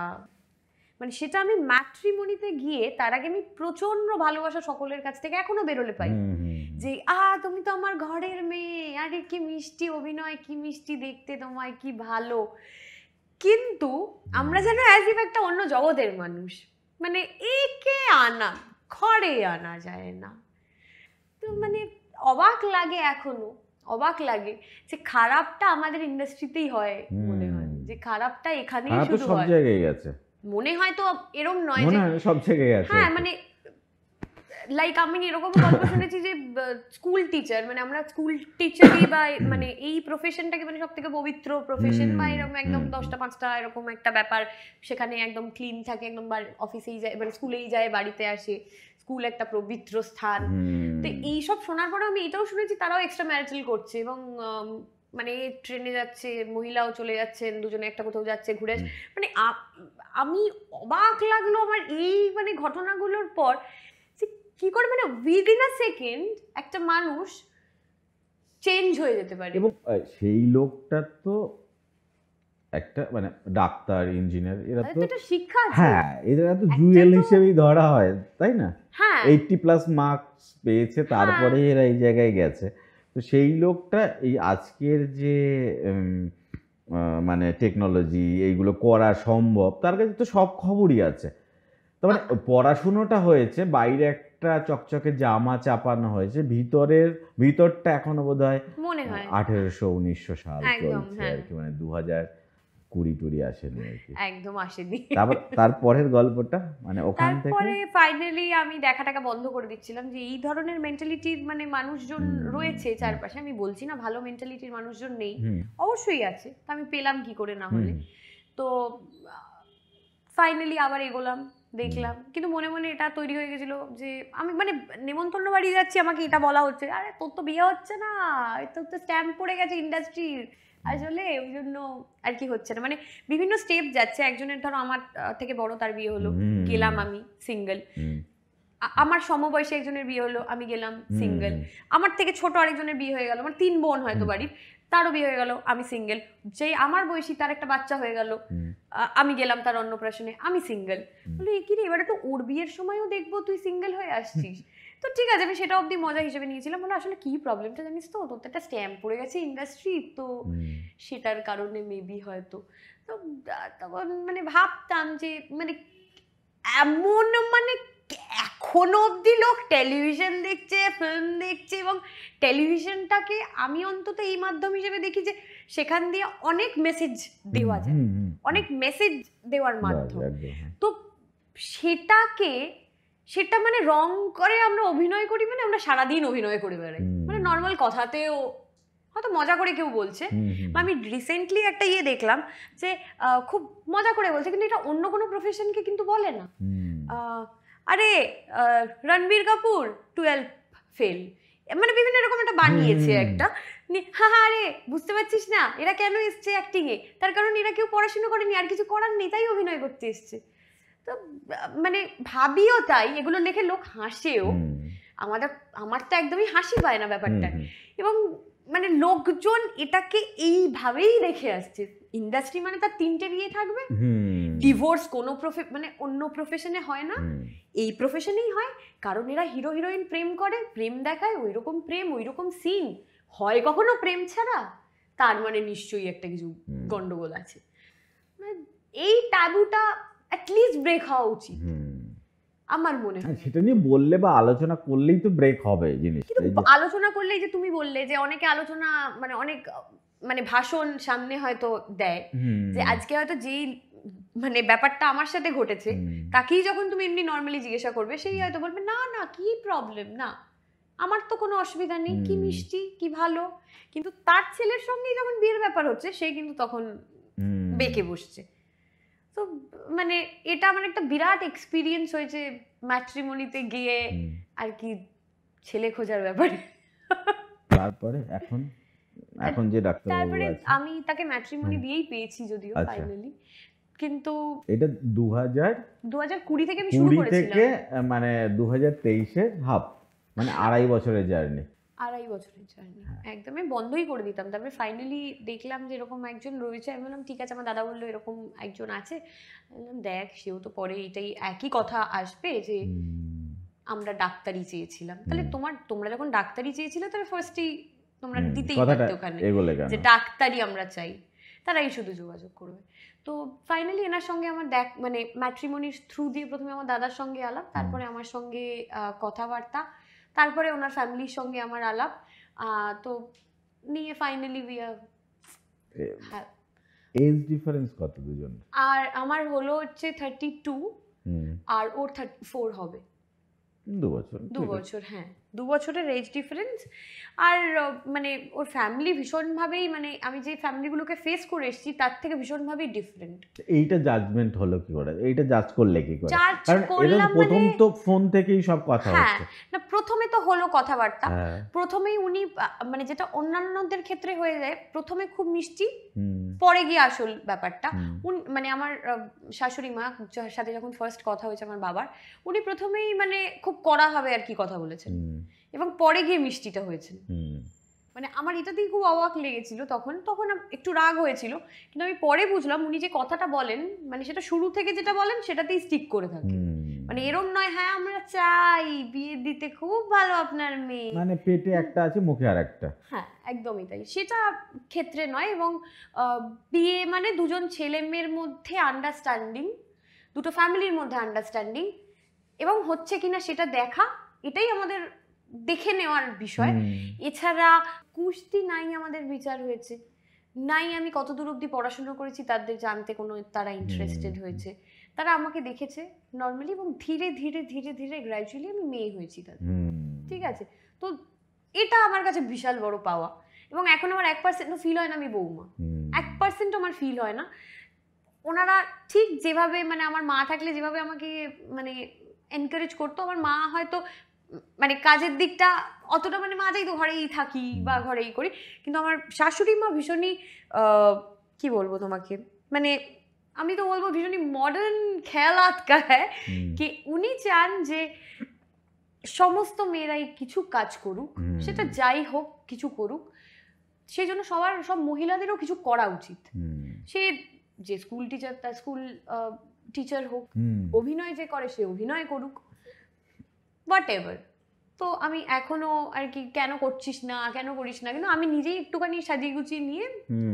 Speaker 1: মানে সেটা আমি ম্যাট্রিমনিতে গিয়ে তার আগে আমি প্রচন্ড ভালোবাসা সকলের কাছ থেকে এখনো বেরোলে পাই যে তুমি তো আমার ঘরের মেয়ে, আরে কি মিষ্টি অভিনয়, কি মিষ্টি দেখতে তোমায়, কি ভালো। কিন্তু আমরা যেন অ্যাজ ইফ একটা অন্য জগতের মানুষ, মানে একে আনা ঘরে আনা যায় না। তো মানে অবাক লাগে, এখনো অবাক লাগে যে খারাপটা আমাদের ইন্ডাস্ট্রিতেই হয়, মনে হয় যে খারাপটা এখানেই শুধু হয়,
Speaker 2: সব জায়গায় গেছে মনে
Speaker 1: হয়। তো এরকম নয় যে
Speaker 2: সব জায়গায় আছে,
Speaker 1: হ্যাঁ মানে লাইক আমি এরকম গল্প শুনেছি যে স্কুল টিচার, মানে আমরা স্কুল টিচারই বা মানে এই প্রফেশনটাকে মানে সব থেকে পবিত্র প্রফেশন, বা এরকম একদম 10টা 5টা এরকম একটা ব্যাপার, সেখানে একদম ক্লিন থাকে, একদম অফিসেই যায়, মানে স্কুলেই যায়, বাড়িতে আসে, স্কুল একটা পবিত্র স্থান। তো এইসব শোনার পরে আমি এটাও শুনেছি তারাও এক্সট্রা ম্যারিটাল করছে, এবং মানে ট্রেনে যাচ্ছে, মহিলাও চলে যাচ্ছেন, দুজনে একটা কোথাও যাচ্ছে ঘুরে, মানে আমি অবাক লাগলো আমার এই মানে ঘটনাগুলোর পর যে কি করে মানে উইদিন আ সেকেন্ড একটা মানুষ চেঞ্জ হয়ে যেতে পারে।
Speaker 2: এবং সেই লোকটা তো একটা মানে ডাক্তার, ইঞ্জিনিয়ার, এরা তো একটা শিক্ষা আছে, হ্যাঁ এরা তো জুয়েল হিসেবেই ধরা হয়, তাই না? 80+ মার্কস পেয়েছে, তারপরে এরা এই জায়গায় গেছে। তো সেই লোকটা এই আজকের যে মানে টেকনোলজি এইগুলো করা সম্ভব, তার কাছে তো সব খবরই আছে। তার মানে পড়াশুনোটা হয়েছে, বাইরে একটা চকচকে জামা চাপানো হয়েছে, ভিতরটা এখনো বোধহয় 1800-1900 সাল চলছে আর কি, মানে 2020 আসেনি আর কি, একদম আসেনি। তারপরের গল্পটা মানে ওখান থেকে
Speaker 1: তারপরে ফাইনালি আমি দেখাটাকে বন্ধ করে দিচ্ছিলাম যে এই ধরনের মেন্টালিটির মানে মানুষজন রয়েছে চারপাশে। আমি বলছি না ভালো মেন্টালিটির মানুষজন নেই, অবশ্যই আছে, তা আমি পেলাম কি করে না হলে। তো ফাইনালি আবার এগোলাম, দেখলাম, কিন্তু মনে মনে এটা তৈরি হয়ে গেছিল যে আমি মানে নেমন্তন্ন বাড়ি যাচ্ছি, আমাকে এটা বলা হচ্ছে, আরে তোর তো বিয়ে হচ্ছে না, তোর তো স্ট্যাম্প পড়ে গেছে ইন্ডাস্ট্রির, আসলে ওই জন্য আর কি হচ্ছে না। মানে বিভিন্ন স্টেপ যাচ্ছে, একজনের ধরো আমার থেকে বড়, তার বিয়ে হলো, গেলাম আমি সিঙ্গেল, আমার সমবয়সী একজনের বিয়ে হলো, আমি গেলাম সিঙ্গেল, আমার থেকে ছোট আরেকজনের বিয়ে হয়ে গেল, আমার 3 বোন হয়তো বাড়ির, তারও বিয়ে হয়ে গেল, আমি সিঙ্গেল, যেই আমার বয়সী তার একটা বাচ্চা হয়ে গেল, আমি গেলাম তার অন্নপ্রাশনে, আমি সিঙ্গেল। বলে কি রে, এবারে তো ওর বিয়ের সময়ও দেখবো তুই সিঙ্গেল হয়ে আসছিস। তো ঠিক আছে, আমি সেটা অবধি মজা হিসেবে নিয়েছিলাম। বলে আসলে কি প্রবলেমটা জানিস তো, তোর তো একটা স্ট্যাম্প পড়ে গেছে ইন্ডাস্ট্রি, তো সেটার কারণে মেবি হয়তো। তো তখন মানে ভাবতাম যে মানে এমন মানে এখনো অবধি লোক টেলিভিশন দেখছে, ফিল্ম দেখছে, এবং টেলিভিশনটাকে আমি অন্তত এই মাধ্যম হিসেবে দেখি যে সেখান দিয়ে অনেক মেসেজ দেওয়া যায়, অনেক মেসেজ দেওয়ার মাধ্যম। তো সেটা মানে রং করে আমরা অভিনয় করি, মানে আমরা সারাদিন অভিনয় করে বেড়াই, মানে নর্মাল কথাতেও হয়তো মজা করে কেউ বলছে। আমি রিসেন্টলি একটা দেখলাম যে খুব মজা করে বলছে, কিন্তু এটা অন্য কোনো প্রফেশনকে কিন্তু বলে না। আরে রণবীর কাপুর 12 ফেল, মানে বিভিন্ন রকম একটা বানিয়েছে একটা, হ্যাঁ আরে বুঝতে পারছিস না এরা কেন এসছে অ্যাক্টিং এ, তার কারণ এরা কেউ পড়াশোনা করেনি, আর কিছু করার নেই তাই অভিনয় করতে এসছে। তো মানে ভাবিও তাই, এগুলো দেখে লোক হাসেও, আমার তো একদমই হাসি পায় না ব্যাপারটা। এবং মানে লোকজন এটাকে এইভাবেই দেখে আসছে, ইন্ডাস্ট্রি মানে তার 3টে বিয়ে থাকবে, ডিভোর্স কোনো মানে অন্য প্রফেশনে হয় না, এই প্রফেশনেই হয়, কারণ এরা হিরো হিরোইন প্রেম করে, প্রেম দেখায়, ওইরকম প্রেম ওইরকম সিন হয়, কখনো প্রেম ছাড়া, তার মানে নিশ্চয়ই একটা কিছু গন্ডগোল আছে। মানে এই ট্যাবুটা অ্যাটলিস্ট ব্রেক হওয়া উচিত আমার মনে হয়।
Speaker 2: সেটা নিয়ে বললে বা আলোচনা করলেই তো ব্রেক হবে জিনিসটা।
Speaker 1: আলোচনা করলেই যে তুমি বললে যে অনেকে আলোচনা মানে অনেক মানে ভাষণ সামনে হয়তো দেয়, যে আজকে হয়তো যেই মানে ব্যাপারটা আমার সাথে ঘটেছে তাকেই যখন তুমি এমনি নর্মালি জিজ্ঞাসা করবে, সেই হয়তো বলবে না না কি প্রবলেম, না আমার তো কোনো অসুবিধা নেই, কি মিষ্টি কি ভালো। কিন্তু তার ছেলের সঙ্গেই যখন বিয়ের ব্যাপার হচ্ছে, সে কিন্তু তখন বেঁকে বসছে। তো মানে এটা আমার একটা বিরাট এক্সপিরিয়েন্স হয়েছে ম্যাট্রিমনিতে গিয়ে আর কি, ছেলে খোঁজার ব্যাপারে।
Speaker 2: তারপরে এখন যে ডাক্তার,
Speaker 1: তারপরে আমি তাকে ম্যাট্রিমনি দিয়েই পেয়েছি যদিও ফাইনালি, কিন্তু
Speaker 2: এটা 2020
Speaker 1: থেকে আমি শুরু করেছিলাম,
Speaker 2: থেকে মানে 2023 হাফ, মানে 2.5 বছরের জার্নি।
Speaker 1: 2.5 বছরের জার্নি একদমই বন্ধই করে দিতাম। তারপরে ফাইনালি দেখলাম যে এরকম একজন রয়েছে, আমি বললাম ঠিক আছে, আমার দাদা বললো এরকম একজন আছে, বললাম দেখ সেও তো পরে এটাই একই কথা আসবে যে আমরা ডাক্তারি চেয়েছিলাম, তাহলে তোমরা যখন ডাক্তারি চেয়েছিলে তাহলে ফার্স্টই তোমরা দিতেই পারতে ওখানে যে ডাক্তারি আমরা চাই, তারাই শুধু যোগাযোগ করবে। তো ফাইনালি এনার সঙ্গে আমার মানে ম্যাট্রিমনির থ্রু দিয়ে প্রথমে আমার দাদার সঙ্গে আলাপ, তারপরে আমার সঙ্গে কথাবার্তা, তারপরে ওনার ফ্যামিলির সঙ্গে আমার আলাপ, তো নিয়ে ফাইনালি
Speaker 2: এজ ডিফারেন্স কত দুজন?
Speaker 1: আর আমার হলো হচ্ছে 32 আর ওর 34 হবে। 2 বছর হ্যাঁ, 2 বছরের এজ ডিফারেন্স। আর মানে ওর ফ্যামিলি ভীষণভাবেই, মানে আমি যে ফ্যামিলিগুলোকে ফেস করে এসেছি তার থেকে ভীষণভাবেই ডিফারেন্ট।
Speaker 2: এইটা জাজমেন্ট হলো কি করে, এইটা জাজ করলে কি করে?
Speaker 1: কারণ
Speaker 2: প্রথম তো ফোন থেকেই সব কথা হচ্ছে।
Speaker 1: না প্রথমে তো হলো কথাবার্তা, প্রথমেই উনি মানে যেটা অন্যান্যদের ক্ষেত্রে হয়ে যায়, প্রথমে খুব মিষ্টি, পরে গিয়ে আসল ব্যাপারটা মানে আমার শাশুড়ি মা যার সাথে যখন ফার্স্ট কথা হয়েছে আমার বাবার, উনি প্রথমেই মানে খুব কড়া ভাবে আর কি কথা বলেছেন, এবং পরে গিয়ে মিষ্টিটা হয়েছে। মানে আমার এটাতেই খুব অবাক লেগেছিল, তখন একটু রাগ হয়েছিল, কিন্তু আমি পরে বুঝলাম উনি যে কথাটা বলেন মানে সেটা শুরু থেকে যেটা বলেন সেটাতেই স্টিক করে থাকে। মানে এরম নয় হ্যাঁ আমরা চাই বিয়ে দিতে, খুব ভালো আপনার মেয়ে, মানে
Speaker 2: পেটে একটা আছে মুখে আর একটা,
Speaker 1: হ্যাঁ একদমই তাই, সেটা ক্ষেত্রে নয়। এবং বিয়ে মানে দুজন ছেলে মেয়ের মধ্যে আন্ডারস্ট্যান্ডিং, দুটো ফ্যামিলির মধ্যে আন্ডারস্ট্যান্ডিং, এবং হচ্ছে কিনা সেটা দেখা, এটাই আমাদের দেখে নেওয়ার বিষয়। এছাড়া কুস্তি নাই আমাদের বিচার হয়েছে, নাই আমি কত দূর অবধি পড়াশোনা করেছি তাদের জানতে কোনো তারা ইন্টারেস্টেড হয়েছে, তারা আমাকে দেখেছে নর্মালি, এবং ধীরে ধীরে ধীরে ধীরে গ্র্যাজুয়ালি আমি মেয়ে হয়েছি তাদের, ঠিক আছে। তো এটা আমার কাছে বিশাল বড় পাওয়া, এবং এখন আমার 1%ও ফিল হয় না আমি বৌমা, 1% আমার ফিল হয় না। ওনারা ঠিক যেভাবে মানে আমার মা থাকলে যেভাবে আমাকে মানে এনকারেজ করতো, আমার মা হয়তো মানে কাজের দিকটা অতটা মানে মা যাই তো ঘরেই থাকি বা ঘরেই করি, কিন্তু আমার শাশুড়ি মা ভীষণই কি বলবো তোমাকে, মানে আমি তো বলবো ভীষণই মডার্ন খেয়ালাত কা হ্যায় কি উনি চান যে সমস্ত মেয়েরাই কিছু কাজ করুক, সেটা যাই হোক কিছু করুক, সেই জন্য সব মহিলাদেরও কিছু করা উচিত। সে যে স্কুল টিচার তার স্কুল টিচার হোক, অভিনয় যে করে সে অভিনয় করুক, হোয়াট এভার। তো আমি এখনো আর কি কেন করছিস না কেন করিস না, কিন্তু আমি নিজেই একটুখানি সাজিয়ে গুছিয়ে নিয়ে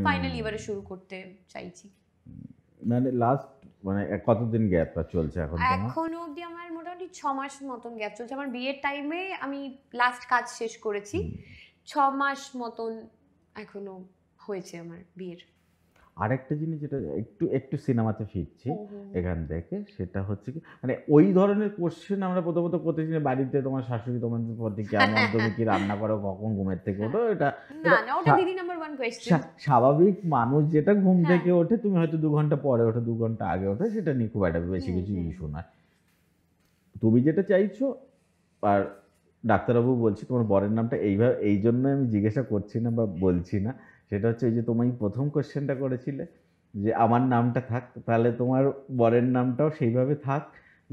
Speaker 1: ফাইনালি এবারে শুরু করতে চাইছি।
Speaker 2: মানে লাস্ট মানে কতদিন গ্যাপটা চলছে এখন?
Speaker 1: এখনো অবধি আমার মোটামুটি 6 মাস মতন গ্যাপ চলছে। আমার বিয়ের টাইমে আমি লাস্ট কাজ শেষ করেছি, 6 মাস মতন এখনো হয়েছে আমার বিয়ের।
Speaker 2: আরেকটা জিনিস যেটা একটু সিনেমাতে ফিরছি এখান থেকে, সেটা হচ্ছে কি মানে ওই ধরনের কোশ্চেন আমরা প্রথমত করতেছি যে বাড়িতে তোমার শাশুড়ি তোমাদের প্রতি কেমন, তুমি কি রান্না করো, কখন ঘুমের থেকে ওঠো, এটা
Speaker 1: না ওটা দিদি নাম্বার 1 কোশ্চেন।
Speaker 2: স্বাভাবিক মানুষ যেটা ঘুম থেকে ওঠে, তুমি হয়তো 2 ঘন্টা পরে ওঠো 2 ঘন্টা আগে ওঠো, সেটা নিয়ে খুব একটা বেশি কিছু ইস্যু নয়। তুমি যেটা চাইছো, আর ডাক্তারবাবু বলছি তোমার বরের নামটা এইভাবে, এই জন্য আমি জিজ্ঞাসা করছি না বা বলছি না, সেটা হচ্ছে এই যে তুমি প্রথম কোশ্চেনটা করেছিলে যে আমার নামটা থাক, তাহলে তোমার বরের নামটাও সেইভাবে থাক,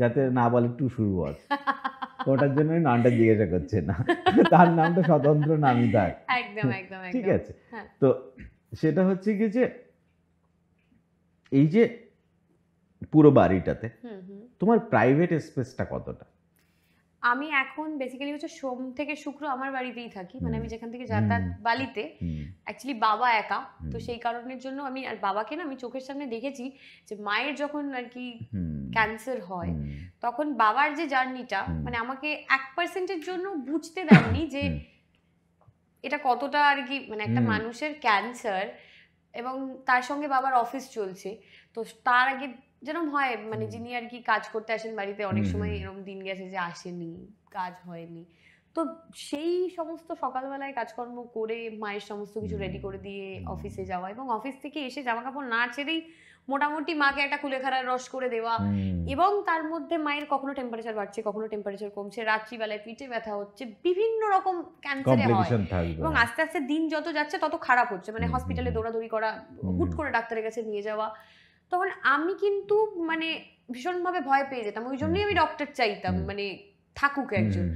Speaker 2: যাতে না বলে টু শুরু বস, ওটার জন্য আমি নামটা জিজ্ঞাসা করছি না, তার নামটা স্বতন্ত্র নামই থাক।
Speaker 1: একদম একদম
Speaker 2: ঠিক
Speaker 1: একদম।
Speaker 2: আছে,
Speaker 1: হ্যাঁ।
Speaker 2: তো সেটা হচ্ছে কি যে এই যে পুরো বাড়িটাতে
Speaker 1: হুম হুম।
Speaker 2: তোমার প্রাইভেট স্পেসটা কতটা?
Speaker 1: আমি এখন বেসিক্যালি হচ্ছে সোম থেকে শুক্র আমার বাড়িতেই থাকি, মানে
Speaker 2: হুম।
Speaker 1: আমি যেখান থেকে যাতায়াত বালিতে,
Speaker 2: হুম,
Speaker 1: অ্যাকচুয়ালি বাবা একা, তো
Speaker 2: হুম।
Speaker 1: সেই কারণের জন্য আমি আর বাবাকে না আমি চোখের সামনে দেখেছি যে মায়ের যখন আর কি
Speaker 2: হুম,
Speaker 1: ক্যান্সার হয়
Speaker 2: হুম,
Speaker 1: তখন বাবার যে জার্নিটা,
Speaker 2: হুম।
Speaker 1: মানে আমাকে 1% জন্য বুঝতে দেননি যে
Speaker 2: হুম,
Speaker 1: এটা কতটা আর কি, মানে একটা
Speaker 2: হুম।
Speaker 1: মানুষের ক্যান্সার এবং তার সঙ্গে বাবার অফিস চলছে, তো তার আগে যেরকম হয় মানে যিনি আর কি কাজ করতে আসেন বাড়িতে, অনেক সময় এরকম দিন গেছে যে আসেনি, কাজ হয়নি, তো সেই সমস্ত সকালবেলায় কাজকর্ম করে মায়ের সমস্ত কিছু রেডি করে দিয়ে অফিসে যাওয়া, এবং অফিস থেকে এসে জামা কাপড় না ছেড়েই মোটামুটি মাকে একটা কুলেখাড়ার রস করে দেওয়া, এবং তার মধ্যে মায়ের কখনো টেম্পারেচার বাড়ছে, কখনো টেম্পারেচার কমছে, রাত্রিবেলায় পিঠে ব্যথা হচ্ছে, বিভিন্ন রকম ক্যান্সারে হয়,
Speaker 2: কমপ্লিকেশন থাকবে।
Speaker 1: এবং আস্তে আস্তে দিন যত যাচ্ছে তত খারাপ হচ্ছে, মানে হসপিটালে দৌড়াদৌড়ি করা, হুট করে ডাক্তারের কাছে নিয়ে যাওয়া, তখন আমি কিন্তু মানে ভীষণভাবে ভয় পেয়ে যেতাম, ওই জন্যই আমি ডক্টর চাইতাম, মানে থাকুক একজন।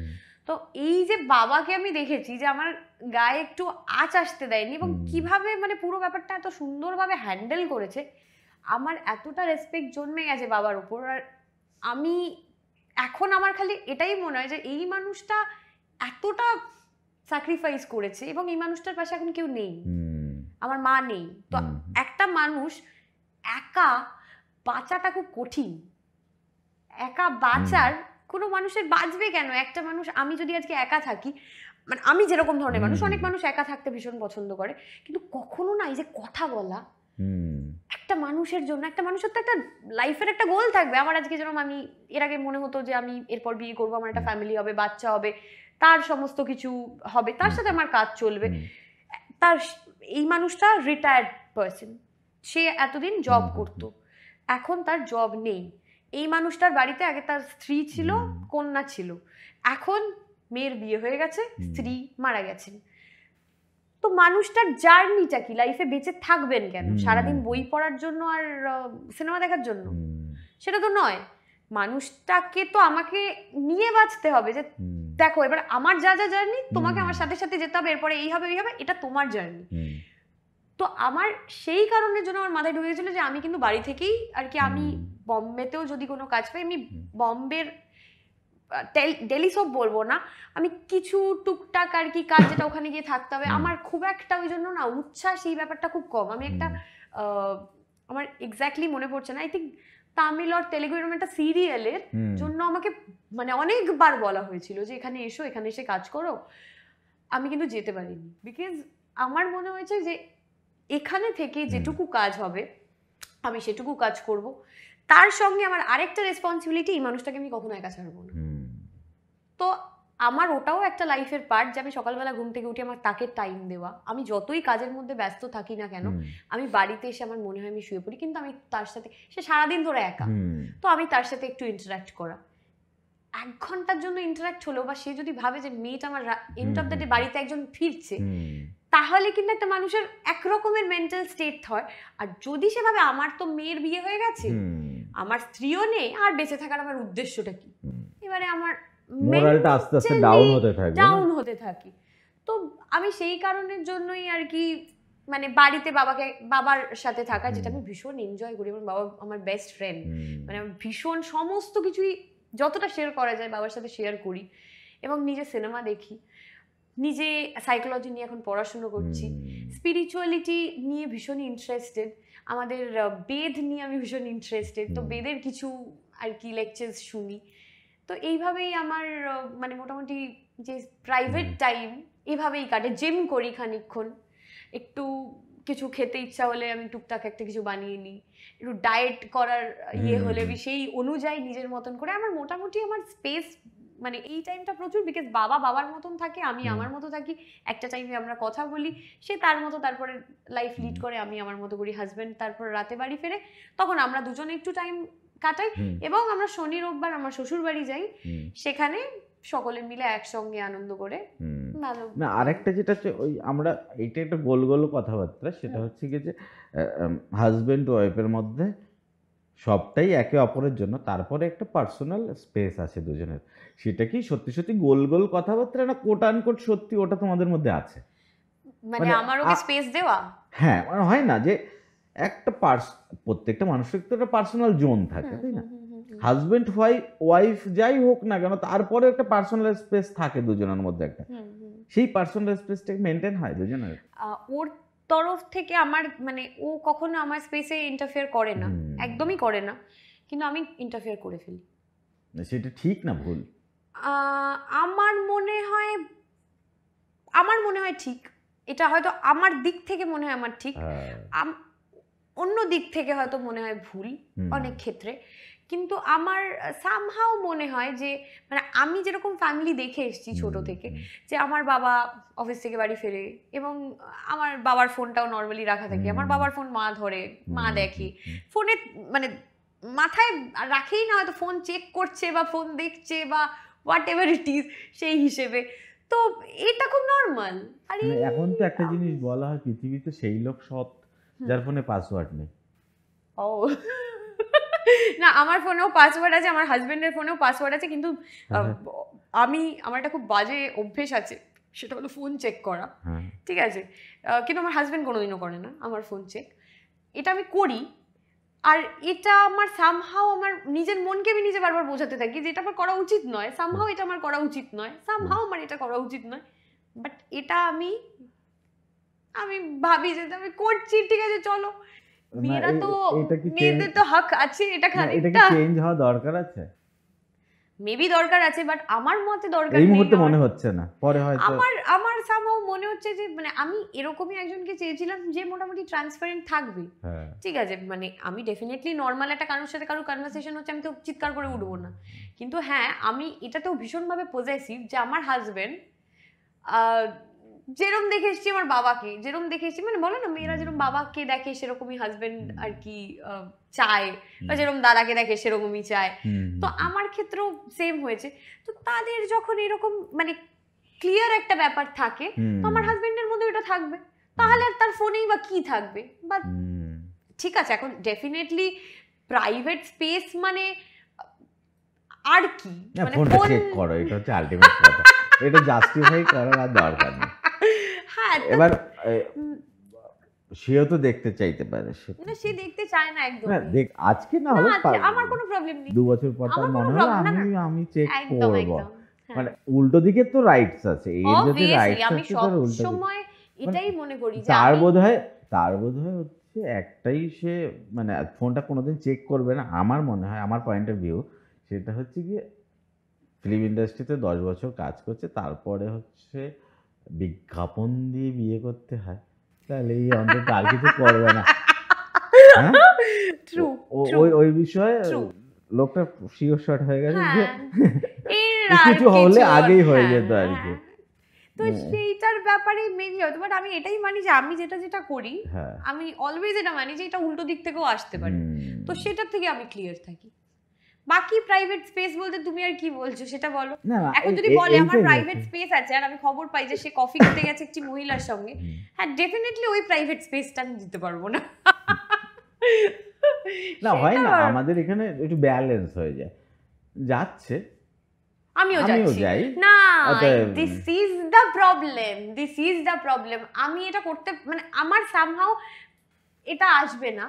Speaker 1: তো এই যে বাবাকে আমি দেখেছি যে আমার গায়ে একটু আঁচ আসতে দেয়নি, এবং কিভাবে মানে পুরো ব্যাপারটা এত সুন্দরভাবে হ্যান্ডেল করেছে, আমার এতটা রেসপেক্ট জন্মে গেছে বাবার উপর। আর আমি এখন আমার খালি এটাই মনে হয় যে এই মানুষটা এতটা স্যাক্রিফাইস করেছে, এবং এই মানুষটার পাশে এখন কেউ নেই, আমার মা নেই, তো একটা মানুষ একা বাঁচাটা খুব কঠিন, একা বাঁচার কোনো মানুষের বাঁচবে কেন একটা মানুষ, আমি যদি আজকে একা থাকি, মানে আমি যেরকম ধরনের মানুষ, অনেক মানুষ একা থাকতে ভীষণ পছন্দ করে, কিন্তু কখনো না এই যে কথা বলা একটা মানুষের জন্য, একটা মানুষের তো একটা লাইফের একটা গোল থাকবে, আমার আজকে যেরকম আমি এর আগে মনে হতো যে আমি এরপর বিয়ে করবো, আমার একটা ফ্যামিলি হবে, বাচ্চা হবে, তার সমস্ত কিছু হবে, তার সাথে আমার কাজ চলবে, তার এই মানুষটা রিটায়ার্ড পার্সন, সে এতদিন জব করতো, এখন তার জব নেই, এই মানুষটার বাড়িতে আগে তার স্ত্রী ছিল, কন্যা ছিল, এখন মেয়ের বিয়ে হয়ে গেছে, স্ত্রী মারা গেছেন, তো মানুষটার জার্নিটা কি, লাইফে বেঁচে থাকবেন কেন সারাদিন বই পড়ার জন্য আর সিনেমা দেখার জন্য? সেটা তো নয়, মানুষটাকে তো আমাকে নিয়ে বাঁচতে হবে, যে দেখো এবার আমার যা যা জার্নি, তোমাকে আমার সাথে সাথে যেতে হবে, এরপরে এই হবে এই হবে, এটা তোমার জার্নি। তো আমার সেই কারণের জন্য আমার মাথায় ঢুকে গেছিল যে আমি কিন্তু বাড়ি থেকেই আর কি, আমি বম্বেতেও যদি কোনো কাজ পাই, আমি বম্বের ডেলি সব বলবো না, আমি কিছু টুকটাক আর কি কাজ যেটা ওখানে গিয়ে থাকতে হবে, আমার খুব একটা ওই জন্য না উচ্ছ্বাস এই ব্যাপারটা খুব কম, আমি একটা আমার এক্স্যাক্টলি মনে পড়ছে না, আই থিঙ্ক তামিল আর তেলেগু এরকম একটা সিরিয়ালের জন্য আমাকে মানে অনেকবার বলা হয়েছিল যে এখানে এসো, এখানে এসে কাজ করো, আমি কিন্তু যেতে পারিনি, বিকজ আমার মনে হয়েছে যে এখানে থেকে যেটুকু কাজ হবে আমি সেটুকু কাজ করব, তার সঙ্গে আমার আরেকটা রেসপন্সিবিলিটি, এই মানুষটাকে আমি কখনো একা ছাড়বো না। তো আমার ওটাও একটা লাইফের পার্ট যে আমি সকালবেলা ঘুম থেকে উঠে আমার তাকে টাইম দেওয়া, আমি যতই কাজের মধ্যে ব্যস্ত থাকি না কেন, আমি বাড়িতে এসে আমার মনে হয় আমি শুয়ে পড়ি, কিন্তু আমি তার সাথে, সে সারাদিন ধরে একা, তো আমি তার সাথে একটু ইন্টারাক্ট করা, 1 ঘন্টার জন্য ইন্টারাক্ট হলো, বা সে যদি ভাবে যে মেয়েটা আমার এন্ড অফ দ্য ডে বাড়িতে একজন ফিরছে, তাহলে কিন্তু একটা মানুষের একরকমের মেন্টাল স্টেট হয়। আর যদি সে ভাবে আমার তো মেয়ের বিয়ে হয়ে গেছে, আমার স্ত্রীও নেই, আর বেঁচে থাকার আমার উদ্দেশ্যটা কি, এবারে আমার
Speaker 2: মোরালটা আস্তে আস্তে ডাউন হতে
Speaker 1: থাকি। তো আমি সেই কারণের জন্যই আর কি মানে বাড়িতে বাবার সাথে থাকা, যেটা আমি ভীষণ এনজয় করি, আমার বাবা আমার বেস্ট ফ্রেন্ড, মানে আমি ভীষণ সমস্ত কিছুই যতটা শেয়ার করা যায় বাবার সাথে শেয়ার করি, এবং নিজে সিনেমা দেখি, নিজে সাইকোলজি নিয়ে এখন পড়াশুনো করছি, স্পিরিচুয়ালিটি নিয়ে ভীষণ ইন্টারেস্টেড, আমাদের বেদ নিয়ে আমি ভীষণ ইন্টারেস্টেড, তো বেদের কিছু আর কি লেকচার্স শুনি, তো এইভাবেই আমার মানে মোটামুটি যে প্রাইভেট টাইম এভাবেই কাটে, জিম করি খানিকক্ষণ, একটু কিছু খেতে ইচ্ছা হলে আমি টুকটাক একটা কিছু বানিয়ে নিই, একটু ডায়েট করার হলে আমি সেই অনুযায়ী নিজের মতন করে, আমার মোটামুটি আমার স্পেস মানে এই টাইমটা প্রচুর, বিকজ বাবার মতন থাকে, আমি আমার মতো থাকি, একটা টাইমে আমরা কথা বলি, সে তার মতো তারপরে লাইফ লিড করে, আমি আমার মতো করি, হাজব্যান্ড তারপর রাতে বাড়ি ফেরে, তখন আমরা দুজনে একটু টাইম কাটাই। এবং আমরা শনি রোববার আমার শ্বশুর বাড়ি যাই, সেখানে সকলে মিলে একসঙ্গে আনন্দ করে ভালো।
Speaker 2: না আরেকটা যেটা হচ্ছে ওই আমরা এইটা একটা গোল গোল কথাবার্তা, সেটা হচ্ছে কি যে হাজবেন্ড ওয়াইফের মধ্যে সবটাই একে অপরের জন্য, তারপরে একটা পার্সোনাল স্পেস আছে দুজনের। সেটা কি সত্যি সত্যি গোল গোল কথাবার্তা না কোট আনকোট সত্যি ওটা তোমাদের মধ্যে আছে?
Speaker 1: মানে আমার ওকে স্পেস দেওয়া,
Speaker 2: হ্যাঁ মানে হয় না যে একটা প্রত্যেকটা মানুষের তো একটা পার্সোনাল জোন থাকে, তাই না? হাজবেন্ড ওয়াইফ যাই হোক না কেন, তারপরে একটা পার্সোনাল স্পেস থাকে দুজনের মধ্যে একটা, সেই পার্সোনাল স্পেসটা মেনটেন হয় দুজনের।
Speaker 1: ওর তরফ থেকে আমার মানে ও কখনো আমার স্পেসে ইন্টারফেয়ার করে না, একদমই করে না, কিন্তু আমি ইন্টারফেয়ার করে ফেলি।
Speaker 2: সেটা ঠিক না ভুল?
Speaker 1: আমার মনে হয় ঠিক। এটা হয়তো আমার দিক থেকে মনে হয় আমার ঠিক, অন্য দিক থেকে হয়তো মনে হয় ভুল অনেক ক্ষেত্রে। কিন্তু আমার সামহাও মনে হয় যে মানে আমি যেরকম ফ্যামিলি দেখে এসেছি ছোট থেকে, যে আমার বাবা অফিস থেকে বাড়ি ফেরে এবং আমার বাবার ফোনটাও নর্মালি রাখা থাকে, আমার বাবার ফোন মা ধরে, মা দেখে, ফোনে মানে মাথায় রাখেই না, হয়তো ফোন চেক করছে বা ফোন দেখছে বা হোয়াট এভার ইট ইজ সেই হিসেবে। তো এটা খুব নর্মাল। আর
Speaker 2: এখন তো একটা জিনিস বলা হয়, পৃথিবীতে সেই লোক সৎ যার ফোনে পাসওয়ার্ড নেই।
Speaker 1: ও না, আমার ফোনেও পাসওয়ার্ড আছে, আমার হাজবেন্ডের ফোনেও পাসওয়ার্ড আছে, কিন্তু আমার একটা খুব বাজে অভ্যেস আছে, সেটা হলো ফোন চেক করা। ঠিক আছে, কিন্তু আমার হাজবেন্ড কোনোদিনও করে না আমার ফোন চেক, এটা আমি করি। আর এটা আমার সামহাও আমার নিজের মনকে আমি নিজে বারবার বোঝাতে থাকি যে এটা আমার করা উচিত নয়, সামহাও এটা আমার করা উচিত নয়, সামহাও আমার এটা করা উচিত নয়। বাট এটা আমি ভাবি যে আমি করছি, ঠিক আছে চলো, মেয়েরা তো মেয়েদের তো হক আছে, এটা খানিকটা
Speaker 2: চেঞ্জ হওয়া দরকার আছে,
Speaker 1: মেবি দরকার আছে, বাট আমার মতে দরকার
Speaker 2: এই মুহূর্তে মনে হচ্ছে না, পরে হয়তো
Speaker 1: আমার সামহাও মনে হচ্ছে যে মানে আমি এরকমই একজনকে চেয়েছিলাম যে মোটামুটি ট্রান্সপারেন্ট থাকবে। ঠিক আছে, মানে আমি ডেফিনেটলি নর্মাল একটা কারোর সাথে কারো কনভারসেশন হচ্ছে, আমি তো চিৎকার করে উঠবো না, কিন্তু হ্যাঁ আমি এটাতেও ভীষণভাবে পজেসিভ যে আমার হাজবেন্ড যেরকম দেখে এসেছি আমার বাবাকে, যেরকম দেখে এসেছি, মানে বলে না মেয়েরা যেরকম বাবাকে দেখে সেরকমই হাজবেন্ড আর কি চায়, বা যেরকম দাদাকে দেখে সেরকমই চায়। তো আমার ক্ষেত্রেও সেম হয়েছে। তো তাদের যখন এরকম মানে ক্লিয়ার একটা ব্যাপার থাকে, তো আমার হাজবেন্ডের মধ্যে এটা থাকবে, তাহলে আর তার ফোনেই বা কি থাকবে। বা ঠিক আছে, এখন ডেফিনেটলি প্রাইভেট স্পেস মানে আর কি, মানে
Speaker 2: ফোনটা চেক করো, এটা হচ্ছে আলটিমেট কথা, এটা জাস্টিফাই করার আর দরকার নেই। হ্যাঁ, এবার সেও তো দেখতে চাইতে পারে,
Speaker 1: না সে দেখতে চায় না একদম।
Speaker 2: না দেখ, আজকে না হলো
Speaker 1: আমার কোনো প্রবলেম নেই,
Speaker 2: 2 বছর পর তার মনে হলো আমি চেক করব, মানে উল্টো দিকে তো রাইটস আছে, এর যদি রাইটস
Speaker 1: আমি
Speaker 2: আছে
Speaker 1: সব
Speaker 2: তো উল্টো
Speaker 1: সময় এটাই মনে করি যে
Speaker 2: তার বোধহয় হচ্ছে একটাই, সে মানে ফোনটা কোনোদিন চেক করবে না। আমার মনে হয়, আমার পয়েন্ট অফ ভিউ সেটা হচ্ছে গিয়ে ফিল্ম ইন্ডাস্ট্রিতে 10 বছর কাজ করছে, তারপরে হচ্ছে বিজ্ঞাপন দিয়ে বিয়ে করতে হয়, তাহলে এই অন্তত আর কিছু করবে না। ওই বিষয়ে লোকটা শিওর শট হয়ে গেছে যে কিছু হলে আগেই হয়ে যেত আর কি।
Speaker 1: তো সেইটার ব্যাপারে মেবি হয়তো, বাট আমি এটাই মানি যে আমি যেটা করি, আমি অলওয়েজ এটা মানি যে এটা উল্টো দিক থেকেও আসতে পারে, তো সেটার থেকে আমি ক্লিয়ার থাকি। বাকি প্রাইভেট স্পেস বলতে তুমি আর কি বলছো সেটা বলো। এখন যদি বলে আমার প্রাইভেট স্পেস আছে আর আমি খবর পাই যে সে কফি খেতে গেছে একটি মহিলার সঙ্গে, হ্যাঁ ডেফিনেটলি ওই প্রাইভেট স্পেসটা আমি দিতে পারবো না।
Speaker 2: না হয় না, আমাদের এখানে একটু ব্যালেন্স হয়ে যায়, যাচ্ছে
Speaker 1: আমিও যাই না, দিস ইজ দ্য প্রবলেম। আমি এটা করতে মানে আমার সামহাও এটা আসবে না,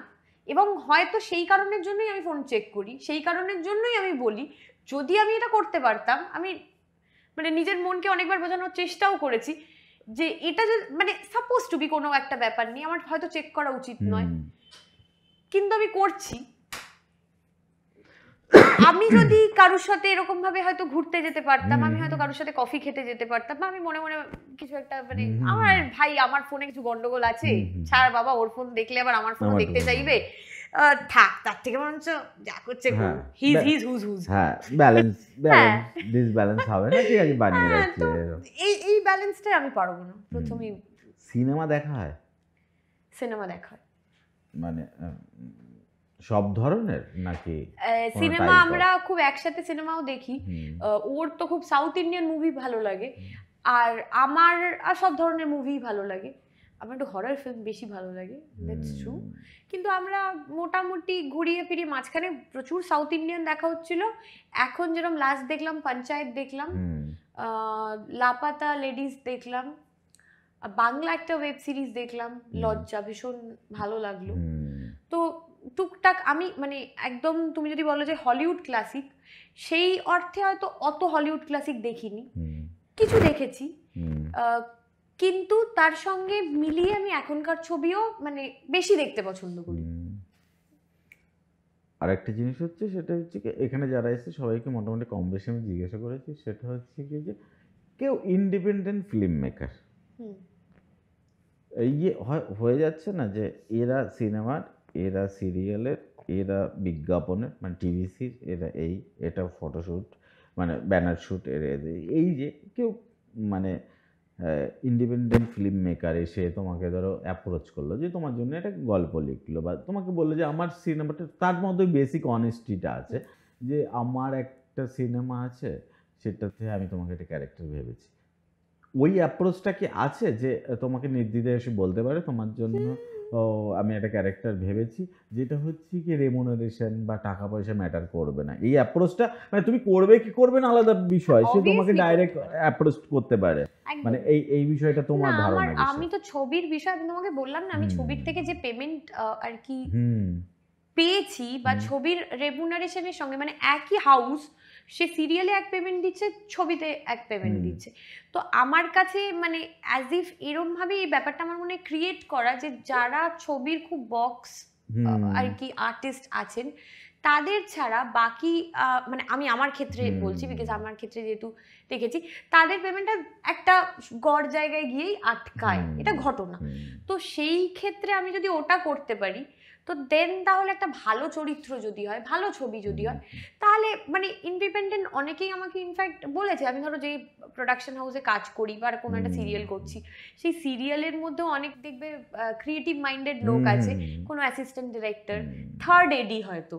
Speaker 1: এবং হয়তো সেই কারণের জন্যই আমি ফোন চেক করি, সেই কারণের জন্যই আমি বলি যদি আমি এটা করতে পারতাম, আমি মানে নিজের মনকে অনেকবার বোঝানোর চেষ্টাও করেছি যে এটা যে মানে সাপোজ টু বি কোনো একটা ব্যাপার নেই, আমার হয়তো চেক করা উচিত নয়, কিন্তু আমি করছি। আমি যদি কারোর সাথে এরকম ভাবে হয়তো ঘুরতে যেতে পারতাম, আমি হয়তো কারোর সাথে কফি খেতে যেতে পারতাম, বা আমি মনে মনে কিছু একটা মানে আমার ভাই আমার ফোনে কিছু গন্ডগোল আছে, ছাড় বাবা ওর ফোন দেখলে আবার আমার ফোন দেখতে চাইবে, থাক তার থেকে বরঞ্চ যা করছে হিজ হুজ হ্যাঁ
Speaker 2: ব্যালেন্স ডিসব্যালেন্স হবে না, ঠিক আছে বানিয়ে রাখছি।
Speaker 1: এই ব্যালেন্সটা আমি পারবো না। প্রথমেই
Speaker 2: সিনেমা দেখা হয়,
Speaker 1: সিনেমা দেখা হয়
Speaker 2: মানে সব ধরনের নাকি
Speaker 1: সিনেমা
Speaker 2: type
Speaker 1: আমরা খুব একসাথে সিনেমাও দেখি। ওর তো খুব সাউথ ইন্ডিয়ান মুভি ভালো লাগে, আর আমার সব ধরনের মুভি ভালো লাগে। আমার একটু হরর ফিল্ম বেশি ভালো লাগে, দ্যাটস ট্রু। কিন্তু আমরা মোটামুটি ঘুরিয়ে ফিরিয়ে মাঝখানে প্রচুর সাউথ ইন্ডিয়ান দেখা হচ্ছিল। এখন যেরকম লাস্ট দেখলাম পঞ্চায়েত দেখলাম, লাপাতা লেডিস দেখলাম, বাংলা একটা ওয়েব সিরিজ দেখলাম লজ্জা, ভীষণ ভালো লাগলো। তো টুকটাক আমি মানে একদম তুমি যদি বলো যে হলিউড ক্লাসিক, সেই অর্থে হয়তো অত হলিউড ক্লাসিক দেখিনি, কিছু দেখেছি, কিন্তু তার সঙ্গে মিলিয়ে আমি এখনকার ছবিও মানে বেশি দেখতে পছন্দ করি।
Speaker 2: আর একটা জিনিস হচ্ছে, সেটা হচ্ছে কি এখানে যারা এসেছে সবাইকে মোটামুটি কম বেশি আমি জিজ্ঞাসা করেছি, সেটা হচ্ছে কি যে কেউ ইন্ডিপেন্ডেন্ট ফিল্ম মেকার এই হয়ে যাচ্ছে না যে এরা সিনেমার, এরা সিরিয়ালের, এরা বিজ্ঞাপনের মানে টিভিসির, এরা এটা ফটোশ্যুট মানে ব্যানার শ্যুট, এই যে কেউ মানে ইন্ডিপেন্ডেন্ট ফিল্ম মেকার এসে তোমাকে ধরো অ্যাপ্রোচ করলো যে তোমার জন্য একটা গল্প লিখলো, বা তোমাকে বললো যে আমার সিনেমাটা, তার মধ্যে বেসিক অনেস্টিটা আছে যে আমার একটা সিনেমা আছে, সেটাতে আমি তোমাকে একটা ক্যারেক্টার ভেবেছি। ওই অ্যাপ্রোচটা কি আছে যে তোমাকে নির্দ্বিধায় এসে বলতে পারে তোমার জন্য আমি একটা ক্যারেক্টার ভেবেছি, যেটা হচ্ছে কি রেমুনারেশন বা টাকা পয়সা ম্যাটার করবে না, এই অ্যাপ্রোচটা মানে তুমি করবে কি করবে না আলাদা বিষয়, সে তোমাকে ডাইরেক্ট অ্যাপ্রোচ করতে পারে, মানে এই বিষয়টা তোমার ধারণা?
Speaker 1: আমি তো ছবির বিষয় আমি তোমাকে বললাম না, আমি ছবির থেকে যে পেমেন্ট আর কি পেয়েছি বা ছবির রেমুনারেশনের সঙ্গে মানে একই হাউস, সে সিরিয়ালে এক পেমেন্ট দিচ্ছে, ছবিতে এক পেমেন্ট দিচ্ছে। তো আমার কাছে মানে অ্যাজ ইফ এরম ভাবে এই ব্যাপারটা আমার মনে ক্রিয়েট করা যে যারা ছবির খুব বক্স আর কি আর্টিস্ট আছেন, তাদের ছাড়া বাকি মানে আমি আমার ক্ষেত্রে বলছি, বিকজ আমার ক্ষেত্রে যেহেতু দেখেছি তাদের পেমেন্টটা একটা গড় জায়গায় গিয়েই আটকায়, এটা ঘটনা। তো সেই ক্ষেত্রে আমি যদি ওটা করতে পারি, তো দেন তাহলে একটা ভালো চরিত্র যদি হয়, ভালো ছবি যদি হয়, তাহলে মানে ইন্ডিপেন্ডেন্ট অনেকেই আমাকে ইনফ্যাক্ট বলেছে, আমি ধরো যে প্রোডাকশন হাউসে কাজ করি বা কোনো একটা সিরিয়াল করছি, সেই সিরিয়ালের মধ্যেও অনেক দেখবে ক্রিয়েটিভ মাইন্ডেড লোক আছে, কোনো অ্যাসিস্ট্যান্ট ডিরেক্টর, থার্ড এডি হয়তো,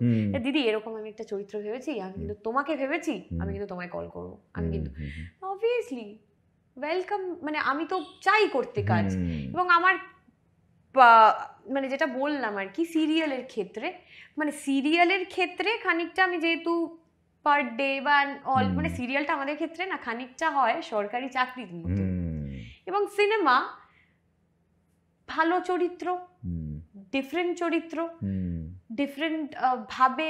Speaker 1: দিদি এরকম আমি একটা চরিত্র ভেবেছি, আমি কিন্তু তোমাকে ভেবেছি, আমি কিন্তু তোমায় কল করবো, আমি কিন্তু অবভিয়াসলি ওয়েলকাম, মানে আমি তো চাই করতে কাজ। এবং আমার মানে যেটা বললাম আর কি সিরিয়ালের ক্ষেত্রে, মানে সিরিয়ালের ক্ষেত্রে খানিকটা আমি যেহেতু পার ডে বা অল মানে সিরিয়ালটা আমাদের ক্ষেত্রে না খানিকটা হয় সরকারি চাকরির মতো, এবং সিনেমা ভালো চরিত্র, ডিফারেন্ট চরিত্র, ডিফারেন্ট ভাবে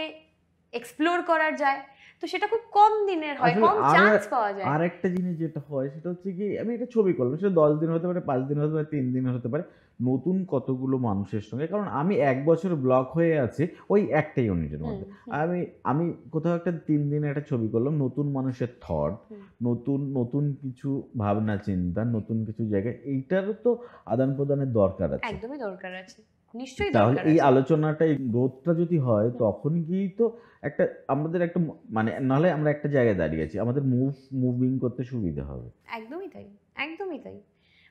Speaker 1: এক্সপ্লোর করা যায়, তো সেটা খুব কম দিনের হয়, কম চান্স পাওয়া যায়।
Speaker 2: আর একটা জিনিস যেটা হয় সেটা হচ্ছে কি, আমি একটা ছবি করলাম, সেটা 10 দিন হতে পারে, 5 দিন হতে পারে, 3 দিন হতে পারে, নতুন কতগুলো মানুষের সঙ্গে, কারণ আমি 1 বছর ব্লক হয়ে আছি ওই একটা ইউনিটের মধ্যে, আমি কোথাও একটা 3 দিনে একটা ছবি করলাম, নতুন মানুষের থট, নতুন কিছু ভাবনা চিন্তা, নতুন কিছু জায়গায়, এইটারও তো আদান প্রদানের দরকার আছে,
Speaker 1: একদমই দরকার আছে, নিশ্চয়ই
Speaker 2: তাহলে
Speaker 1: দরকার
Speaker 2: এই
Speaker 1: আছে।
Speaker 2: আলোচনাটা, এই গ্রোথটা যদি হয়, তখন গিয়েই তো একটা আমাদের একটা মানে নাহলে আমরা একটা জায়গায় দাঁড়িয়ে আছি, আমাদের মুভিং করতে সুবিধা হবে।
Speaker 1: একদমই তাই, একদমই তাই।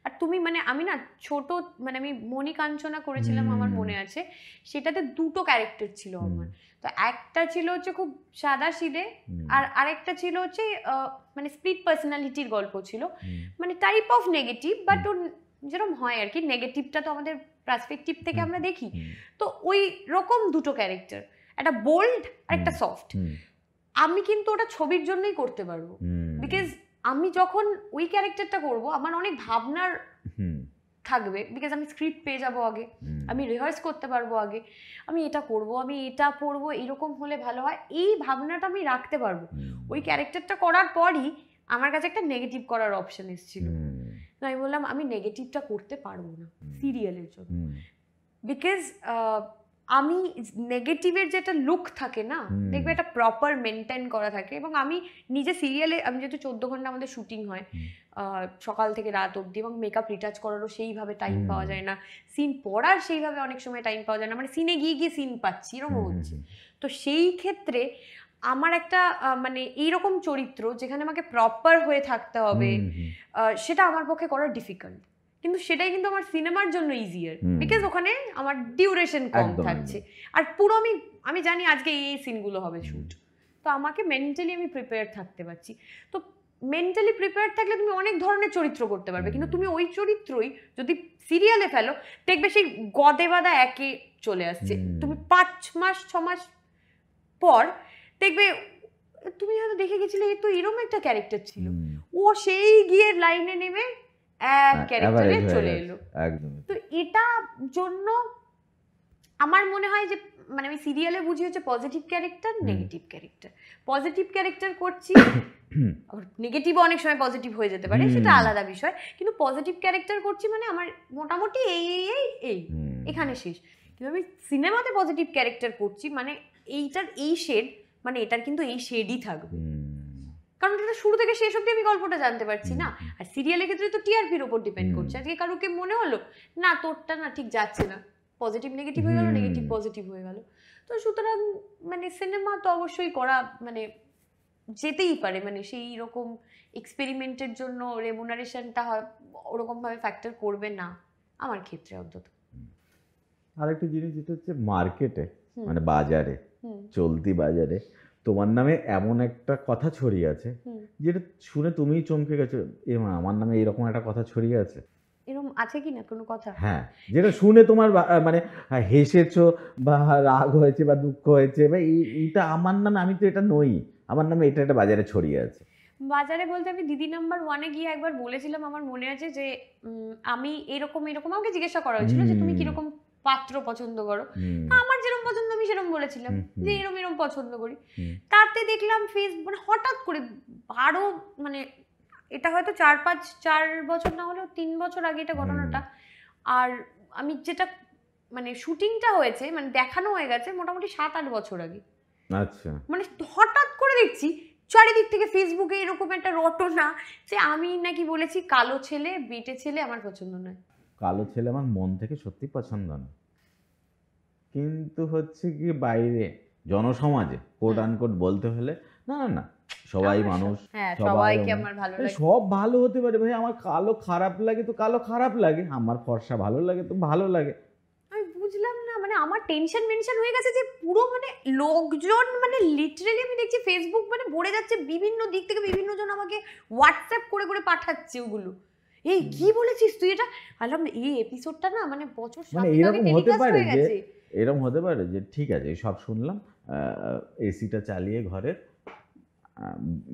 Speaker 1: আর তুমি মানে আমি না ছোট মানে আমি মণিকাঞ্চনা করেছিলাম, আমার মনে আছে, সেটাতে দুটো ক্যারেক্টার ছিল আমার। তো একটা ছিল হচ্ছে খুব সাদা সিধে, আর আরেকটা ছিল হচ্ছে মানে স্প্লিট পার্সোনালিটির গল্প ছিল, মানে টাইপ অফ নেগেটিভ, বাট ওর যেরকম হয় আর কি, নেগেটিভটা তো আমাদের পার্সপেক্টিভ থেকে আমরা দেখি, তো ওই রকম দুটো ক্যারেক্টার, একটা বোল্ড আর একটা সফট। আমি কিন্তু ওটা ছবির জন্যই করতে পারবো, বিকজ আমি যখন ওই ক্যারেক্টারটা করব আমার অনেক ভাবনার থাকবে, বিকজ আমি স্ক্রিপ্ট পেয়ে যাবো আগে, আমি রিহার্স করতে পারবো আগে, আমি এটা করব, আমি এটা পড়বো, এরকম হলে ভালো হয়, এই ভাবনাটা আমি রাখতে পারবো। ওই ক্যারেক্টারটা করার পরই আমার কাছে একটা নেগেটিভ করার অপশন এসেছিল, আমি বললাম আমি নেগেটিভটা করতে পারবো না সিরিয়ালের জন্য, বিকজ আমি নেগেটিভের যেটা লুক থাকে না, দেখবে এটা প্রপার মেনটেন করা থাকে। এবং আমি নিজে সিরিয়ালে, আমি যেহেতু 14 ঘন্টা আমাদের শুটিং হয় সকাল থেকে রাত অবধি, এবং মেকআপ রিটাচ করারও সেইভাবে টাইম পাওয়া যায় না, সিন পড়ার সেইভাবে অনেক সময় টাইম পাওয়া যায় না, মানে সিনে গিয়ে সিন পাচ্ছি এরকম হচ্ছে। তো সেই ক্ষেত্রে আমার একটা মানে এইরকম চরিত্র যেখানে আমাকে প্রপার হয়ে থাকতে হবে, সেটা আমার পক্ষে করা ডিফিকাল্ট। কিন্তু সেটাই কিন্তু আমার সিনেমার জন্য ইজিয়ার, বিকজ ওখানে আমার ডিউরেশন কম থাকছে। আর পুরো আমি জানি আজকে এই সিনগুলো হবে শুট, তো আমাকে মেন্টালি আমি প্রিপেয়ার থাকতে পারছি। তো মেন্টালি প্রিপেয়ার থাকলে তুমি অনেক ধরনের চরিত্র করতে পারবে, কিন্তু তুমি ওই চরিত্রই যদি সিরিয়ালে ফেলো দেখবে সেই গদে বাঁধা একে চলে আসছে। তুমি 5 মাস 6 মাস পর দেখবে তুমি হয়তো দেখে গেছিলে এই তো এরকম একটা ক্যারেক্টার ছিল, ও সেই গিয়ে লাইনে নেমে এক ক্যারেক্টারে চলে এলো। তো এটা জন্য আমার মনে হয় যে মানে আমি সিরিয়ালে বুঝি হচ্ছে positive character, negative character. Positive character করছি, নেগেটিভও অনেক সময় পজিটিভ হয়ে যেতে পারে, সেটা আলাদা বিষয়, কিন্তু পজিটিভ ক্যারেক্টার করছি মানে আমার মোটামুটি এই এখানে শেষ। কিন্তু আমি সিনেমাতে পজিটিভ ক্যারেক্টার করছি মানে এইটার এই শেড, মানে এটার কিন্তু এই শেডই থাকবে, কারণ এটা শুরু থেকে শেষ অবধি আমি গল্পটা জানতে পারছি না। আর সিরিয়ালের ক্ষেত্রে তো টিআরপির উপর ডিপেন্ড করছে। আজকে কারোকে মনে হলো না তোরটা না ঠিক যাচ্ছে না, পজিটিভ নেগেটিভ হয়ে গেল, নেগেটিভ পজিটিভ হয়ে গেল। তো সুতরাং মানে সিনেমা তো অবশ্যই করা মানে যেতেই পারে, মানে সেই রকম এক্সপেরিমেন্টের জন্য রেমুনারেশনটা ওরকম ভাবে ফ্যাক্টর করবে না আমার ক্ষেত্রে অন্তত।
Speaker 2: আরেকটা জিনিস যেটা হচ্ছে মার্কেটে মানে বাজারে, চলতি বাজারে তোমার নামে এমন একটা কথা ছড়িয়ে আছে যেটা শুনে তুমিই চমকে গেছো, এ মা আমার নামে এরকম একটা কথা ছড়িয়ে আছে।
Speaker 1: এরকম আছে কি না কোনো কথা?
Speaker 2: হ্যাঁ, যেটা শুনে তোমার মানে হেসেছো বা রাগ হয়েছে বা দুঃখ হয়েছে বা এইটা আমার নামে, আমি তো এটা নই, আমার নামে এটা একটা বাজারে ছড়িয়ে আছে।
Speaker 1: বাজারে বলতে আমি দিদি নাম্বার 1-এ গিয়ে একবার বলেছিলাম, আমার মনে আছে যে আমি এরকম আমাকে জিজ্ঞাসা করা হয়েছিল যে তুমি কিরকম পাত্র পছন্দ করো। আমার যেরকম পছন্দ আমি সেরকম বলেছিলাম যে এরম পছন্দ করি। তাতে দেখলাম ফেসবুক মানে হঠাৎ করে আরো মানে এটা হয়তো 4 বছর না হলেও 3 বছর আগে এটা ঘটনাটা। আর আমি যেটা মানে শুটিংটা হয়েছে মানে দেখানো হয়ে গেছে মোটামুটি 7-8 বছর আগে।
Speaker 2: আচ্ছা,
Speaker 1: মানে হঠাৎ করে দেখছি চারিদিক থেকে ফেসবুকে এরকম একটা রটনা যে আমি নাকি বলেছি কালো ছেলে বেটে ছেলে আমার পছন্দ নয়।
Speaker 2: কালো ছেলে আমার মন থেকে সত্যি পছন্দ না, কিন্তু হচ্ছে কি বাইরে জনসমাজে কোট আনকোট বলতে হলে না না না সবাই মানুষ,
Speaker 1: সবাইকে আমার ভালো লাগে,
Speaker 2: সব ভালো হতে পারে ভাই। আমার কালো খারাপ লাগে তো কালো খারাপ লাগে, আমার ফর্সা ভালো লাগে তো ভালো লাগে।
Speaker 1: আমি বুঝলাম না মানে আমার টেনশন মেনশন হয়ে গেছে যে পুরো মানে লোকজন মানে লিটারালি আমি দেখছি ফেসবুক মানে ভরে যাচ্ছে, বিভিন্ন দিক থেকে বিভিন্ন জন আমাকে হোয়াটসঅ্যাপ করে করে পাঠাচ্ছে ওগুলো, এই কি বলেছিস তুই এটা। আলাম এই এপিসোডটা না মানে বছর
Speaker 2: মানে এরকম হতে পারে যে এরকম হতে পারে যে ঠিক আছে সব শুনলাম, এসিটা চালিয়ে ঘরের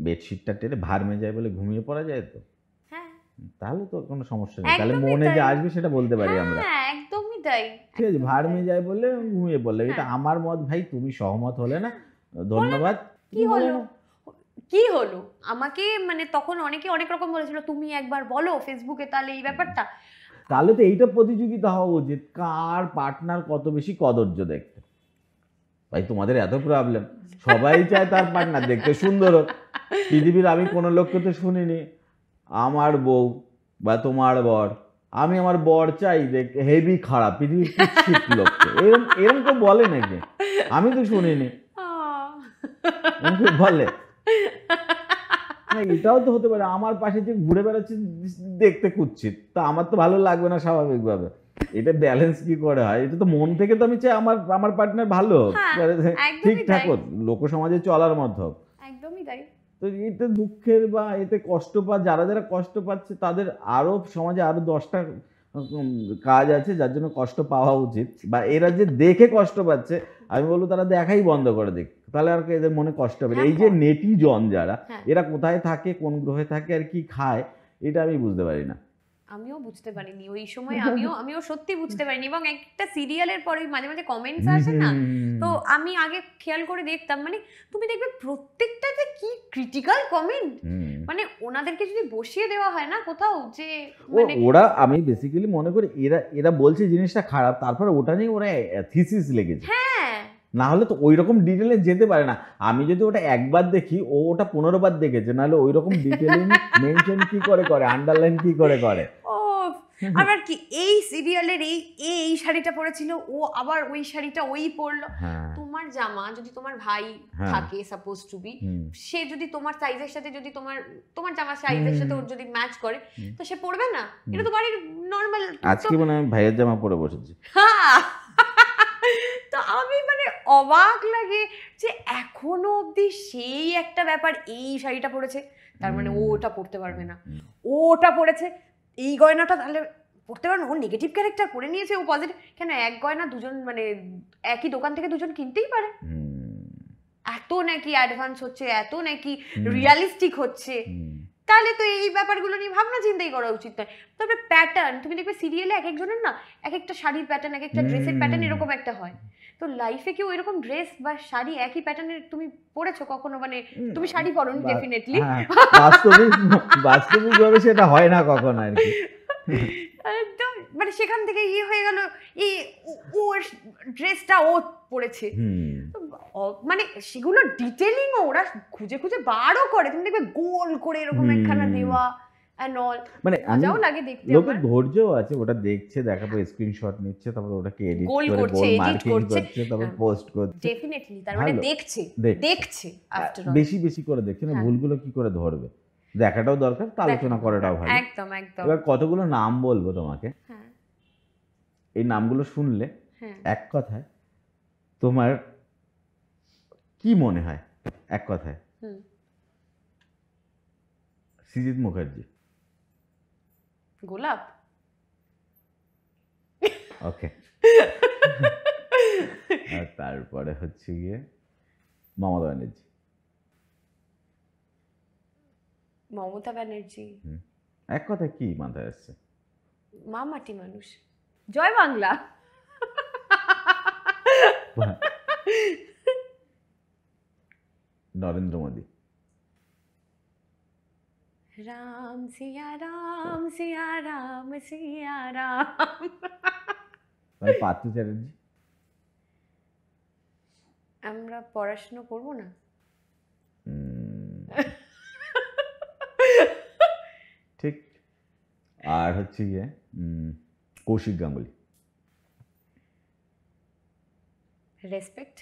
Speaker 2: বেডশিটটা টেনে ভার মে যায় বলে ঘুমিয়ে পড়া যায়, তো তাহলে তো কোনো সমস্যা নেই, তাহলে মনে যে আসবে সেটা বলতে পারি আমরা।
Speaker 1: একদমই তাই,
Speaker 2: ঠিক আছে ভার মে যায় বলে ঘুমিয়ে পড়লে, এটা আমার মত ভাই, তুমি সহমত হলে না ধন্যবাদ।
Speaker 1: কি হলো আমাকে মানে তখন অনেকে অনেক রকম বলেছিল, তুমি একবার বলো ফেসবুকে তাহলে এই ব্যাপারটা।
Speaker 2: তাহলে তো এইটা প্রতিযোগিতা হওয়া উচিত কার পার্টনার কত বেশি কদর্য দেখতে। ভাই তোমাদের এত প্রবলেম, সবাই চায় তার পার্টনার দেখতে সুন্দর হোক। পৃথিবীর আমি কোনো লোককে তো শুনিনি আমার বউ বা তোমার বর, আমি আমার বর চাই দেখ হেভি খারাপ, পৃথিবীর কুৎসিত লোককে এরকম তো বলে নাকি? আমি তো শুনিনি বলে। এটাও তো হতে পারে আমার পাশে যে ঘুরে বেড়াচ্ছে দেখতে কুৎসিত, তা আমার তো ভালো লাগবে না স্বাভাবিকভাবে। এটা ব্যালেন্স কি করে হয়? এটা তো মন থেকে তো আমি চাই আমার পার্টনার ভালো হোক, ঠিকঠাক হোক, লোক সমাজে চলার মতো হোক।
Speaker 1: একদমই তাই।
Speaker 2: তো এতে দুঃখের বা এতে কষ্ট যারা কষ্ট পাচ্ছে তাদের আরো সমাজে আরো 10টা কাজ আছে যার জন্য কষ্ট পাওয়া উচিত, বা এরা যে দেখে কষ্ট পাচ্ছে আমি বলবো তারা দেখাই বন্ধ করে দিক, তাহলে আর এদের মনে কষ্ট হবে। এই যে নেটিজন যারা, এরা কোথায় থাকে, কোন গ্রহে থাকে আর কি খায়, এটা আমি বুঝতে পারি না।
Speaker 1: আমিও বুঝতে পারিনি ওই সময়, আমিও সত্যি বুঝতে পারিনি। এবং একটা সিরিয়ালের পরে মাঝে মাঝে কমেন্টস আসে না, তো আমি আগে খেয়াল করে দেখতাম, মানে তুমি দেখবে প্রত্যেকটাতে কি ক্রিটিক্যাল কমেন্ট, মানে ওনাদেরকে যদি বসিয়ে দেওয়া হয় না কোথাও যে মানে
Speaker 2: ওরা, আমি বেসিক্যালি মনে করি এরা বলছে জিনিসটা খারাপ, তারপরে ওটা নিয়ে ওরা থিসিস লেগেছে, না হলে তো ওই রকম ডিটেলে যেতে পারে না। আমি যদি ওটা একবার দেখি, ও ওটা 15 বার দেখেছে, নাহলে ওই রকম ডিটেলিং মেনশন কি করে আন্ডারলাইন কি করে।
Speaker 1: ও আবার কি এই সিরিয়ালের এই শাড়িটা পরেছিল, ও আবার ওই শাড়িটা ওই পরলো। তোমার জামা যদি তোমার ভাই থাকে সাপোজ টু বি, সে যদি তোমার সাইজের সাথে, যদি তোমার জামা সাইজের সাথে ওর যদি ম্যাচ করে, তো সে পরবে না? এটা তো বাড়ির নর্মাল।
Speaker 2: আজকে মানে আমি ভাইয়ের জামা পরে বসেছি।
Speaker 1: হ্যাঁ, তো আমি মানে অবাক লাগে যে এখনো অবধি সেই একটা ব্যাপার, এই শাড়িটা পরেছে তার মানে ও ওটা পরতে পারবে না, ও ওটা পরেছে এই গয়নাটা তাহলে পড়তে পারবে না, ও নেগেটিভ ক্যারেক্টার করে নিয়েছে, ও পজিটিভ কেন? এক গয়না দুজন মানে একই দোকান থেকে দুজন কিনতেই পারে। এত নাকি অ্যাডভান্স হচ্ছে, এত নাকি রিয়ালিস্টিক হচ্ছে, তাহলে তো এই ব্যাপারগুলো নিয়ে ভাবনা চিন্তাই করা উচিত নয়। তারপরে প্যাটার্ন, তুমি দেখবে সিরিয়ালে এক একজনের না এক একটা শাড়ির প্যাটার্ন, এক একটা ড্রেসের প্যাটার্ন এরকম একটা হয়। তো লাইফে কি ওইরকম ড্রেস বা শাড়ি একই প্যাটার্নের তুমি পরেছো কখনো? মানে তুমি শাড়ি পরোনি ডেফিনেটলি,
Speaker 2: বাস্তবিকভাবে সেটা হয় না কখনো আর কি।
Speaker 1: মানে সেখান থেকে হয়ে গেল এই ওর ড্রেসটা ও পরেছে, মানে সেগুলো ডিটেলিং ওরা খুঁজে খুঁজে বারও করে, তুমি দেখবে গোল করে এরকম একখানা দেওয়া এন্ড অল, মানে মজাও লাগে দেখতে।
Speaker 2: লোকের ধৈর্য আছে, ওটা দেখছে, দেখার পর স্ক্রিনশট নিচ্ছে, তারপর ওটাকে এডিট করে গোল মার্কিং করছে, তারপর পোস্ট করছে।
Speaker 1: ডেফিনেটলি তার মানে দেখছে আফটার অল,
Speaker 2: বেশি করে দেখছে না, ভুলগুলো কি করে ধরবে দেখাটাও দরকার, তা আলোচনা করাটাও ভালো।
Speaker 1: একদম একদম।
Speaker 2: এবার কতগুলো নাম বলবো তোমাকে, এই নামগুলো শুনলে এক কথায় তোমার কি মনে হয়? এক কথায় সৃজিত মুখার্জি,
Speaker 1: গোলাপ,
Speaker 2: ওকে। আর তারপরে হচ্ছে গিয়ে মমতা ব্যানার্জি,
Speaker 1: মমতা ব্যানার্জি।
Speaker 2: এক কথায় কি মাথায় আসছে?
Speaker 1: মা মাটি মানুষ, জয় বাংলা।
Speaker 2: নরেন্দ্র মোদী,
Speaker 1: রাম সিয়া রাম সিয়া রাম সিয়া রাম।
Speaker 2: পার্থ চ্যাটার্জি,
Speaker 1: আমরা পড়াশোনা করবো না।
Speaker 2: ঠিক। আর হচ্ছে গিয়ে কৌশিক গাঙ্গুলি,
Speaker 1: রেসপেক্ট।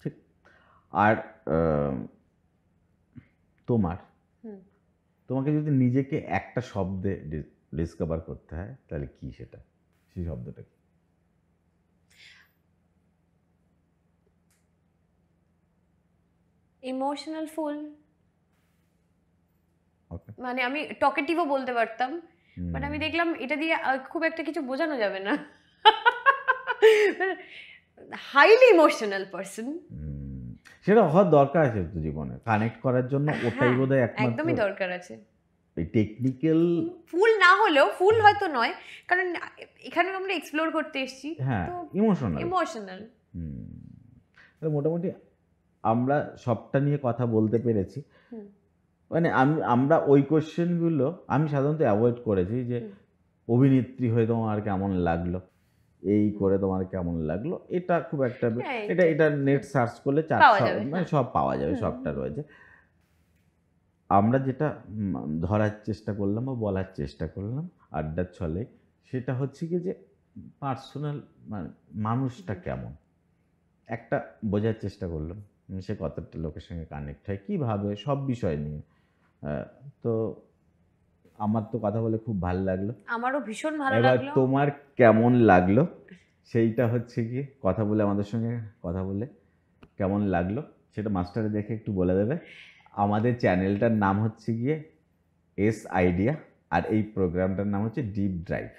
Speaker 2: ঠিক। আর তোমাকে যদি নিজেকে একটা শব্দে ডিসকভার করতে হয়, তাহলে কি সেটা, সেই শব্দটা কি?
Speaker 1: Emotional fool. মানে আমি টকেটিভও বলতে পারতাম, বাট আমি দেখলাম এটা দিয়ে খুব একটা কিছু বোঝানো যাবে না। হাইলি ইমোশনাল পারসন,
Speaker 2: সেটা হওয়ার দরকার আছে তো জীবনে, কানেক্ট করার জন্য ওটাই বোধহয়
Speaker 1: একদমই দরকার আছে।
Speaker 2: এই টেকনিক্যাল
Speaker 1: ফুল না হলেও, ফুল হয়তো নয়, কারণ এখানে আমরা এক্সপ্লোর করতে এসেছি।
Speaker 2: হ্যাঁ, ইমোশনাল। মোটামুটি আমরা সবটা নিয়ে কথা বলতে পেরেছি। মানে আমরা ওই কোশ্চেনগুলো আমি সাধারণত অ্যাভয়েড করেছি, যে অভিনেত্রী হয়ে তোমার কেমন লাগলো, এই করে তোমার কেমন লাগলো, এটা খুব একটা এটা নেট সার্চ করলে মানে সব পাওয়া যাবে, সবটা রয়েছে। আমরা যেটা ধরার চেষ্টা করলাম বা বলার চেষ্টা করলাম আড্ডার ছলে, সেটা হচ্ছে কি যে পার্সোনাল মানে মানুষটা কেমন একটা বোঝার চেষ্টা করলাম, সে কতটা লোকের সঙ্গে কানেক্ট হয়, কীভাবে, সব বিষয় নিয়ে। তো আমার তো কথা বলে খুব ভালো লাগলো,
Speaker 1: আমারও ভীষণ ভালো লাগলো।
Speaker 2: এবার তোমার কেমন লাগলো সেইটা হচ্ছে কি, কথা বলে আমাদের সঙ্গে কথা বলে কেমন লাগলো সেটা মাস্টারে দেখে একটু বলে দেবে। আমাদের চ্যানেলটার নাম হচ্ছে গিয়ে এস আইডিয়া, আর এই প্রোগ্রামটার নাম হচ্ছে ডিপ ড্রাইভ।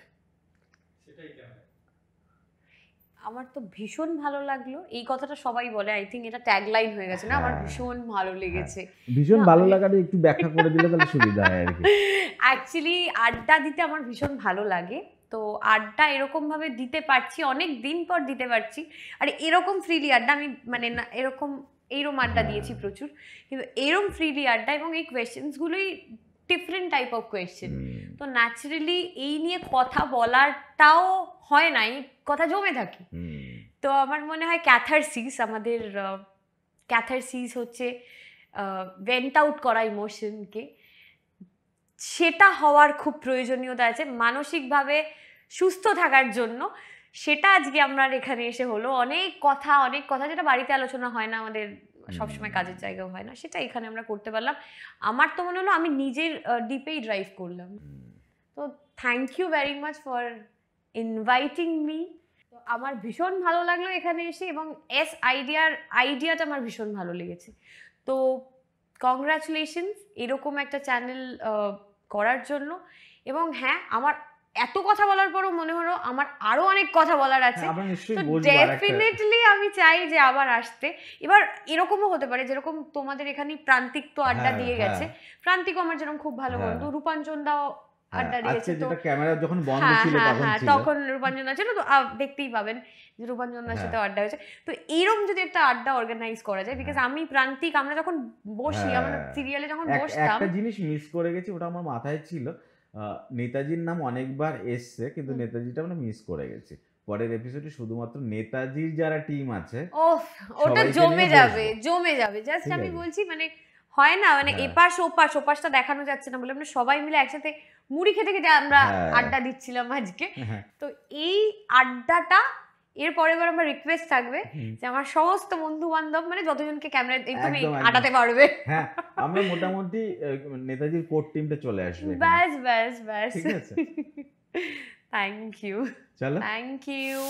Speaker 1: আমার তো ভীষণ ভালো লাগলো, এই কথাটা সবাই বলে, আই থিঙ্ক এটা ট্যাগলাইন হয়ে গেছে না, আমার ভীষণ ভালো লেগেছে।
Speaker 2: ভীষণ ভালো লাগাটা একটু ব্যাখ্যা করে দিলে তাহলে সুবিধা হয় আর কি।
Speaker 1: অ্যাকচুয়ালি আড্ডা দিতে আমার ভীষণ ভালো লাগে, তো আড্ডা এরকমভাবে দিতে পারছি, অনেক দিন পর দিতে পারছি। আর এরকম ফ্রিলি আড্ডা আমি মানে না এইরকম আড্ডা দিয়েছি প্রচুর, কিন্তু এরকম ফ্রিলি আড্ডা এবং এই কোয়েশ্চেন্সগুলোই ডিফারেন্ট টাইপ অফ কোয়েশ্চেন, তো ন্যাচারালি এই নিয়ে কথা বলাটাও হয় না, এই কথা জমে থাকে। তো আমার মনে হয় ক্যাথারসিস, আমাদের ক্যাথারসিস হচ্ছে ভেন্ট আউট করা ইমোশনকে, সেটা হওয়ার খুব প্রয়োজনীয়তা আছে মানসিকভাবে সুস্থ থাকার জন্য। সেটা আজকে আমরা এখানে এসে হলো, অনেক কথা যেটা বাড়িতে আলোচনা হয় না, আমাদের সবসময় কাজের জায়গাও হয় না, সেটা এখানে আমরা করতে পারলাম। আমার তো মনে হলো আমি নিজের ডিপেই ড্রাইভ করলাম। তো thank you very much for inviting me. তো আমার ভীষণ ভালো লাগলো এখানে এসে, এবং আইডিয়াটা আমার ভীষণ ভালো লেগেছে। তো কংগ্রাচুলেশনস এরকম একটা চ্যানেল করার জন্য। এবং হ্যাঁ, আমার এত কথা বলার পরও মনে হলো আমার আরো অনেক কথা বলার আছে, তো ডেফিনেটলি আমি চাই যে আবার আসতে। এবার এরকমও হতে পারে যেরকম তোমাদের এখানে প্রান্তিক তো আড্ডা দিয়ে গেছে, প্রান্তিকও আমার যেরকম খুব ভালো বন্ধু, রূপাঞ্জন দাও আড্ডা দিয়েছে, তো
Speaker 2: ক্যামেরা যখন বন্ধ ছিল
Speaker 1: তখন রূপাঞ্জন আছে, তো দেখতেই পাবেন যে রূপাঞ্জনার সাথে আড্ডা হয়েছে। তো এইরকম যদি একটা আড্ডা অর্গানাইজ করা যায়, বিকজ আমি প্রান্তিক আমরা যখন বসি, আমরা সিরিয়ালে যখন বসতাম,
Speaker 2: একটা জিনিস মিস করে গেছি, ওটা আমার মাথায় ছিল, নেতাজির নাম অনেকবার এসছে কিন্তু নেতাজিটা আমরা মিস করে গেছি। পরের এপিসোডে শুধুমাত্র নেতাজির যারা টিম আছে
Speaker 1: ওটা জমে যাবে জাস্ট আমি বলছি, মানে হয় না, মানে ওপাশটা দেখানো যাচ্ছে না বলে আমরা সবাই মিলে একসাথে মুড়ি খেতে খেতে আমরা আড্ডা দিচ্ছিলাম আজকে। তো এই আড্ডাটা এর পরের বার আমার রিকোয়েস্ট থাকবে যে আমার সমস্ত বন্ধু বান্ধব, মানে যতজনকে ক্যামেরা তুমি আটাতে পারবে,
Speaker 2: হ্যাঁ আমরা মোটামুটি নেতাজির কোর টিমটা চলে আসবে।
Speaker 1: ব্যাস ঠিক আছে। Thank you.
Speaker 2: চলো,
Speaker 1: থ্যাংক ইউ।